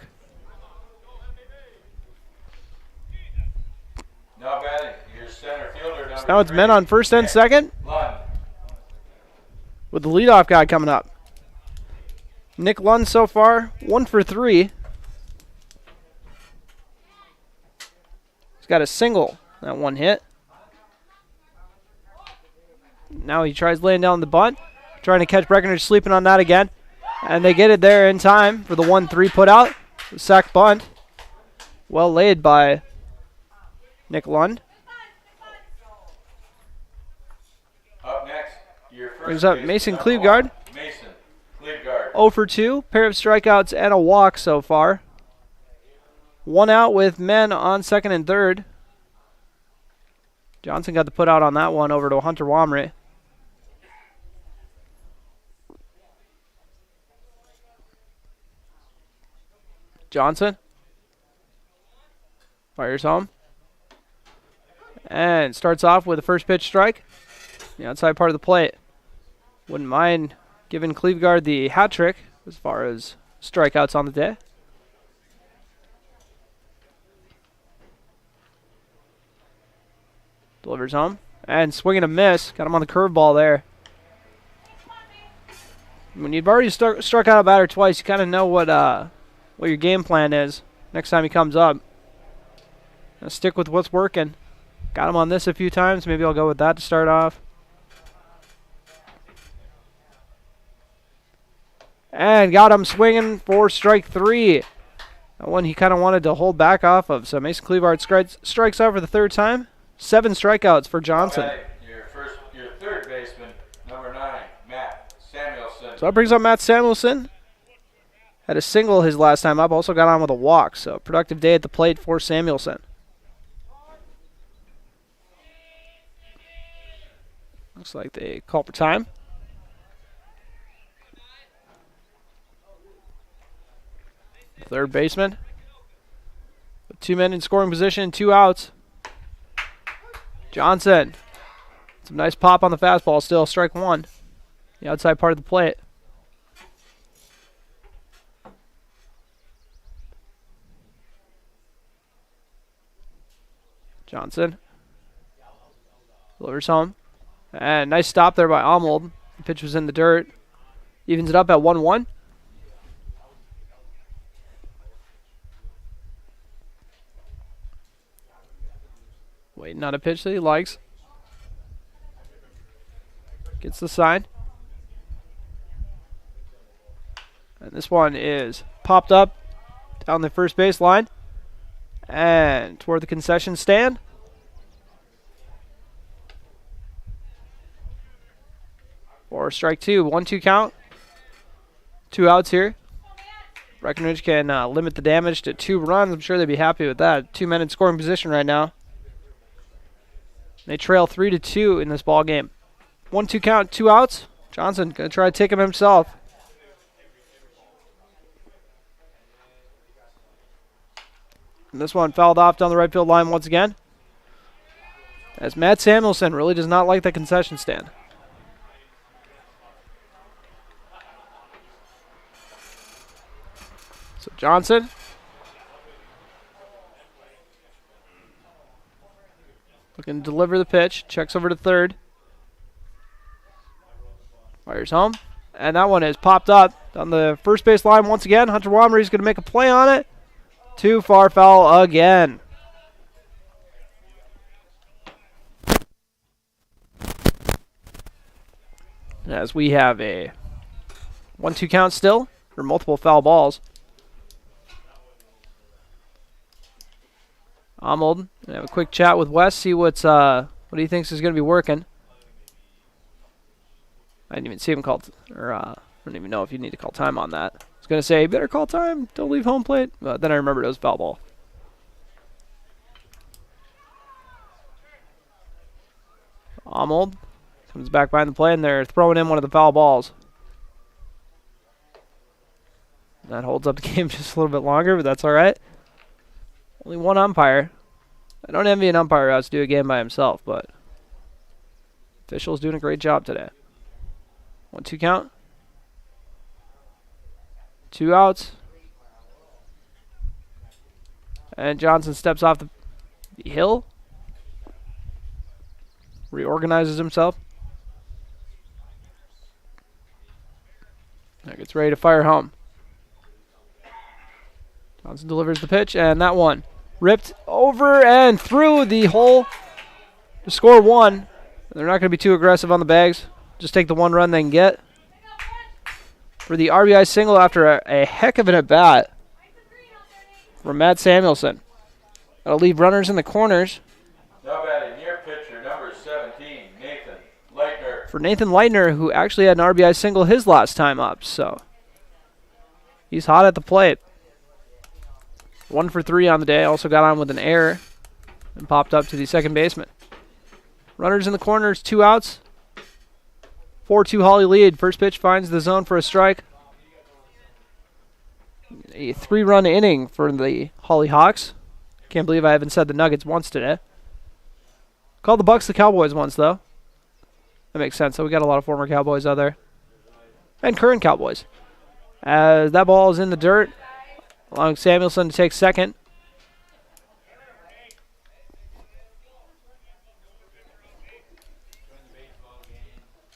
Now batting, your center fielder. So now it's men on first and second. With the leadoff guy coming up. Nick Lund so far, 1 for 3. He's got a single, that 1 hit. Now he tries laying down the bunt. Trying to catch Breckenridge sleeping on that again. And they get it there in time for the 1-3 put out. The sack bunt. Well laid by Nick Lund. Up next, your first Brings up Mason Cleveguard. Mason Cleveguard. 0 for 2. Pair of strikeouts and a walk so far. 1 out with men on second and third. Johnson got the put out on that one over to Hunter Wamry. Johnson fires home and starts off with a first pitch strike. The outside part of the plate. Wouldn't mind giving Cleveguard the hat trick as far as strikeouts on the day. Delivers home and swinging a miss. Got him on the curveball there. When you've already struck out a batter twice, you kind of know what your game plan is next time he comes up. Now stick with what's working. Got him on this a few times. Maybe I'll go with that to start off. And got him swinging for strike 3. That one he kind of wanted to hold back off of. So Mason Cleveguard strikes out for the 3rd time. 7 strikeouts for Johnson. Your third baseman, number 9, Matt Samuelson. So that brings up Matt Samuelson. Had a single his last time up. Also got on with a walk. So productive day at the plate for Samuelson. Looks like they call for time. Third baseman. With 2 men in scoring position, 2 outs. Johnson. Some nice pop on the fastball still. Strike 1. The outside part of the plate. Johnson. Delivers home. And nice stop there by Arnold. The pitch was in the dirt. Evens it up at 1-1. Waiting on a pitch that he likes. Gets the sign. And this one is popped up down the first base line and toward the concession stand. For strike 2, 1-2 count. 2 outs here. Breckenridge can limit the damage to 2 runs. I'm sure they'd be happy with that. 2 men in scoring position right now. They trail 3-2 in this ball game. 1-2 count, 2 outs. Johnson gonna try to take him himself. And this one fouled off down the right field line once again. As Matt Samuelson really does not like the concession stand. So Johnson. Looking to deliver the pitch. Checks over to third. Fires home. And that one is popped up on the first base line once again. Hunter Wamry's going to make a play on it. Too far foul again. As we have a 1-2 count still for multiple foul balls. Arnold, have a quick chat with Wes, see what he thinks is going to be working. I didn't even see him call, I don't even know if you need to call time on that. I was going to say, better call time, don't leave home plate, but then I remembered it was foul ball. Arnold comes back behind the play, and they're throwing in one of the foul balls. That holds up the game just a little bit longer, but that's all right. Only one umpire. I don't envy an umpire who has to do a game by himself, but official's doing a great job today. 1-2 count. 2 outs. And Johnson steps off the hill. Reorganizes himself. Now gets ready to fire home. Johnson delivers the pitch, and that one ripped over and through the hole to score 1. They're not going to be too aggressive on the bags. Just take the 1 run they can get. For the RBI single after a heck of an at-bat from Matt Samuelson. That'll leave runners in the corners. Now batting near pitcher number 17, Nathan Leitner. For Nathan Leitner, who actually had an RBI single his last time up, so he's hot at the plate. 1 for 3 on the day. Also got on with an error and popped up to the second baseman. Runners in the corners, 2 outs. 4-2 Hawley lead. First pitch finds the zone for a strike. A 3-run inning for the Hawley Hawks. Can't believe I haven't said the Nuggets once today. Called the Bucks the Cowboys once, though. That makes sense. So we got a lot of former Cowboys out there. And current Cowboys. As that ball is in the dirt, allowing Samuelson to take second.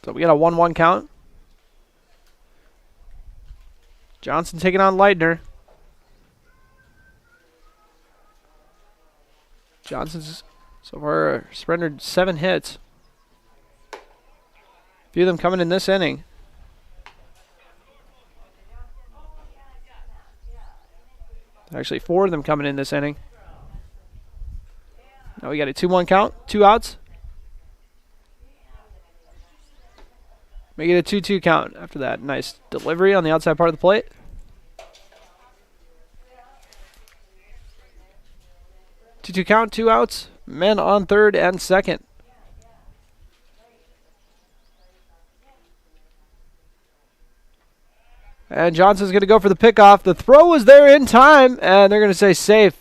So we got a 1-1 count. Johnson taking on Leitner. Johnson's so far surrendered 7 hits. A few of them coming in this inning. Actually, 4 of them coming in this inning. Now we got a 2-1 count, 2 outs. Make it a 2-2 count after that nice delivery on the outside part of the plate. Two count, 2 outs. Men on third and second. And Johnson's going to go for the pickoff. The throw was there in time, and they're going to say safe.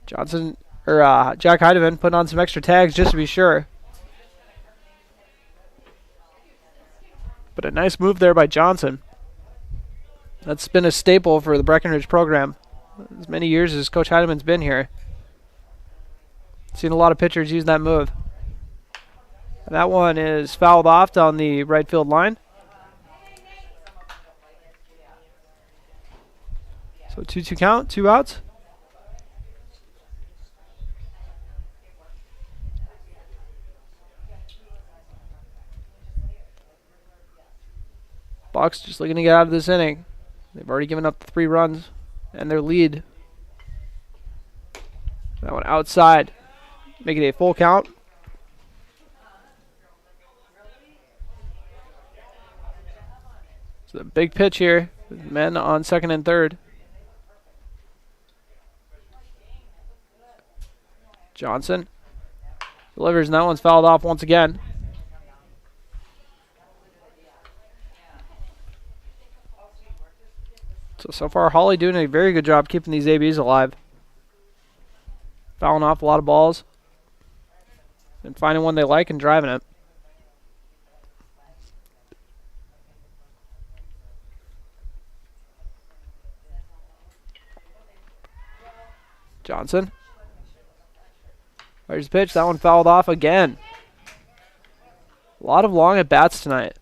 Jack Heidemann putting on some extra tags just to be sure. But a nice move there by Johnson. That's been a staple for the Breckenridge program as many years as Coach Heidemann's been here. Seen a lot of pitchers use that move. And that one is fouled off down the right field line. So 2-2 count, 2 outs. Bucks just looking to get out of this inning. They've already given up 3 runs and their lead. That one outside. Make it a full count. So the big pitch here with men on second and third. Johnson delivers, and that one's fouled off once again. So far, Hawley doing a very good job keeping these ABs alive. Fouling off a lot of balls. And finding one they like and driving it. Johnson. There's the pitch. That one fouled off again. A lot of long at-bats tonight.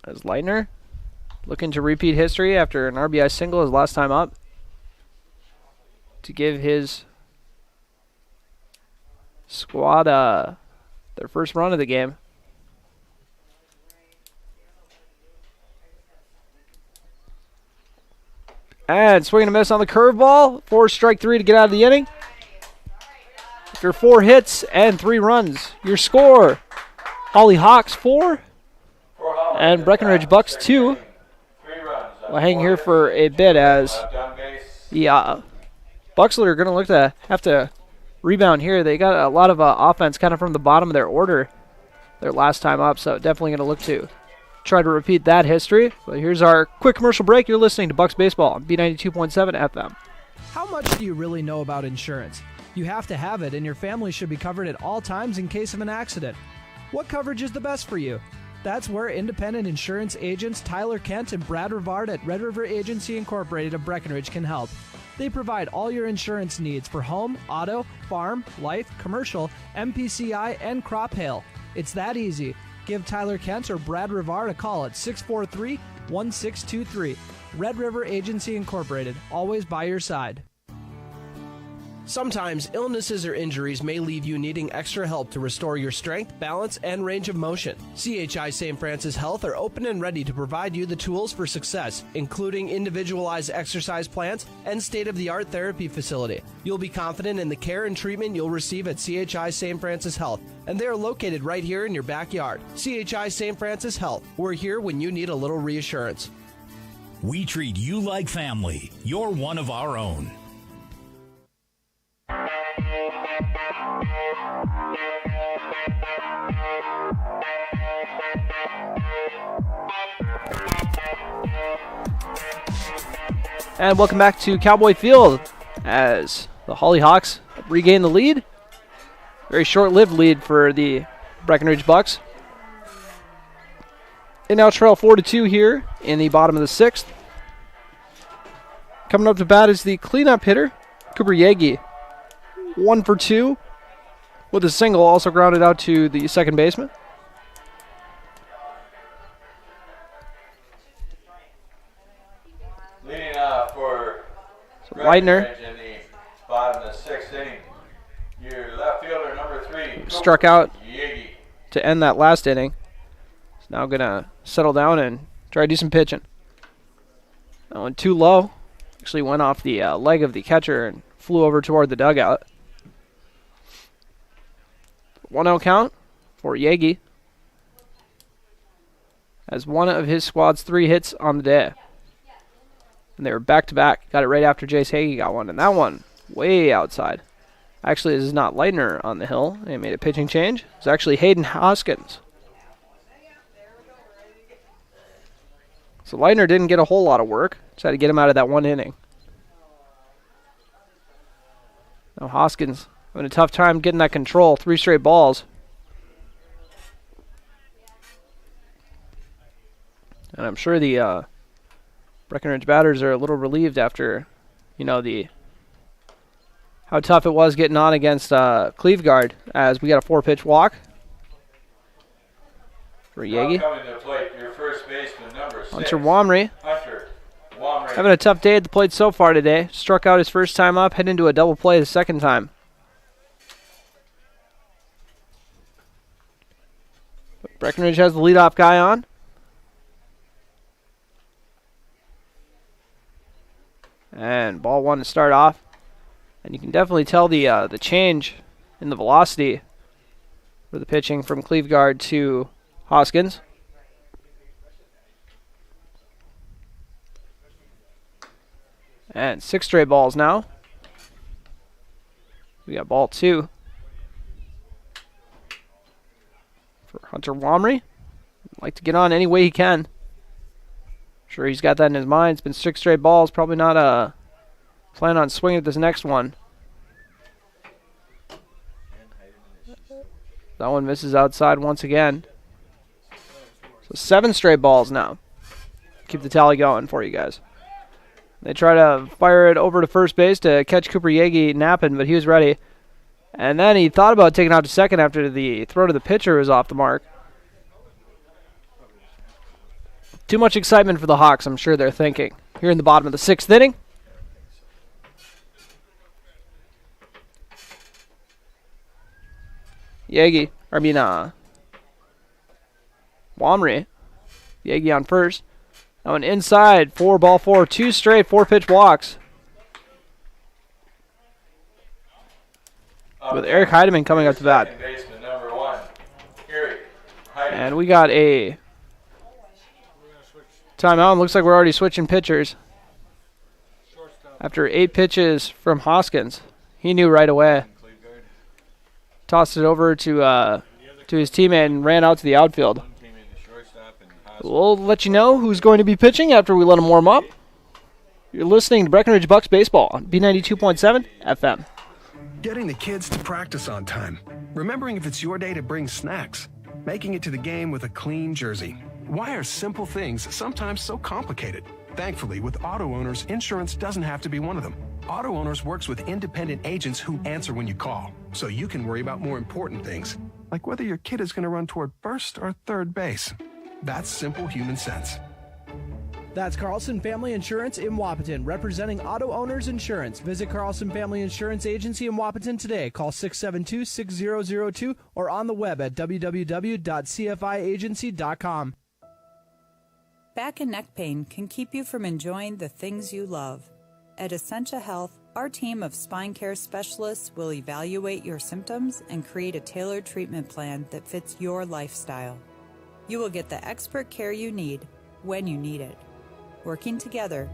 As Leitner looking to repeat history after an RBI single his last time up to give his squad their first run of the game. And swing and a miss on the curveball. 4 strike 3 to get out of the inning. After 4 hits and 3 runs, your score: Hawley Hawks 4 and Breckenridge Bucks 2. We'll hang here for a bit as the Bucks are going to look to have to rebound here. They got a lot of offense kind of from the bottom of their order their last time up, so definitely going to look to try to repeat that history. But here's our quick commercial break. You're listening to Bucks Baseball on B92.7 FM. How much do you really know about insurance? You have to have it, and your family should be covered at all times in case of an accident. What coverage is the best for you? That's where independent insurance agents Tyler Kent and Brad Rivard at Red River Agency Incorporated of Breckenridge can help. They provide all your insurance needs for home, auto, farm, life, commercial, MPCI, and crop hail. It's that easy. Give Tyler Kent or Brad Rivard a call at 643-1623. Red River Agency Incorporated, always by your side. Sometimes illnesses or injuries may leave you needing extra help to restore your strength, balance, and range of motion. CHI St. Francis Health are open and ready to provide you the tools for success, including individualized exercise plans and state-of-the-art therapy facility. You'll be confident in the care and treatment you'll receive at CHI St. Francis Health, and they are located right here in your backyard. CHI St. Francis Health. We're here when you need a little reassurance. We treat you like family. You're one of our own. And welcome back to Cowboy Field as the Hawley Hawks regain the lead. Very short-lived lead for the Breckenridge Bucks. They now trail 4-2 here in the bottom of the 6th. Coming up to bat is the cleanup hitter, Cooper Yagi. 1 for 2 with a single, also grounded out to the second baseman. Leading off for Leitner in the bottom of the 6th inning, your left fielder number 3 struck out Yagi. to end that last inning. He's now going to settle down and try to do some pitching. That one too low. Actually went off the leg of the catcher and flew over toward the dugout. 1-0 count for Yagi, as one of his squad's 3 hits on the day. And they were back-to-back. Got it right after Jace Hagee got one. And that one way outside. Actually, this is not Leitner on the hill. They made a pitching change. It's actually Hayden Hoskins. So Leitner didn't get a whole lot of work. Just had to get him out of that one inning. Now Hoskins having a tough time getting that control. 3 straight balls. And I'm sure the Breckenridge batters are a little relieved after, how tough it was getting on against Cleveguard, as we got a 4-pitch walk for Yagi. Coming to the plate, your first baseman number 6. Hunter Wamry. Hunter Wamry. Having a tough day at the plate so far today. Struck out his first time up, heading into a double play the second time. But Breckenridge has the leadoff guy on. And ball 1 to start off. And you can definitely tell the change in the velocity for the pitching from Cleveguard to Hoskins. And 6 straight balls now. We got ball 2 for Hunter Wamry. Like to get on any way he can. Sure, he's got that in his mind. It's been 6 straight balls. Probably not plan on swinging at this next one. That one misses outside once again. So 7 straight balls now. Keep the tally going for you guys. They try to fire it over to first base to catch Cooper Yagi napping, but he was ready. And then he thought about taking out to second after the throw to the pitcher was off the mark. Too much excitement for the Hawks, I'm sure they're thinking. Here in the bottom of the 6th inning. Wamry. Yagi on first. Now an inside, 4-4, 2 straight, 4-pitch walks. With Eric Heidemann coming up to bat. Baseman number 1, Eric Heidemann. And we got a timeout, and looks like we're already switching pitchers. After 8 pitches from Hoskins, he knew right away. Tossed it over to his teammate and ran out to the outfield. We'll let you know who's going to be pitching after we let him warm up. You're listening to Breckenridge Bucks Baseball on B92.7 FM. Getting the kids to practice on time. Remembering if it's your day to bring snacks. Making it to the game with a clean jersey. Why are simple things sometimes so complicated? Thankfully, with auto owners, insurance doesn't have to be one of them. Auto Owners works with independent agents who answer when you call, so you can worry about more important things, like whether your kid is going to run toward first or third base. That's simple human sense. That's Carlson Family Insurance in Wapaton, representing Auto Owners Insurance. Visit Carlson Family Insurance Agency in Wapaton today. Call 672-6002 or on the web at www.cfiagency.com. Back and neck pain can keep you from enjoying the things you love. At Essentia Health, our team of spine care specialists will evaluate your symptoms and create a tailored treatment plan that fits your lifestyle. You will get the expert care you need when you need it. Working together,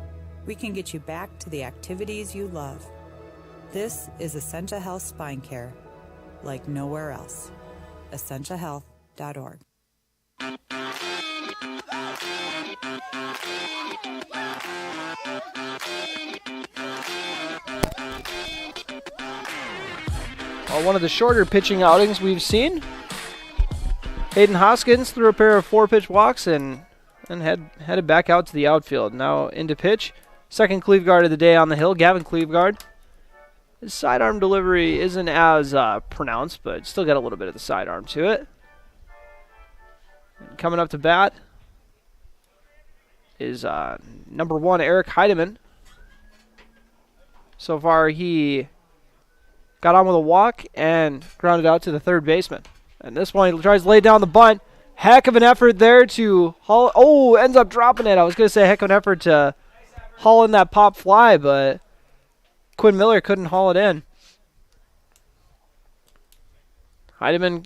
we can get you back to the activities you love. This is Essentia Health Spine Care, like nowhere else. EssentiaHealth.org. Well, one of the shorter pitching outings we've seen. Hayden Hoskins threw a pair of 4-pitch walks and headed back out to the outfield. Now into pitch. Second cleave guard of the day on the hill, Gavin Cleveguard. His sidearm delivery isn't as pronounced, but still got a little bit of the sidearm to it. And coming up to bat is number 1, Eric Heidemann. So far, he got on with a walk and grounded out to the third baseman. And this one, he tries to lay down the bunt. Heck of an effort there to haul. Oh, ends up dropping it. I was going to say heck of an effort to haul in that pop fly, but Quinn Miller couldn't haul it in. Heidemann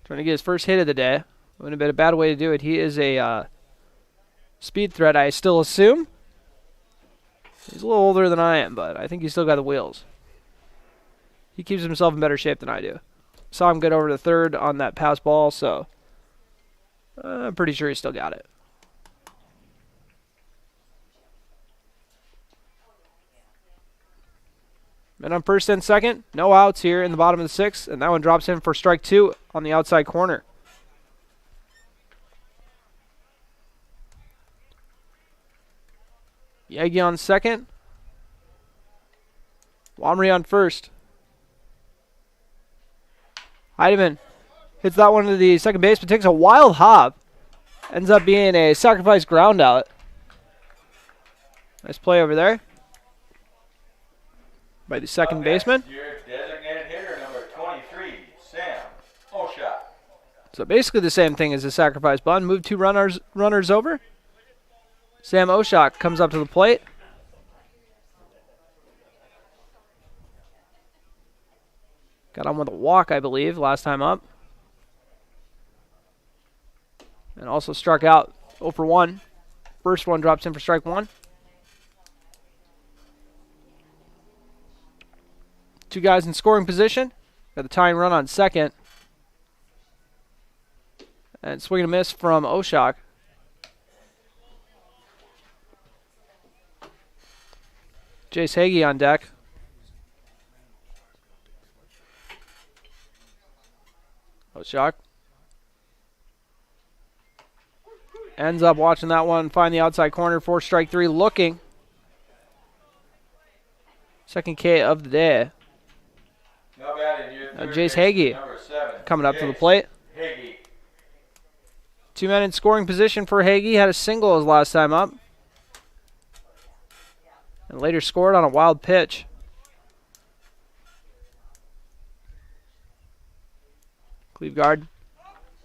trying to get his first hit of the day. Wouldn't have been a bad way to do it. He is a speed threat, I still assume. He's a little older than I am, but I think he's still got the wheels. He keeps himself in better shape than I do. Saw him get over to third on that pass ball, so I'm pretty sure he still got it. And on first and second, no outs here in the bottom of the 6th, and that one drops in for strike 2 on the outside corner. Yagi on second. Wamry on first. Heidemann hits that one to the second base, but takes a wild hop. Ends up being a sacrifice ground out. Nice play over there by the second baseman. Your designated hitter, number 23, Sam Oshak. So basically the same thing as a sacrifice bunt. Move 2 runners over. Sam Oshak comes up to the plate. Got on with a walk, I believe, last time up. And also struck out 0 for 1. First one drops in for strike 1. 2 guys in scoring position. Got the tying run on second. And swing and a miss from Oshak. Jace Hagee on deck. Oshak. ends up watching that one find the outside corner for strike three, looking. Second K of the day. Jace Hagee coming up to the plate. 2 men in scoring position for Hagee. Had a single his last time up. And later scored on a wild pitch. Cleveguard.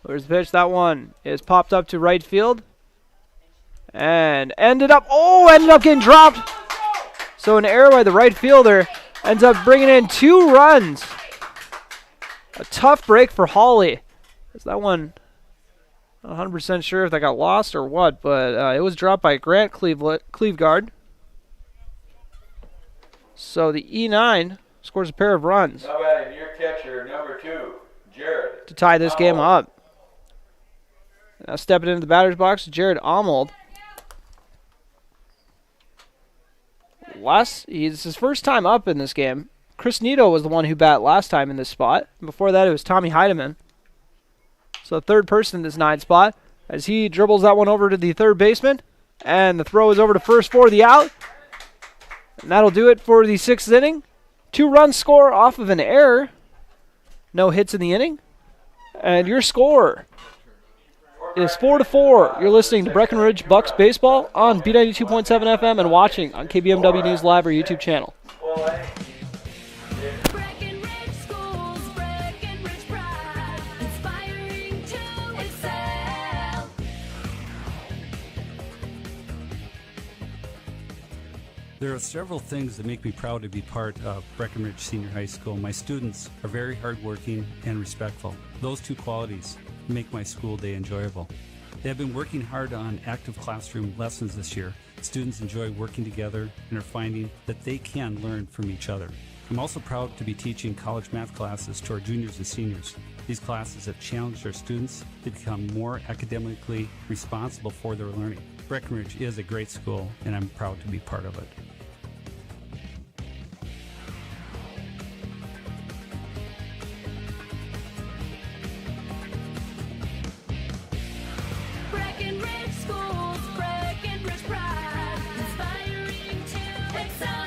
Where's the pitch? That one is popped up to right field. And ended up getting dropped. So an error by the right fielder ends up bringing in 2 runs. A tough break for Hawley. Is that one? Not 100% sure if that got lost or what, but it was dropped by Grant Cleveguard. So the E9 scores a pair of runs. Now batting your catcher, number 2, Jared. To tie this game up. Now stepping into the batter's box, Jared Arnold. It's his first time up in this game. Chris Nito was the one who bat last time in this spot. Before that, it was Tommy Heidemann. So third person in this 9 spot as he dribbles that one over to the third baseman. And the throw is over to first for the out. And that'll do it for the 6th inning. 2-run score off of an error. No hits in the inning. And your score is 4-4. You're listening to Breckenridge Bucks baseball on B92.7 FM and watching on KBMW News Live or YouTube channel. There are several things that make me proud to be part of Breckenridge Senior High School. My students are very hardworking and respectful. Those 2 qualities make my school day enjoyable. They have been working hard on active classroom lessons this year. Students enjoy working together and are finding that they can learn from each other. I'm also proud to be teaching college math classes to our juniors and seniors. These classes have challenged our students to become more academically responsible for their learning. Breckenridge is a great school, and I'm proud to be part of it. Breckenridge Schools, Breckenridge pride, inspiring to excel.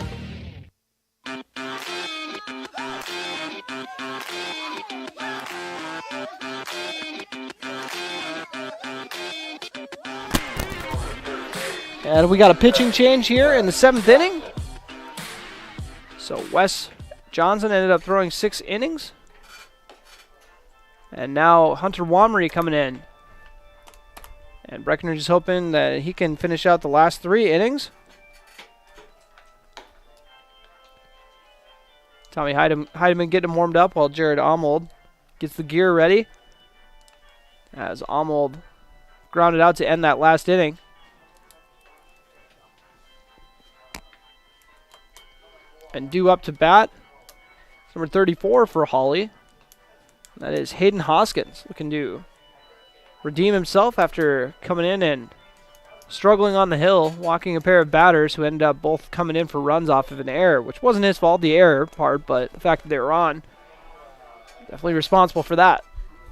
And we got a pitching change here in the 7th inning. So Wes Johnson ended up throwing 6 innings. And now Hunter Wamry coming in. And Breckenridge is hoping that he can finish out the last 3 innings. Tommy Heidemann getting him warmed up while Jared Arnold gets the gear ready. As Arnold grounded out to end that last inning. And due up to bat, number 34 for Hawley. That is Hayden Hoskins, looking to redeem himself after coming in and struggling on the hill, walking a pair of batters who ended up both coming in for runs off of an error, which wasn't his fault, the error part, but the fact that they were on, definitely responsible for that.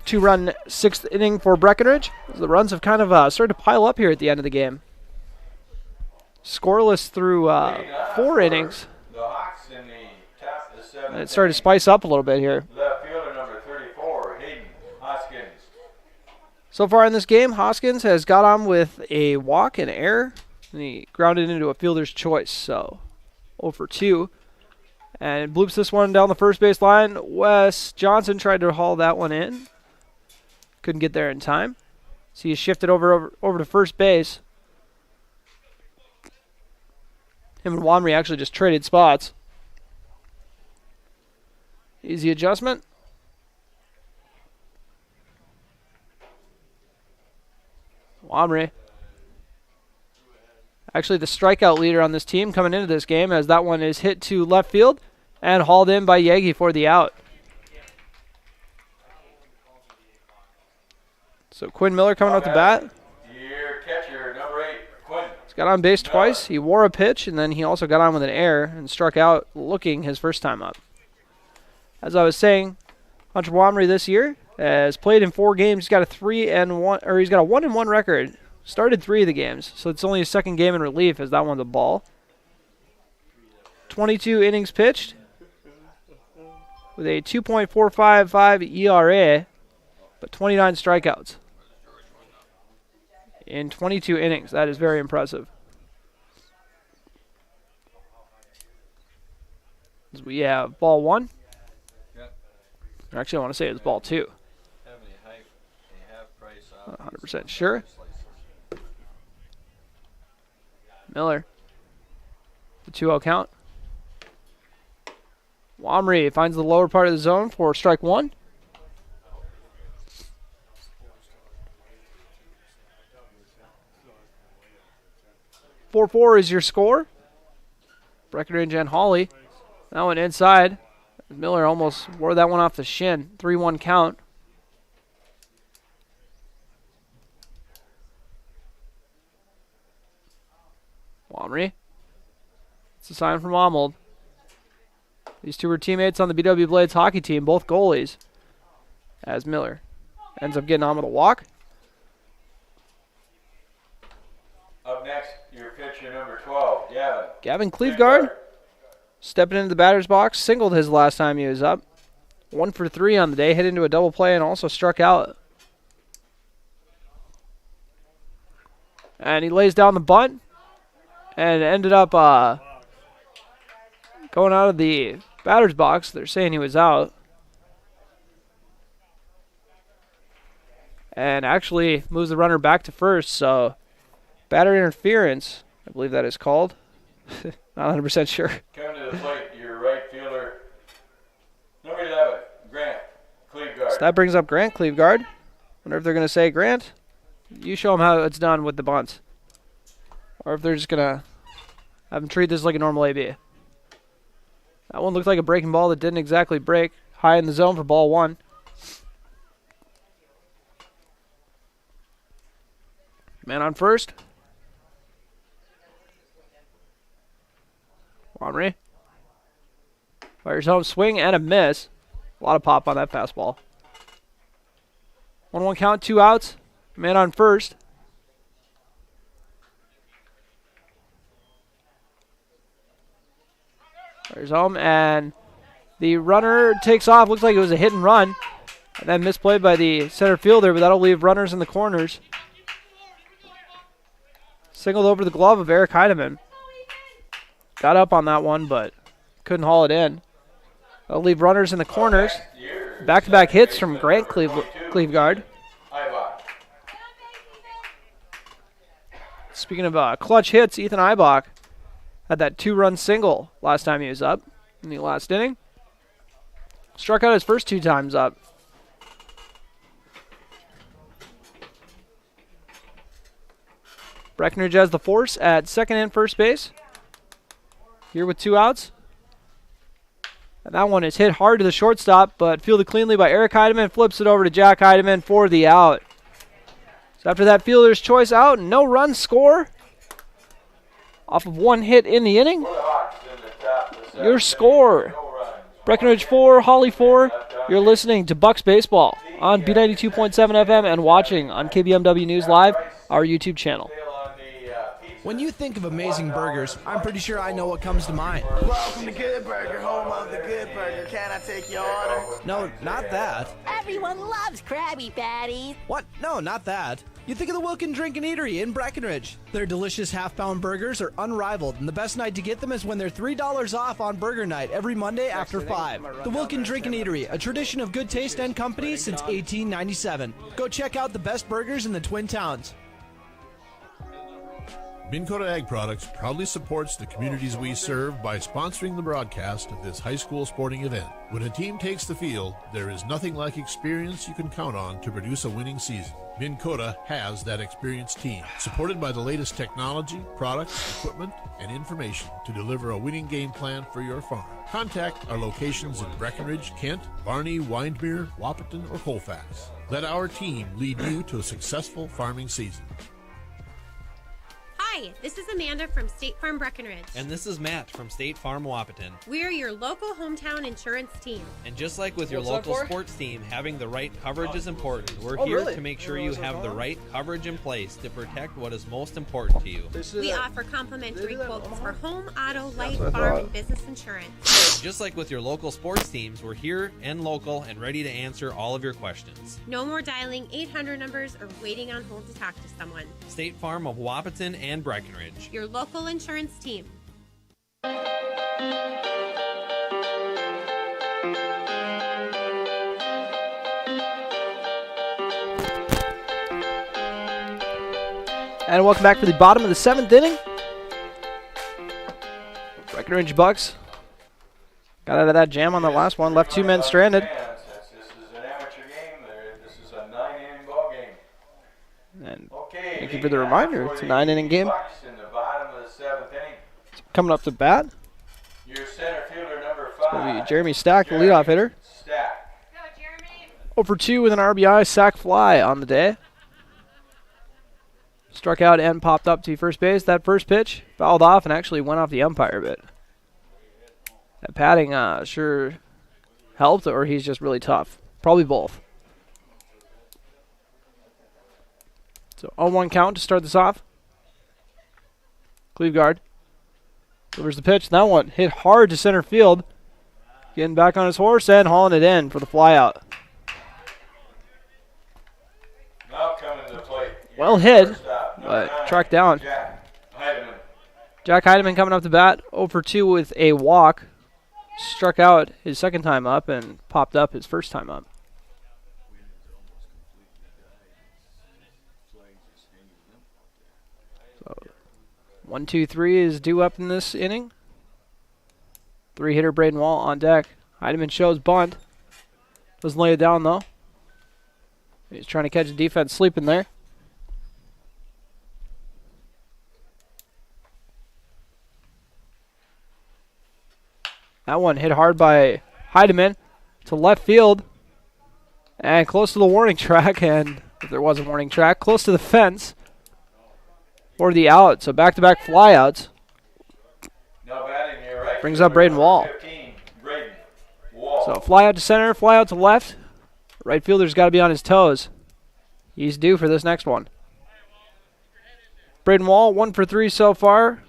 2-run 6th inning for Breckenridge. The runs have kind of started to pile up here at the end of the game. Scoreless through 4 innings. The Hawks in the top of the 7th. And it started to spice up a little bit here. Left fielder number 34, Hayden Hoskins. So far in this game, Hoskins has got on with a walk and error. And he grounded into a fielder's choice, so 0 for 2. And bloops this one down the first base line. Wes Johnson tried to haul that one in. Couldn't get there in time. So he shifted over to first base. Him and Wamry actually just traded spots. Easy adjustment. Wamry. Actually the strikeout leader on this team coming into this game, as that one is hit to left field and hauled in by Yagi for the out. So Quinn Miller coming up the bat. Your catcher, number 8, Quinn. He's got on base twice. He wore a pitch, and then he also got on with an error and struck out looking his first time up. As I was saying, Hunter Wamry this year has played in 4 games. He's got a 3-1, or he's got a 1-1 record. Started 3 of the games, so it's only his second game in relief as that one's a ball. 22 innings pitched with a 2.455 ERA, but 29 strikeouts in 22 innings. That is very impressive. As we have ball 1. Actually, I want to say it's ball 2. 100% sure. Miller. The 2-0 count. Wamry finds the lower part of the zone for strike 1. "4-4 is your score. Breckenridge and Hawley. That one inside. Miller almost wore that one off the shin. 3-1 count. Wamry. It's a sign from Arnold. These two were teammates on the BW Blades hockey team, both goalies. As Miller ends up getting on with a walk. Up next, your pitcher number 12, Gavin. Gavin Cleveguard stepping into the batter's box, singled his last time he was up. 1 for 3 on the day, hit into a double play and also struck out. And he lays down the bunt and ended up going out of the batter's box. They're saying he was out. And actually moves the runner back to first, so batter interference, I believe that is called. Not 100% sure. Come to the plate, your right fielder, number 11, Grant Cleveguard. So that brings up Grant Cleveguard. Wonder if they're going to say, Grant, you show them how it's done with the bunts. Or if they're just going to have him treat this like a normal AB. That one looked like a breaking ball that didn't exactly break. High in the zone for ball 1. Man on first. Wamry. Fires home, swing and a miss. A lot of pop on that fastball. 1-1 count, 2 outs. Man on first. Fires home, and the runner takes off. Looks like it was a hit and run. And then misplayed by the center fielder, but that'll leave runners in the corners. Singled over the glove of Eric Heidemann. Got up on that one, but couldn't haul it in. That'll leave runners in the corners. Back-to-back hits from Grant Cleveguard. Speaking of clutch hits, Ethan Eibach had that 2-run single last time he was up in the last inning. Struck out his first 2 times up. Breckenridge has the force at second and first base. Here with 2 outs. And that one is hit hard to the shortstop, but fielded cleanly by Eric Heidemann. Flips it over to Jack Heidemann for the out. So after that fielder's choice out, no run score. Off of 1 hit in the inning. Your score, Breckenridge 4, Hawley 4. You're listening to Bucks Baseball on B92.7 FM and watching on KBMW News Live, our YouTube channel. When you think of amazing burgers, I'm pretty sure I know what comes to mind. Welcome to Good Burger, home of the Good Burger. Can I take your order? No, not that. Everyone loves Krabby Patties. What? No, not that. You think of the Wilkin Drink and Eatery in Breckenridge. Their delicious half-pound burgers are unrivaled, and the best night to get them is when they're $3 off on Burger Night every Monday after 5. The Wilkin Drink and Eatery, a tradition of good taste and company since 1897. Go check out the best burgers in the Twin Towns. Minn Kota Ag Products proudly supports the communities we serve by sponsoring the broadcast of this high school sporting event. When a team takes the field, there is nothing like experience you can count on to produce a winning season. Minn Kota has that experienced team, supported by the latest technology, products, equipment, and information to deliver a winning game plan for your farm. Contact our locations in Breckenridge, Kent, Barney, Windermere, Wahpeton, or Colfax. Let our team lead you to a successful farming season. Hi, Hi, this is Amanda from State Farm Breckenridge. And this is Matt from State Farm Wapaton. We're your local hometown insurance team. And just like with your What's that local for? sports team, having the right coverage is important. We're Oh, here really? to make sure Didn't you realize have that the was right coverage in place to protect what is most important to you. We offer complimentary quotes for home, auto, life, what I farm, thought. and business insurance. Just like with your local sports teams, we're here and local and ready to answer all of your questions. No more dialing 800 numbers or waiting on hold to talk to someone. State Farm of Wapaton and Breckenridge. Your local insurance team. And welcome back for the bottom of the 7th inning. Breckenridge Bucks got out of that jam on the last one, left 2 men stranded. This is an amateur game. This is a 9-inning ball game. And Okay, thank you for the reminder. It's a 9-inning game. Bucks in the bottom of the 7th inning. Coming up to bat, Your center fielder number it's going to 5. be Jeremy Stack, the leadoff hitter. Stack. 0 for 2 with an RBI, sac fly on the day. Struck out and popped up to first base. That first pitch fouled off and actually went off the umpire a bit. That padding sure helped, or he's just really tough. Probably both. So 0-1 count to start this off. Cleveguard delivers the pitch. That one hit hard to center field. Getting back on his horse and hauling it in for the flyout. Now coming to the plate. Well hit, Shortstop, number but 9, tracked down. Jack Heidemann. Jack Heidemann coming up to bat, 0 for 2 with a walk. Struck out his second time up and popped up his first time up. So 1, 2, 3 is due up in this inning. 3-hitter Braden Wall on deck. Heidemann shows bunt. Doesn't lay it down though. He's trying to catch the defense sleeping there. That one hit hard by Heidemann to left field and close to the warning track, and if there was a warning track, close to the fence or the out. So back-to-back flyouts. Now batting your right. Brings up Braden Wall. 15, Braden Wall. So fly out to center, fly out to left. Right fielder's got to be on his toes. He's due for this next one. Braden Wall, 1 for 3 so far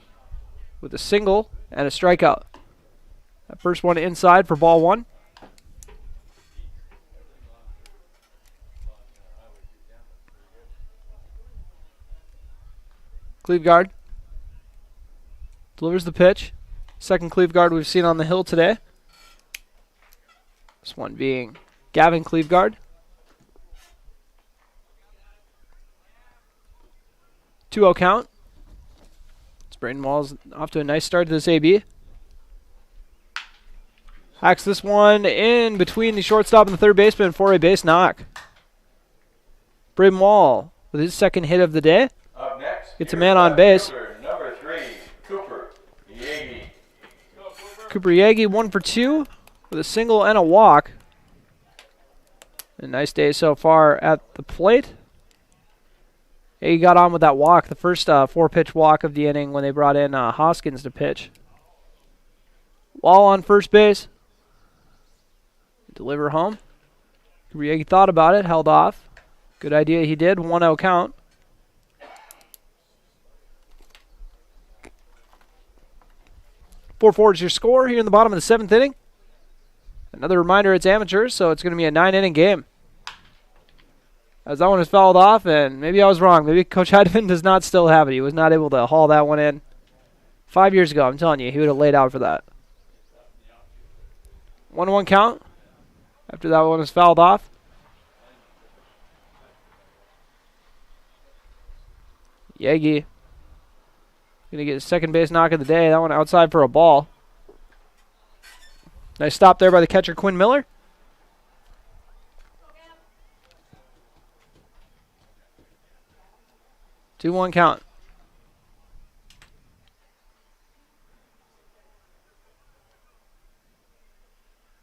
with a single and a strikeout. That first one inside for ball 1. Cleveguard delivers the pitch. Second Cleveguard we've seen on the hill today. This one being Gavin Cleveguard. 2-0 count. Braden Wall's off to a nice start to this AB. Hacks this one in between the shortstop and the third baseman for a base knock. Braden Wall with his second hit of the day. Up next, gets a man on base. fielder, number 3, Cooper Yagi. Cooper Yagi 1 for 2 with a single and a walk. A nice day so far at the plate. He got on with that walk, the first 4-pitch walk of the inning when they brought in Hoskins to pitch. Wall on first base. Deliver home. Yagi thought about it, held off. Good idea he did, 1-0 count. .44 is your score here in the bottom of the 7th inning. Another reminder, it's amateurs, so it's going to be a 9-inning game. As that one is fouled off, and maybe I was wrong. Maybe Coach Heidemann does not still have it. He was not able to haul that one in. 5 years ago, I'm telling you, he would have laid out for that. 1-1 count after that one is fouled off. Yagi going to get his second base knock of the day. That one outside for a ball. Nice stop there by the catcher, Quinn Miller. Two-one count.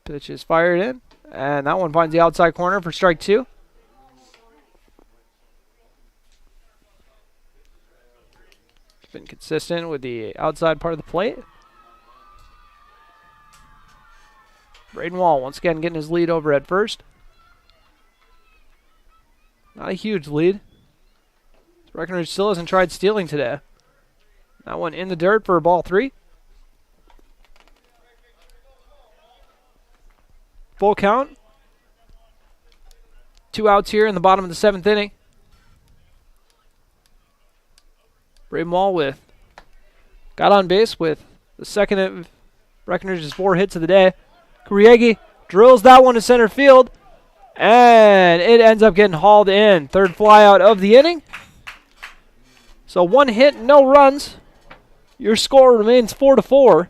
Pitch is fired in, and that one finds the outside corner for strike 2. been consistent with the outside part of the plate. Braden Wall once again getting his lead over at first. Not a huge lead. Breckenridge still hasn't tried stealing today. That one in the dirt for ball 3. Full count. 2 outs here in the bottom of the 7th inning. Braden Wall got on base with the second of Breckenridge's 4 hits of the day. Kuriegi drills that one to center field, and it ends up getting hauled in. 3rd flyout of the inning. So 1 hit, no runs. Your score remains 4-4.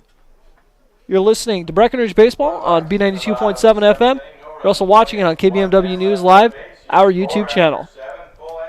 You're listening to Breckenridge Baseball on B92.7 FM. You're also watching it on KBMW News Live, our YouTube channel.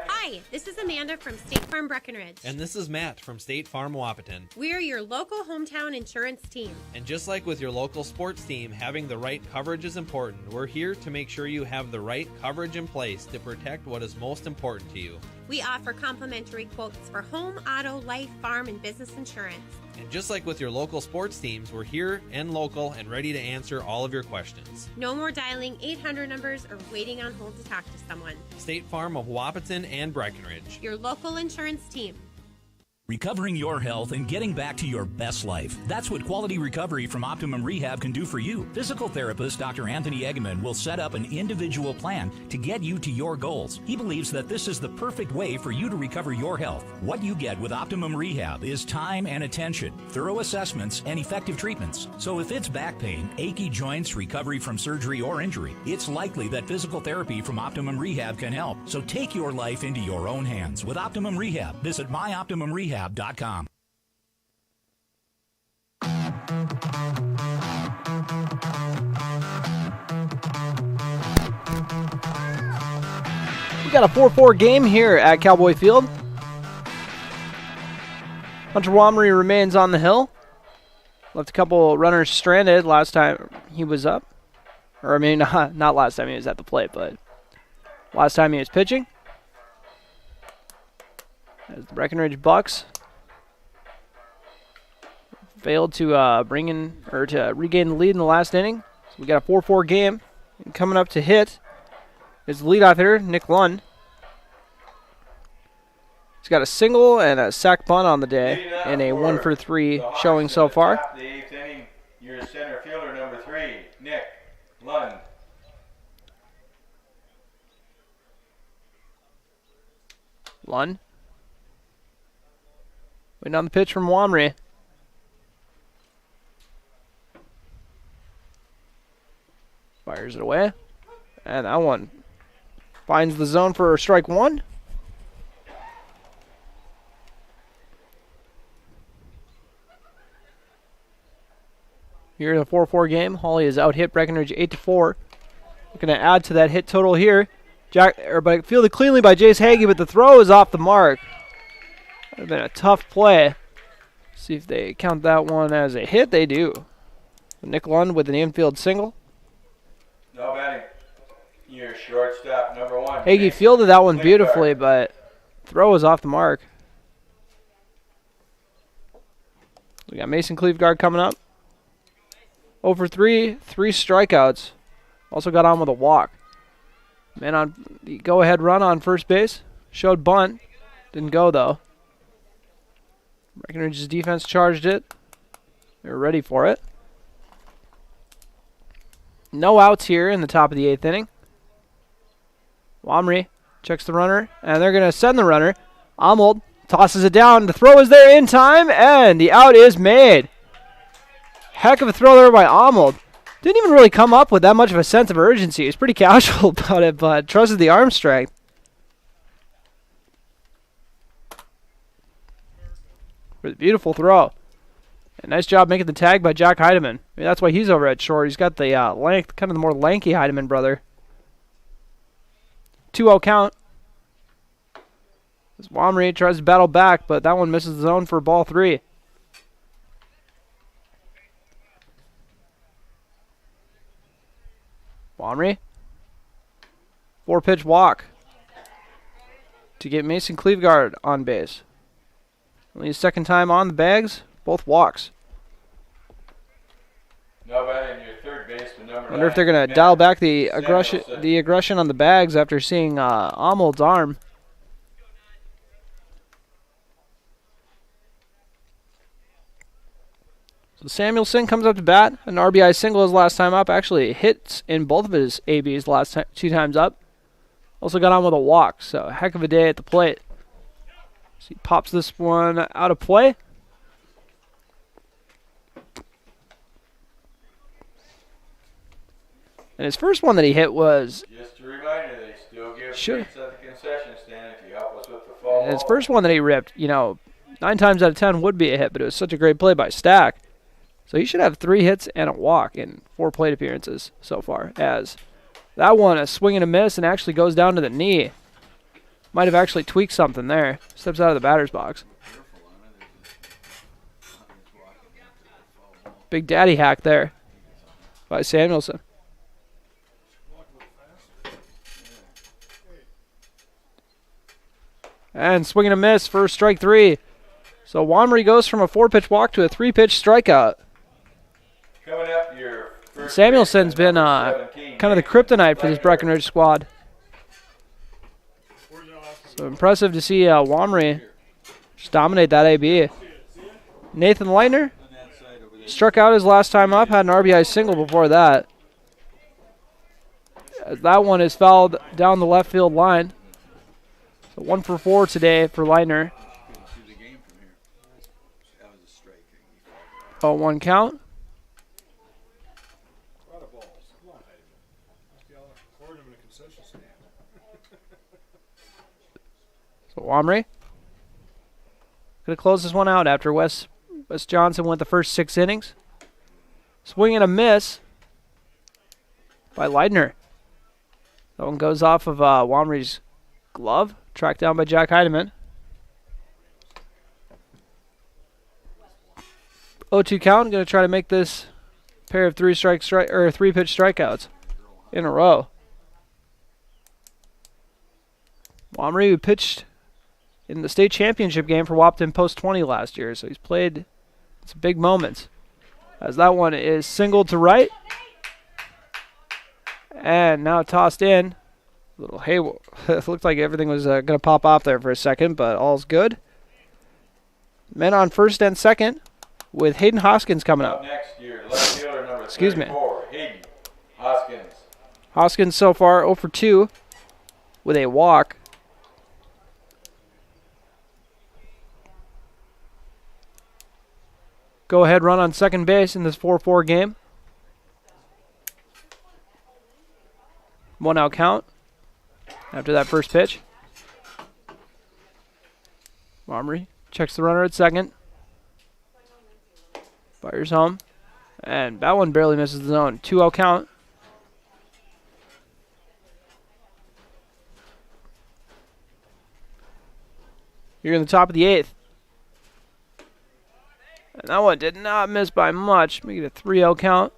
Hi, this is Amanda from State Farm Breckenridge. And this is Matt from State Farm Wapaton. We're your local hometown insurance team. And just like with your local sports team, having the right coverage is important. We're here to make sure you have the right coverage in place to protect what is most important to you. We offer complimentary quotes for home, auto, life, farm, and business insurance. And just like with your local sports teams, we're here and local and ready to answer all of your questions. No more dialing 800 numbers or waiting on hold to talk to someone. State Farm of Wapaton and Breckenridge. Your local insurance team. Recovering your health and getting back to your best life. That's what quality recovery from Optimum Rehab can do for you. Physical therapist Dr. Anthony Eggman will set up an individual plan to get you to your goals. He believes that this is the perfect way for you to recover your health. What you get with Optimum Rehab is time and attention, thorough assessments, and effective treatments. So if it's back pain, achy joints, recovery from surgery or injury, it's likely that physical therapy from Optimum Rehab can help. So take your life into your own hands with Optimum Rehab. Visit myoptimumrehab.com. We got a 4-4 game here at Cowboy Field. Hunter Womry remains on the hill. Left a couple runners stranded last time he was up. Or, I mean, not last time he was at the plate, but last time he was pitching. As the Breckenridge Bucks failed to regain the lead in the last inning. So we got a 4-4 game. And coming up to hit is the leadoff hitter, Nick Lund. He's got a single and a sac bunt on the day and a 1-for-3 showing so far. The 8th inning, your center fielder number 3, Nick Lund. Lund. Waiting on the pitch from Womry. Fires it away. And that one finds the zone for strike 1. Here in the 4-4 game, Hawley has out-hit Breckenridge 8-4. Looking to add to that hit total here. But fielded cleanly by Jace Hagee, but the throw is off the mark. That would have been a tough play. See if they count that one as a hit. They do. Nick Lund with an infield single. No batting. Your shortstop number 1. Hagee fielded that one beautifully, but throw is off the mark. We got Mason Cleveguard coming up. 0-for-3, 3 strikeouts. Also got on with a walk. Man on the go-ahead run on first base. Showed bunt. Didn't go, though. Breckenridge's defense charged it. They were ready for it. No outs here in the top of the 8th inning. Womry checks the runner, and they're going to send the runner. Arnold tosses it down. The throw is there in time, and the out is made. Heck of a throw there by Arnold. Didn't even really come up with that much of a sense of urgency. He was pretty casual about it, but trusted the arm strength. For the beautiful throw. And nice job making the tag by Jack Heidemann. I mean, that's why he's over at short. He's got the length, kind of the more lanky Heidemann brother. 2-0 count. As Womry tries to battle back, but that one misses the zone for ball 3. Womry. 4-pitch walk to get Mason Cleveguard on base. Only his second time on the bags, both walks. Now batting your third baseman, number 9. Wonder if they're going to dial back the aggression on the bags after seeing Amold's arm. So Samuelson comes up to bat. An RBI single his last time up. Actually hits in both of his ABs last 2 times up. Also got on with a walk, so a heck of a day at the plate. So he pops this one out of play. And his first one that he hit was... Just a reminder, they still give treats at the concession stand if you help us with the fall. And his first one that he ripped, 9 times out of 10 would be a hit, but it was such a great play by Stack. So he should have 3 hits and a walk in 4 plate appearances so far. As that one, a swing and a miss, and actually goes down to the knee. Might have actually tweaked something there. Steps out of the batter's box. Big daddy hack there by Samuelson. And swing and a miss for strike 3. So Wamry goes from a 4-pitch walk to a 3-pitch strikeout. Coming up, your first Samuelson's been kind of the kryptonite for this Breckenridge squad. So impressive to see Wamry just dominate that AB. Nathan Leitner struck out his last time up, had an RBI single before that. That one is fouled down the left field line. So 1 for 4 today for Leitner. 0-1 count. So Wamry going to close this one out after Wes Johnson went the first 6 innings. Swing and a miss by Leitner. That one goes off of Wamry's glove, tracked down by Jack Heidemann. 0-2 count. Going to try to make this pair of 3-pitch strikeouts in a row. Wamry, who pitched in the state championship game for Wapton Post 20 last year, so he's played some big moments. As that one is singled to right, and now tossed in. Little haywire. It looked like everything was going to pop off there for a second, but all's good. Men on first and second, with Hayden Hoskins coming up. Next year, left fielder number Excuse me. 34, Hayden Hoskins. Hoskins so far 0 for 2 with a walk. Go ahead run on second base in this 4-4 game. 1 out count after that first pitch. Wamry checks the runner at second. Fires home. And that one barely misses the zone. 2-0 count. Here in the top of the 8th. And that one did not miss by much. Make it a 3-0 count.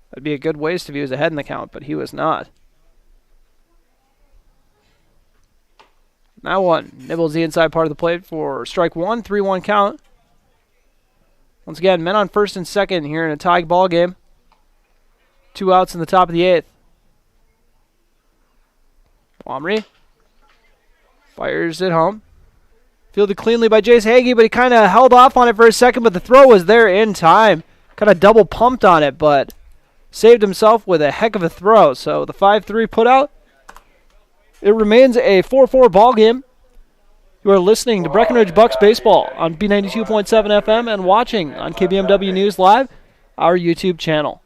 That'd be a good waste if he was ahead in the count, but he was not. That one nibbles the inside part of the plate for strike 1, 3-1 count. Once again, men on first and second here in a tie ball game. 2 outs in the top of the 8th. Wamry fires it home. Fielded cleanly by Jace Hagee, but he kind of held off on it for a second, but the throw was there in time. Kind of double pumped on it, but saved himself with a heck of a throw. So the 5-3 put out. It remains a 4-4 ball game. You are listening to Breckenridge Bucks baseball on B92.7 FM and watching on KBMW News Live, our YouTube channel.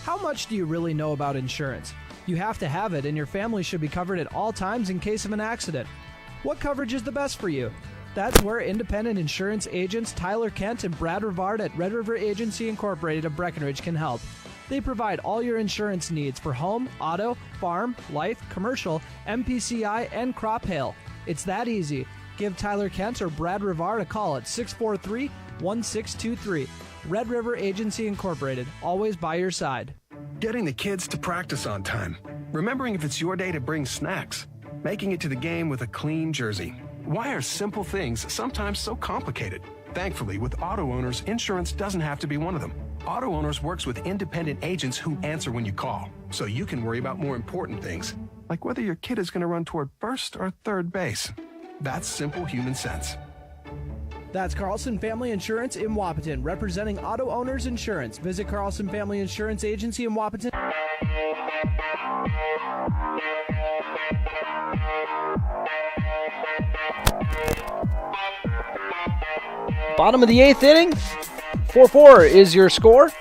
How much do you really know about insurance? You have to have it, and your family should be covered at all times in case of an accident. What coverage is the best for you? That's where independent insurance agents Tyler Kent and Brad Rivard at Red River Agency Incorporated of Breckenridge can help. They provide all your insurance needs for home, auto, farm, life, commercial, MPCI, and crop hail. It's that easy. Give Tyler Kent or Brad Rivard a call at 643-1623. Red River Agency Incorporated, always by your side. Getting the kids to practice on time. Remembering if it's your day to bring snacks. making it to the game with a clean jersey. Why are simple things sometimes so complicated? Thankfully, with auto owners, insurance doesn't have to be one of them. Auto Owners works with independent agents who answer when you call, so you can worry about more important things, like whether your kid is going to run toward first or third base. That's simple human sense. That's Carlson Family Insurance in Wapaton, representing Auto Owners Insurance. Visit Carlson Family Insurance Agency in Wapaton. Bottom of the 8th inning, 4-4 is your score.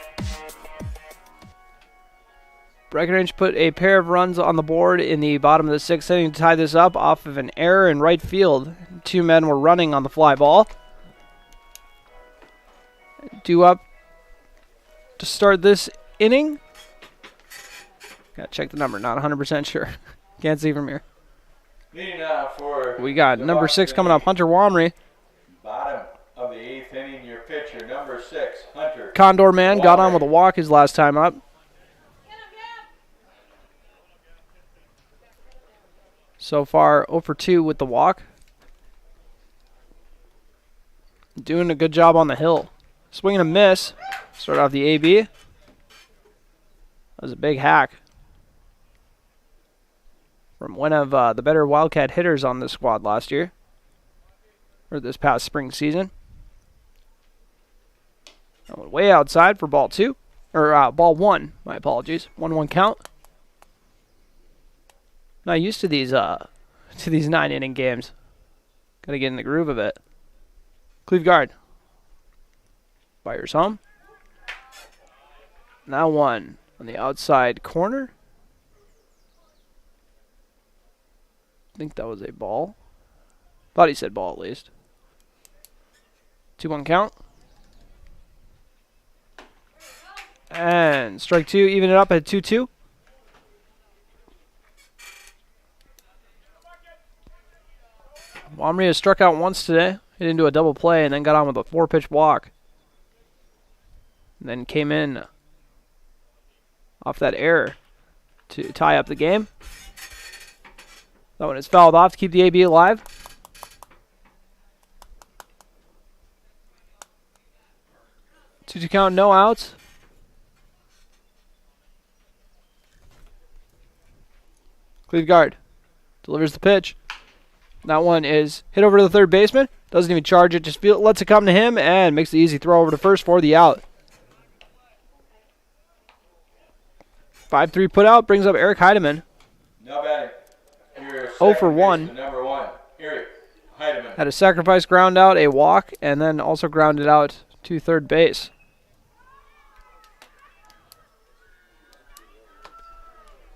Breckenridge put a pair of runs on the board in the bottom of the 6th inning to tie this up off of an error in right field. Two men were running on the fly ball. Due up to start this inning. Gotta check the number, not 100% sure. Can't see from here. We got number 6 coming up, Hunter Womry. Bottom of the 8th inning, your pitcher, number 6, Hunter. Condor Man got on with a walk his last time up. So far, 0 for 2 with the walk. Doing a good job on the hill. Swing and a miss. Start off the AB. That was a big hack from one of the better Wildcat hitters on this squad last year, or this past spring season. That went way outside for ball 2, or ball 1. My apologies. 1-1 count. Not used to these 9-inning games. Got to get in the groove of it. Cleve guard. Fires home. Now one on the outside corner. I think that was a ball. Thought he said ball at least. 2-1 count. And strike 2, even it up at 2-2. Womry has struck out once today. Hit into a double play and then got on with a 4-pitch walk. And then came in off that error to tie up the game. That one is fouled off to keep the AB alive. To count, no outs. Cleve guard delivers the pitch. That one is hit over to the third baseman. Doesn't even charge it, just lets it come to him and makes the easy throw over to first for the out. 5-3 put out brings up Eric Heidemann. Now batting. 0 for 1. Number 1, Eric Heidemann. Had a sacrifice ground out, a walk, and then also grounded out to third base.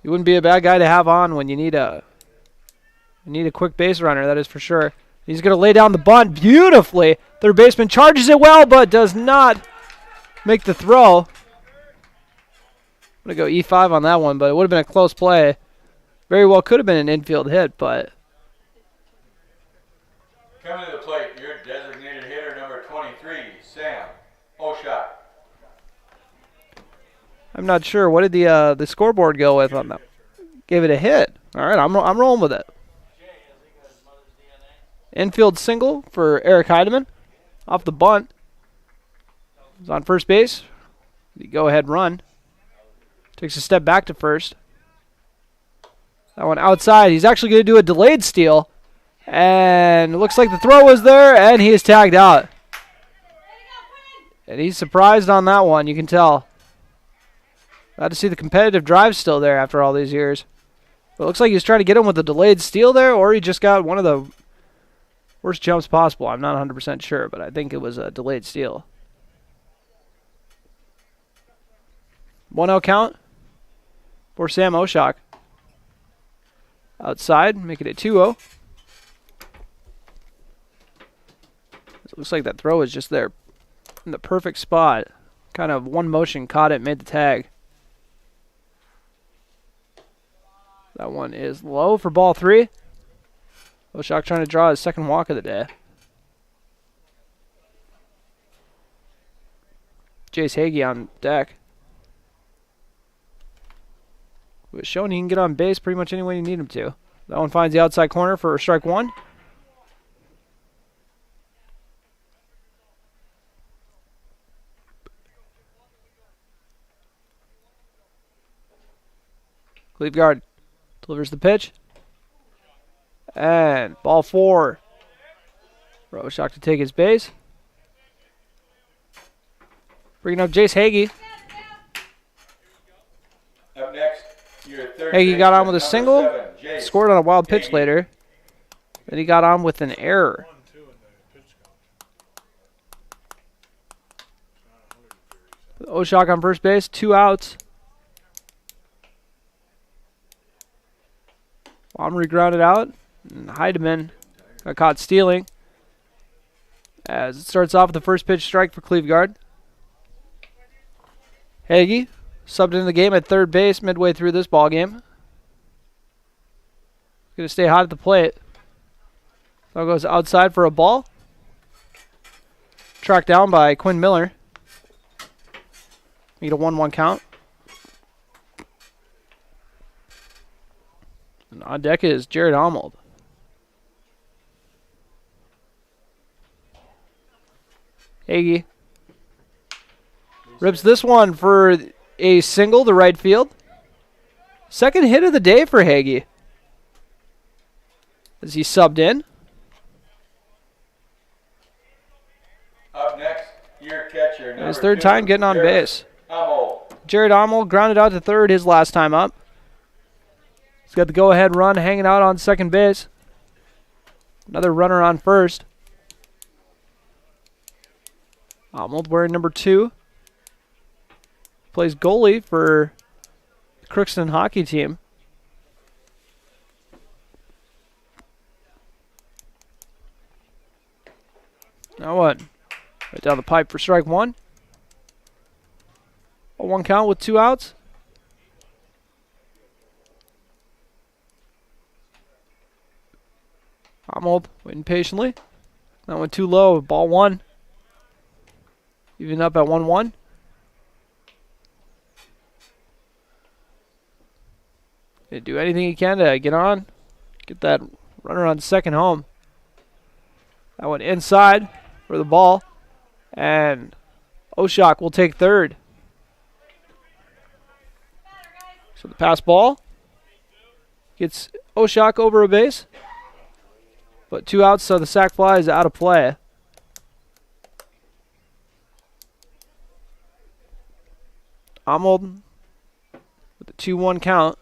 He wouldn't be a bad guy to have on when you need a quick base runner, that is for sure. He's going to lay down the bunt beautifully. Third baseman charges it well, but does not make the throw. I'm going to go E5 on that one, but it would have been a close play. Very well could have been an infield hit, but... Coming to the plate, your designated hitter, number 23, Sam Oshak. I'm not sure. What did the scoreboard go with on that? Gave it a hit. All right, I'm rolling with it. Infield single for Eric Heidemann. Off the bunt. He's on first base. The go-ahead run. Takes a step back to first. That one outside. He's actually going to do a delayed steal. And it looks like the throw was there, and he is tagged out. And he's surprised on that one, you can tell. Glad to see the competitive drive still there after all these years. But it looks like he was trying to get him with a delayed steal there, or he just got one of the worst jumps possible. I'm not 100% sure, but I think it was a delayed steal. 1-0 count for Sam Oshak. Outside, make it a 2-0. It looks like that throw was just there in the perfect spot. Kind of one motion, caught it, made the tag. That one is low for ball 3. Oshak trying to draw his second walk of the day. Jace Hagee on deck. It was showing he can get on base pretty much any way you need him to. That one finds the outside corner for strike one. Cleveguard delivers the pitch. And ball four. Roshock to take his base. Bringing up Jace Hagee. Up next, your third Hagee got on with a baseman, single. number 7, Jace Scored on a wild pitch Hagee. later. Then he got on with an error. Oshock on first base, 2 outs. Montgomery grounded out. And Heidemann got caught stealing. As it starts off with the first pitch strike for Cleveguard. Hagee subbed into the game at third base midway through this ball game. Going to stay hot at the plate. Throw goes outside for a ball. Tracked down by Quinn Miller. Need a 1-1 count. And on deck is Jared Arnold. Hagee rips this one for a single to right field. Second hit of the day for Hagee. As he subbed in. Up next, your catcher, His number third 2, time getting on Jared base. Hummel. Jared Arnold grounded out to third his last time up. He's got the go-ahead run hanging out on second base. Another runner on first. Arnold wearing number 2. Plays goalie for the Crookston hockey team. Now what? Right down the pipe for strike one. A 1 count with 2 outs. Arnold waiting patiently. That went too low. Ball 1. Even up at 1-1. Gonna do anything he can to get on. Get that runner on second home. That went inside for the ball. And Oshock will take third. So the pass ball gets Oshock over a base. But 2 outs, so the sac fly is out of play. Arnold with a 2-1 count.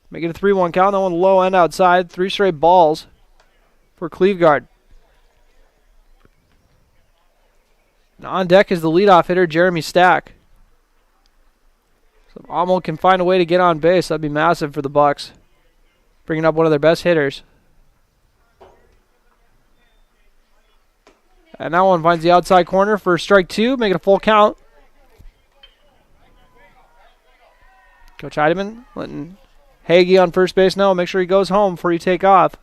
Make it a 3-1 count. That one low end outside. 3 straight balls for Cleveguard. And on deck is the leadoff hitter, Jeremy Stack. So if Arnold can find a way to get on base, that'd be massive for the Bucks. Bringing up one of their best hitters. And that one finds the outside corner for strike 2, making a full count. Coach Heidemann letting Hagee on first base know. Make sure he goes home before you take off.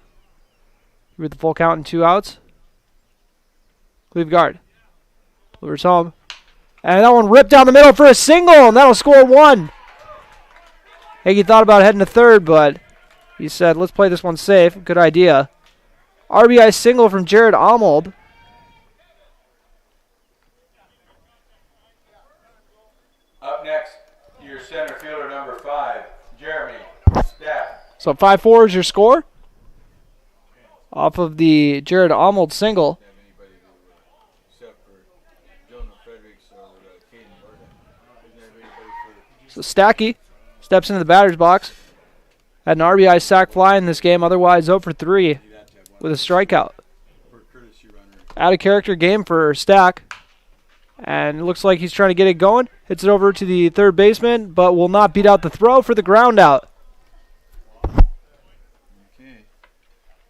With the full count and 2 outs. Cleveguard delivers home. And that one ripped down the middle for a single, and that'll score 1. Hagee thought about heading to third, but he said, let's play this one safe. Good idea. RBI single from Jared Arnold. Up next, your center fielder, number 5, Jeremy Stack. So 5-4 is your score. Off of the Jared Arnold single. So Stacky steps into the batter's box. Had an RBI sac fly in this game, otherwise 0 for 3 with a strikeout. Out of character game for Stack. And it looks like he's trying to get it going. Hits it over to the third baseman, but will not beat out the throw for the ground out.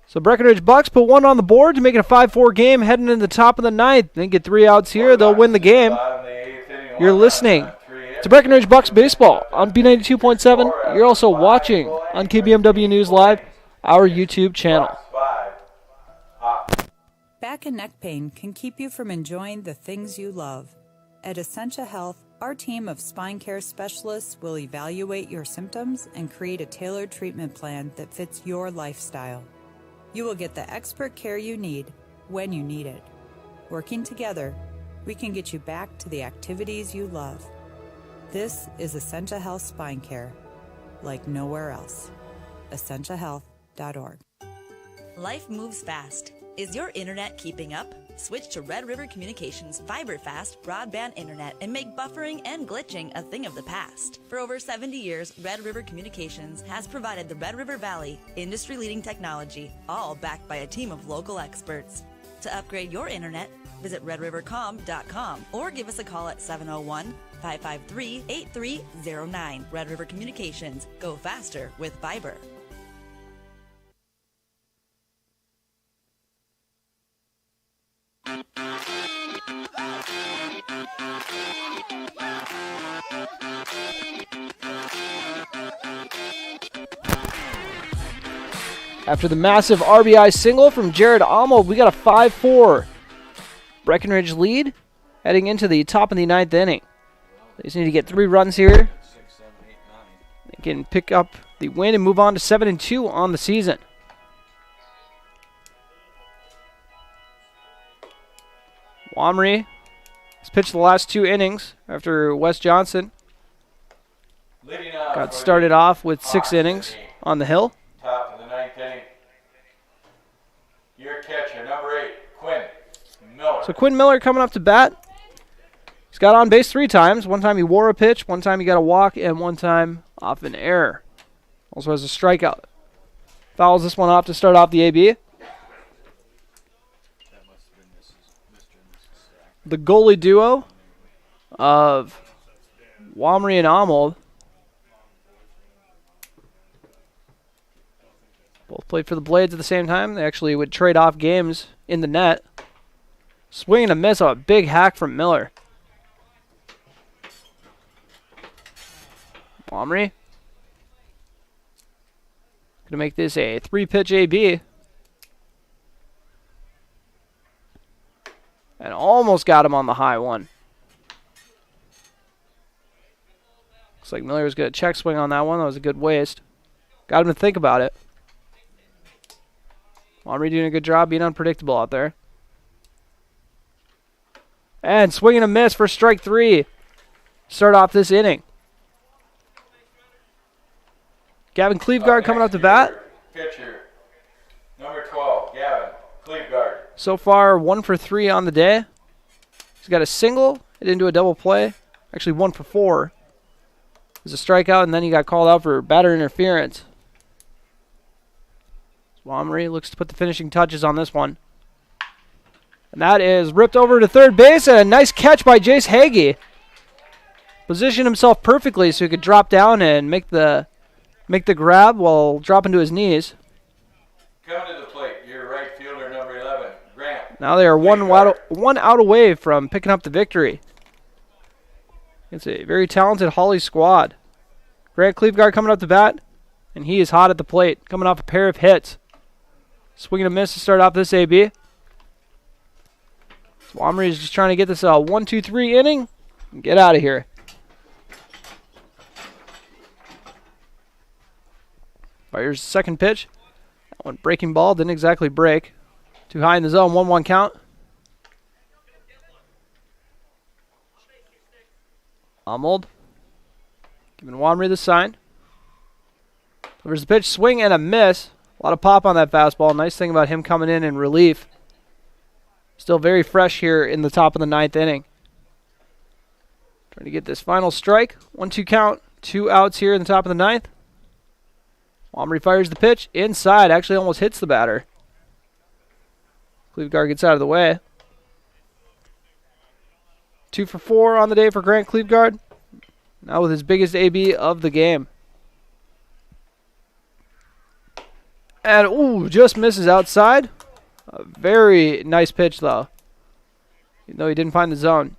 So Breckenridge Bucks put 1 on the board to make it a 5-4 game heading into the top of the 9th. They get 3 outs here. They'll win the game. You're listening to Breckenridge Bucks Baseball on B92.7. You're also watching on KBMW News Live, our YouTube channel. Back and neck pain can keep you from enjoying the things you love. At Essentia Health, our team of spine care specialists will evaluate your symptoms and create a tailored treatment plan that fits your lifestyle. You will get the expert care you need when you need it. Working together, we can get you back to the activities you love. This is Essentia Health Spine Care, like nowhere else. EssentiaHealth.org. Life moves fast. Is your internet keeping up? Switch to Red River Communications fiber-fast broadband internet and make buffering and glitching a thing of the past. For over 70 years, Red River Communications has provided the Red River Valley industry-leading technology, all backed by a team of local experts. To upgrade your internet, visit redrivercom.com or give us a call at 701-553-8309. Red River Communications. Go faster with fiber. After the massive RBI single from Jared Arnold, we got a 5-4 Breckenridge lead heading into the top of the 9th inning. They just need to get 3 runs here. They can pick up the win and move on to 7-2 on the season. Wamry has pitched the last 2 innings after Wes Johnson got started off with 6 innings on the hill. Top of the 9th inning. Your catcher, number 8, Quinn Miller. So Quinn Miller coming up to bat. He's got on base 3 times. One time he wore a pitch, one time he got a walk, and one time off an error. Also has a strikeout. Fouls this one off to start off the AB. The goalie duo of Wamry and Arnold both played for the Blades at the same time. They actually would trade off games in the net. Swing and a miss on a big hack from Miller. Wamry gonna make this a 3-pitch AB. And almost got him on the high one. Looks like Miller was going to check swing on that one. That was a good waste. Got him to think about it. Wamry doing a good job being unpredictable out there. And swing and a miss for strike 3. Start off this inning. Gavin Cleveguard coming up to bat. Pitcher, number 12, Gavin Cleveguard. So far, 1 for 3 on the day. He's got a single, hit into a double play. Actually, 1 for 4. There's a strikeout, and then he got called out for batter interference. Wamry looks to put the finishing touches on this one. And that is ripped over to third base, and a nice catch by Jace Hagee. Positioned himself perfectly so he could drop down and make the grab while dropping to his knees. Coming to the plate, your right fielder, number 11, Grant. Now they are one out away from picking up the victory. It's a very talented Hawley squad. Grant Cleveguard coming up to bat, and he is hot at the plate, coming off a pair of hits. Swing and a miss to start off this AB. Wamry is just trying to get this 1-2-3 inning and get out of here. Fires second pitch. That one breaking ball, didn't exactly break. Too high in the zone, 1-1 count. Arnold giving Wamry the sign. Delivers the pitch, swing and a miss. A lot of pop on that fastball. Nice thing about him coming in relief. Still very fresh here in the top of the 9th inning. Trying to get this final strike. 1-2 count. 2 outs here in the top of the 9th. Wamry fires the pitch inside. Actually almost hits the batter. Cleveguard gets out of the way. 2 for 4 on the day for Grant Cleveguard. Now with his biggest AB of the game. And, just misses outside. A very nice pitch, though. Even though he didn't find the zone.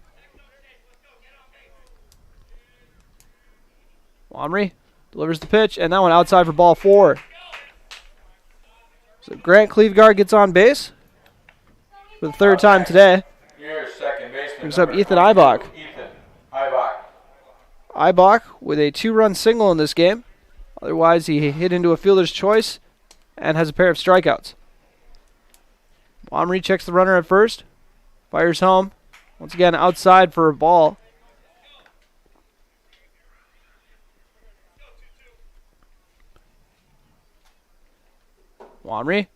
Wamry delivers the pitch, and that one outside for ball 4. So Grant Cleveguard gets on base for the third time today. Your second baseman, brings up number Ethan 22, Ibach. Ethan Ibach. Ibach with a 2-run single in this game. Otherwise, he hit into a fielder's choice and has a pair of strikeouts. Womry checks the runner at first. Fires home. Once again, outside for a ball. Womry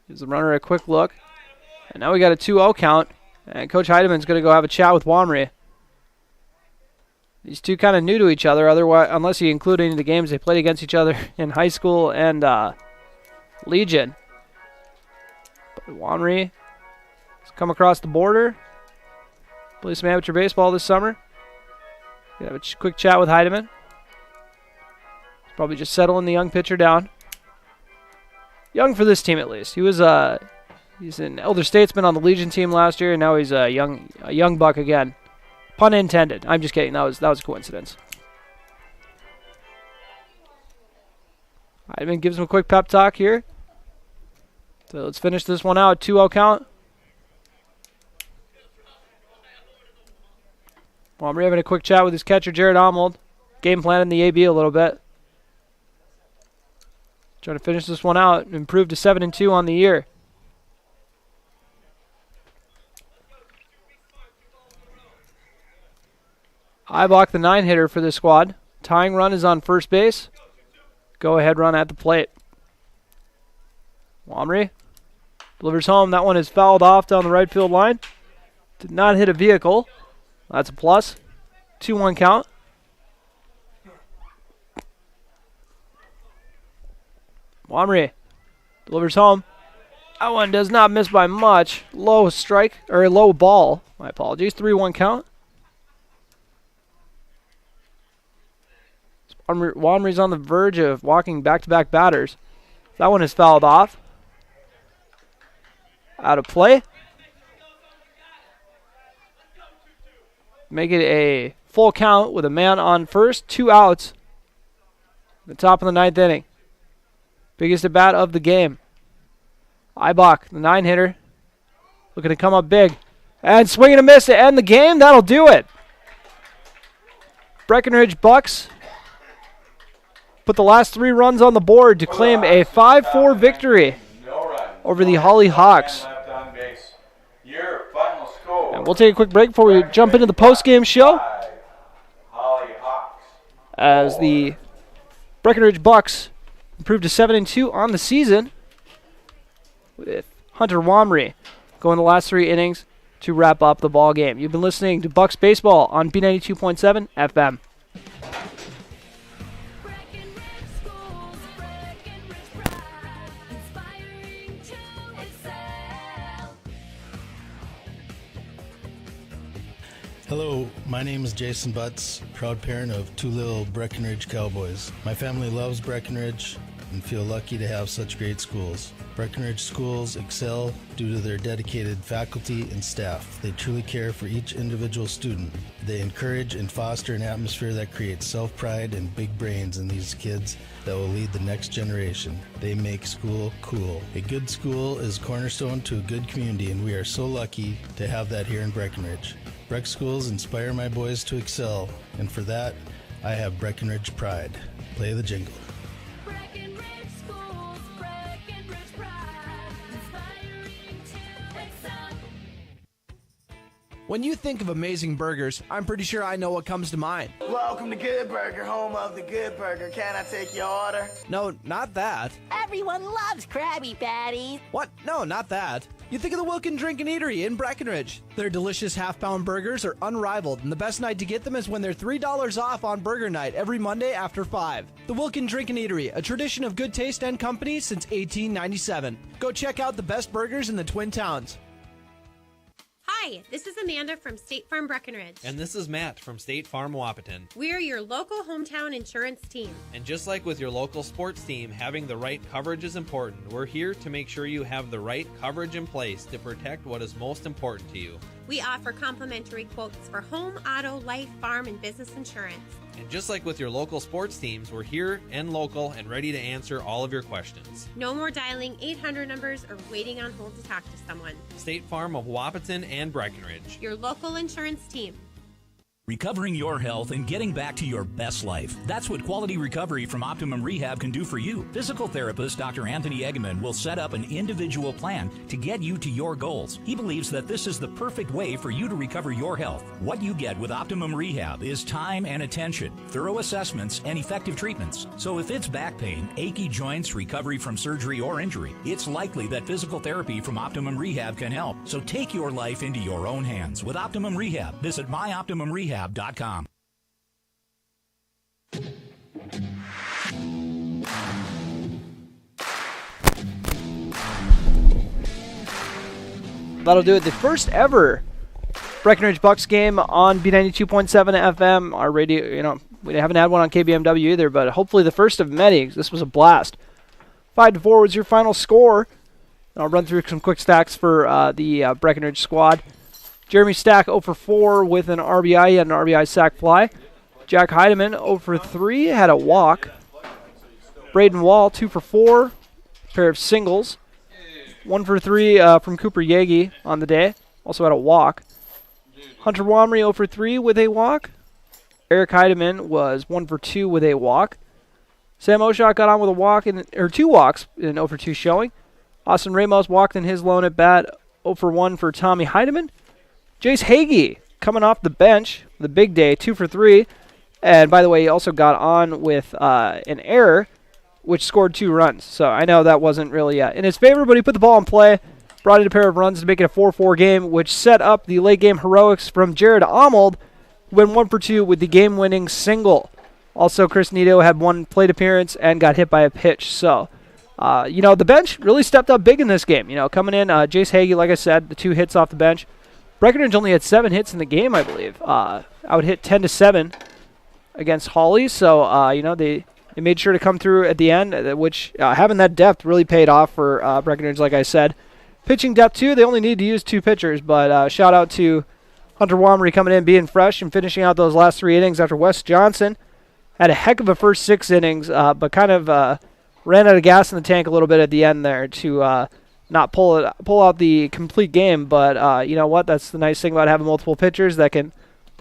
gives the runner a quick look. And now we got a 2-0 count. And Coach Heidemann's going to go have a chat with Womry. These two kind of new to each other, otherwise, unless you include any of the games they played against each other in high school and Legion. But Womry has come across the border. Play some amateur baseball this summer. Have a quick chat with Heidemann. He's probably just settling the young pitcher down. Young for this team at least. He was he's an elder statesman on the Legion team last year, and now he's a young buck again. Pun intended. I'm just kidding. That was a coincidence. Heidemann gives him a quick pep talk here. So let's finish this one out. 2-0 count. Womry having a quick chat with his catcher, Jared Arnold. Game plan in the AB a little bit. Trying to finish this one out and improve to 7-2 on the year. Ibach, the 9-hitter for this squad. Tying run is on first base. Go-ahead run at the plate. Womry delivers home. That one is fouled off down the right field line. Did not hit a vehicle. That's a plus. 2-1 count. Womry delivers home. That one does not miss by much. Low strike, or low ball. My apologies. 3-1 count. Womry's on the verge of walking back-to-back batters. That one is fouled off. Out of play. Make it a full count with a man on first. 2 outs. The top of the 9th inning. Biggest at bat of the game. Ibach, the 9-hitter. Looking to come up big. And swing and a miss to end the game. That'll do it. Breckenridge Bucks put the last 3 runs on the board to claim a 5-4 victory over the Hawley Hawks. And we'll take a quick break before we jump into the post-game show, as the Breckenridge Bucks improved to 7-2 on the season, with Hunter Womry going the last 3 innings to wrap up the ball game. You've been listening to Bucks Baseball on B92.7 FM. Hello, my name is Jason Butts, proud parent of 2 little Breckenridge Cowboys. My family loves Breckenridge and feel lucky to have such great schools. Breckenridge schools excel due to their dedicated faculty and staff. They truly care for each individual student. They encourage and foster an atmosphere that creates self-pride and big brains in these kids that will lead the next generation. They make school cool. A good school is cornerstone to a good community, and we are so lucky to have that here in Breckenridge. Breck schools inspire my boys to excel, and for that, I have Breckenridge pride. Play the jingle. Breckenridge schools, Breckenridge pride, inspiring to excel. When you think of amazing burgers, I'm pretty sure I know what comes to mind. Welcome to Good Burger, home of the Good Burger. Can I take your order? No, not that. Everyone loves Krabby Patties. What? No, not that. You think of the Wilkin Drink and Eatery in Breckenridge. Their delicious half-pound burgers are unrivaled, and the best night to get them is when they're $3 off on Burger Night every Monday after 5. The Wilkin Drink and Eatery, a tradition of good taste and company since 1897. Go check out the best burgers in the Twin Towns. Hi, this is Amanda from State Farm Breckenridge. And this is Matt from State Farm Wapaton. We're your local hometown insurance team. And just like with your local sports team, having the right coverage is important. We're here to make sure you have the right coverage in place to protect what is most important to you. We offer complimentary quotes for home, auto, life, farm, and business insurance. And just like with your local sports teams, we're here and local and ready to answer all of your questions. No more dialing 800 numbers or waiting on hold to talk to someone. State Farm of Wapaton and Breckenridge. Your local insurance team. Recovering your health and getting back to your best life. That's what quality recovery from Optimum Rehab can do for you. Physical therapist Dr. Anthony Eggman will set up an individual plan to get you to your goals. He believes that this is the perfect way for you to recover your health. What you get with Optimum Rehab is time and attention, thorough assessments, and effective treatments. So if it's back pain, achy joints, recovery from surgery or injury, it's likely that physical therapy from Optimum Rehab can help. So take your life into your own hands with Optimum Rehab. Visit myoptimumrehab.com. That'll do it. The first ever Breckenridge Bucks game on B92.7 FM. Our radio, we haven't had one on KBMW either, but hopefully the first of many. This was a blast. 5-4 was your final score. I'll run through some quick stacks for the Breckenridge squad. Jeremy Stack 0 for 4 with an RBI. He had an RBI sac fly. Jack Heidemann 0 for 3, had a walk. Braden Wall 2 for 4, pair of singles. 1 for 3 from Cooper Yagi on the day, also had a walk. Hunter Wamry 0 for 3 with a walk. Eric Heidemann was 1 for 2 with a walk. Sam Oshot got on with a walk, or 2 walks in an 0 for 2 showing. Austin Ramos walked in his lone at bat, 0 for 1 for Tommy Heidemann. Jace Hagee coming off the bench, the big day, 2 for 3. And by the way, he also got on with an error, which scored 2 runs. So I know that wasn't really in his favor, but he put the ball in play, brought in a pair of runs to make it a 4-4 game, which set up the late game heroics from Jared Arnold, who went 1 for 2 with the game-winning single. Also, Chris Nito had 1 plate appearance and got hit by a pitch. So, the bench really stepped up big in this game. Coming in, Jace Hagee, like I said, the 2 hits off the bench. Breckenridge only had 7 hits in the game, I believe. I would hit 10-7 against Hawley, so they made sure to come through at the end, which having that depth really paid off for Breckenridge, like I said. Pitching depth too, they only need to use 2 pitchers, but shout out to Hunter Wamry coming in, being fresh, and finishing out those last 3 innings after Wes Johnson had a heck of a first 6 innings, but kind of ran out of gas in the tank a little bit at the end there to not pull out the complete game, but you know what? That's the nice thing about having multiple pitchers that can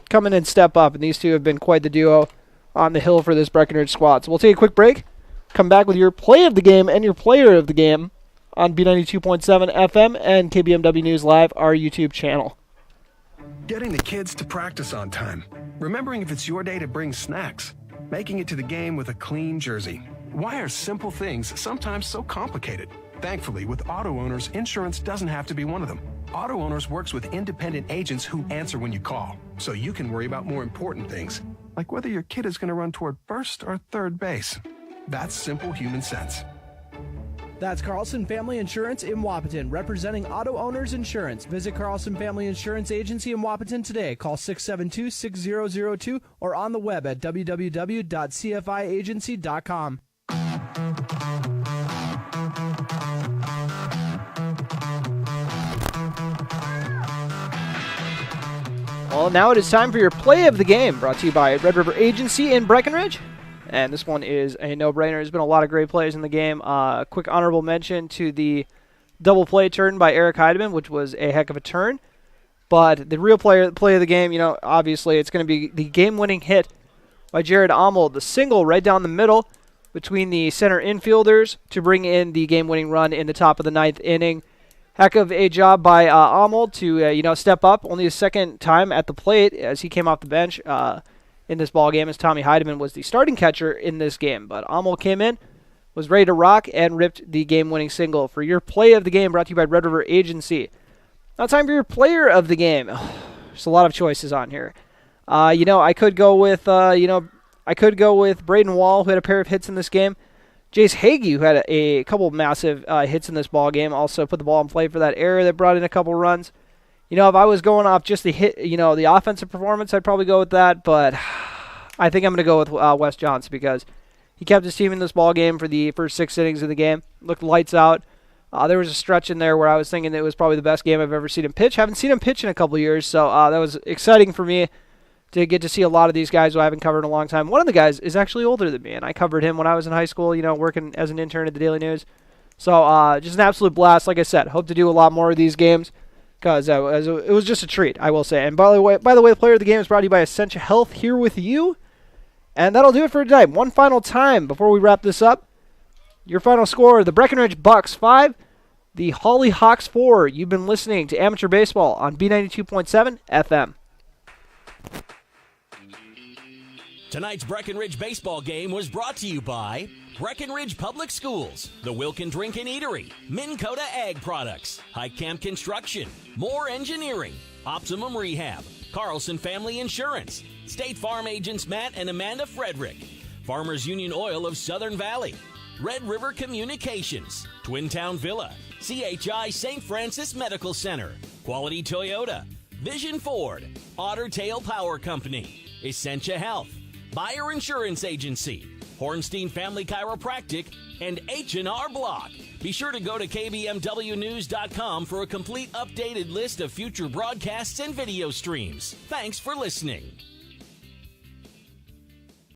come in and step up, and these 2 have been quite the duo on the hill for this Breckenridge squad. So we'll take a quick break, come back with your play of the game and your player of the game on B92.7 FM and KBMW News Live, our YouTube channel. Getting the kids to practice on time. Remembering if it's your day to bring snacks. Making it to the game with a clean jersey. Why are simple things sometimes so complicated? Thankfully, with auto owners, insurance doesn't have to be one of them. Auto Owners works with independent agents who answer when you call, so you can worry about more important things, like whether your kid is going to run toward first or third base. That's simple human sense. That's Carlson Family Insurance in Wapaton, representing Auto Owners Insurance. Visit Carlson Family Insurance Agency in Wapaton today. Call 672-6002 or on the web at www.cfiagency.com. Well, now it is time for your play of the game, brought to you by Red River Agency in Breckenridge. And this one is a no-brainer. There's been a lot of great plays in the game. Quick honorable mention to the double play turn by Eric Heidemann, which was a heck of a turn. But the real play of the game, obviously it's going to be the game-winning hit by Jared Arnold, the single right down the middle between the center infielders to bring in the game-winning run in the top of the 9th inning. Heck of a job by Arnold to step up. Only his second time at the plate as he came off the bench in this ball game, as Tommy Heidemann was the starting catcher in this game. But Arnold came in, was ready to rock, and ripped the game-winning single. For your play of the game, brought to you by Red River Agency. Now time for your player of the game. There's a lot of choices on here. I could go with Braden Wall, who had a pair of hits in this game. Jace Hagee, who had a couple massive hits in this ball game, also put the ball in play for that error that brought in a couple runs. If I was going off just the hit, the offensive performance, I'd probably go with that. But I think I'm going to go with Wes Johnson because he kept his team in this ball game for the first 6 innings of the game. Looked lights out. There was a stretch in there where I was thinking it was probably the best game I've ever seen him pitch. Haven't seen him pitch in a couple of years, so that was exciting for me to get to see a lot of these guys who I haven't covered in a long time. One of the guys is actually older than me, and I covered him when I was in high school, working as an intern at the Daily News. So just an absolute blast. Like I said, hope to do a lot more of these games because it was just a treat, I will say. And by the way, the player of the game is brought to you by Essentia Health, here with you. And that'll do it for tonight. One final time before we wrap this up. Your final score, the Breckenridge Bucks 5, the Hawley Hawks 4. You've been listening to Amateur Baseball on B92.7 FM. Tonight's Breckenridge baseball game was brought to you by Breckenridge Public Schools, the Wilkin Drink and Eatery, Minn Kota Ag Products, Hike Camp Construction, Moore Engineering, Optimum Rehab, Carlson Family Insurance, State Farm agents Matt and Amanda Frederick, Farmers Union Oil of Southern Valley, Red River Communications, Twin Town Villa, CHI St. Francis Medical Center, Quality Toyota, Vision Ford, Otter Tail Power Company, Essentia Health, Buyer Insurance Agency, Hornstein Family Chiropractic, and H&R Block. Be sure to go to KBMWnews.com for a complete updated list of future broadcasts and video streams. Thanks for listening.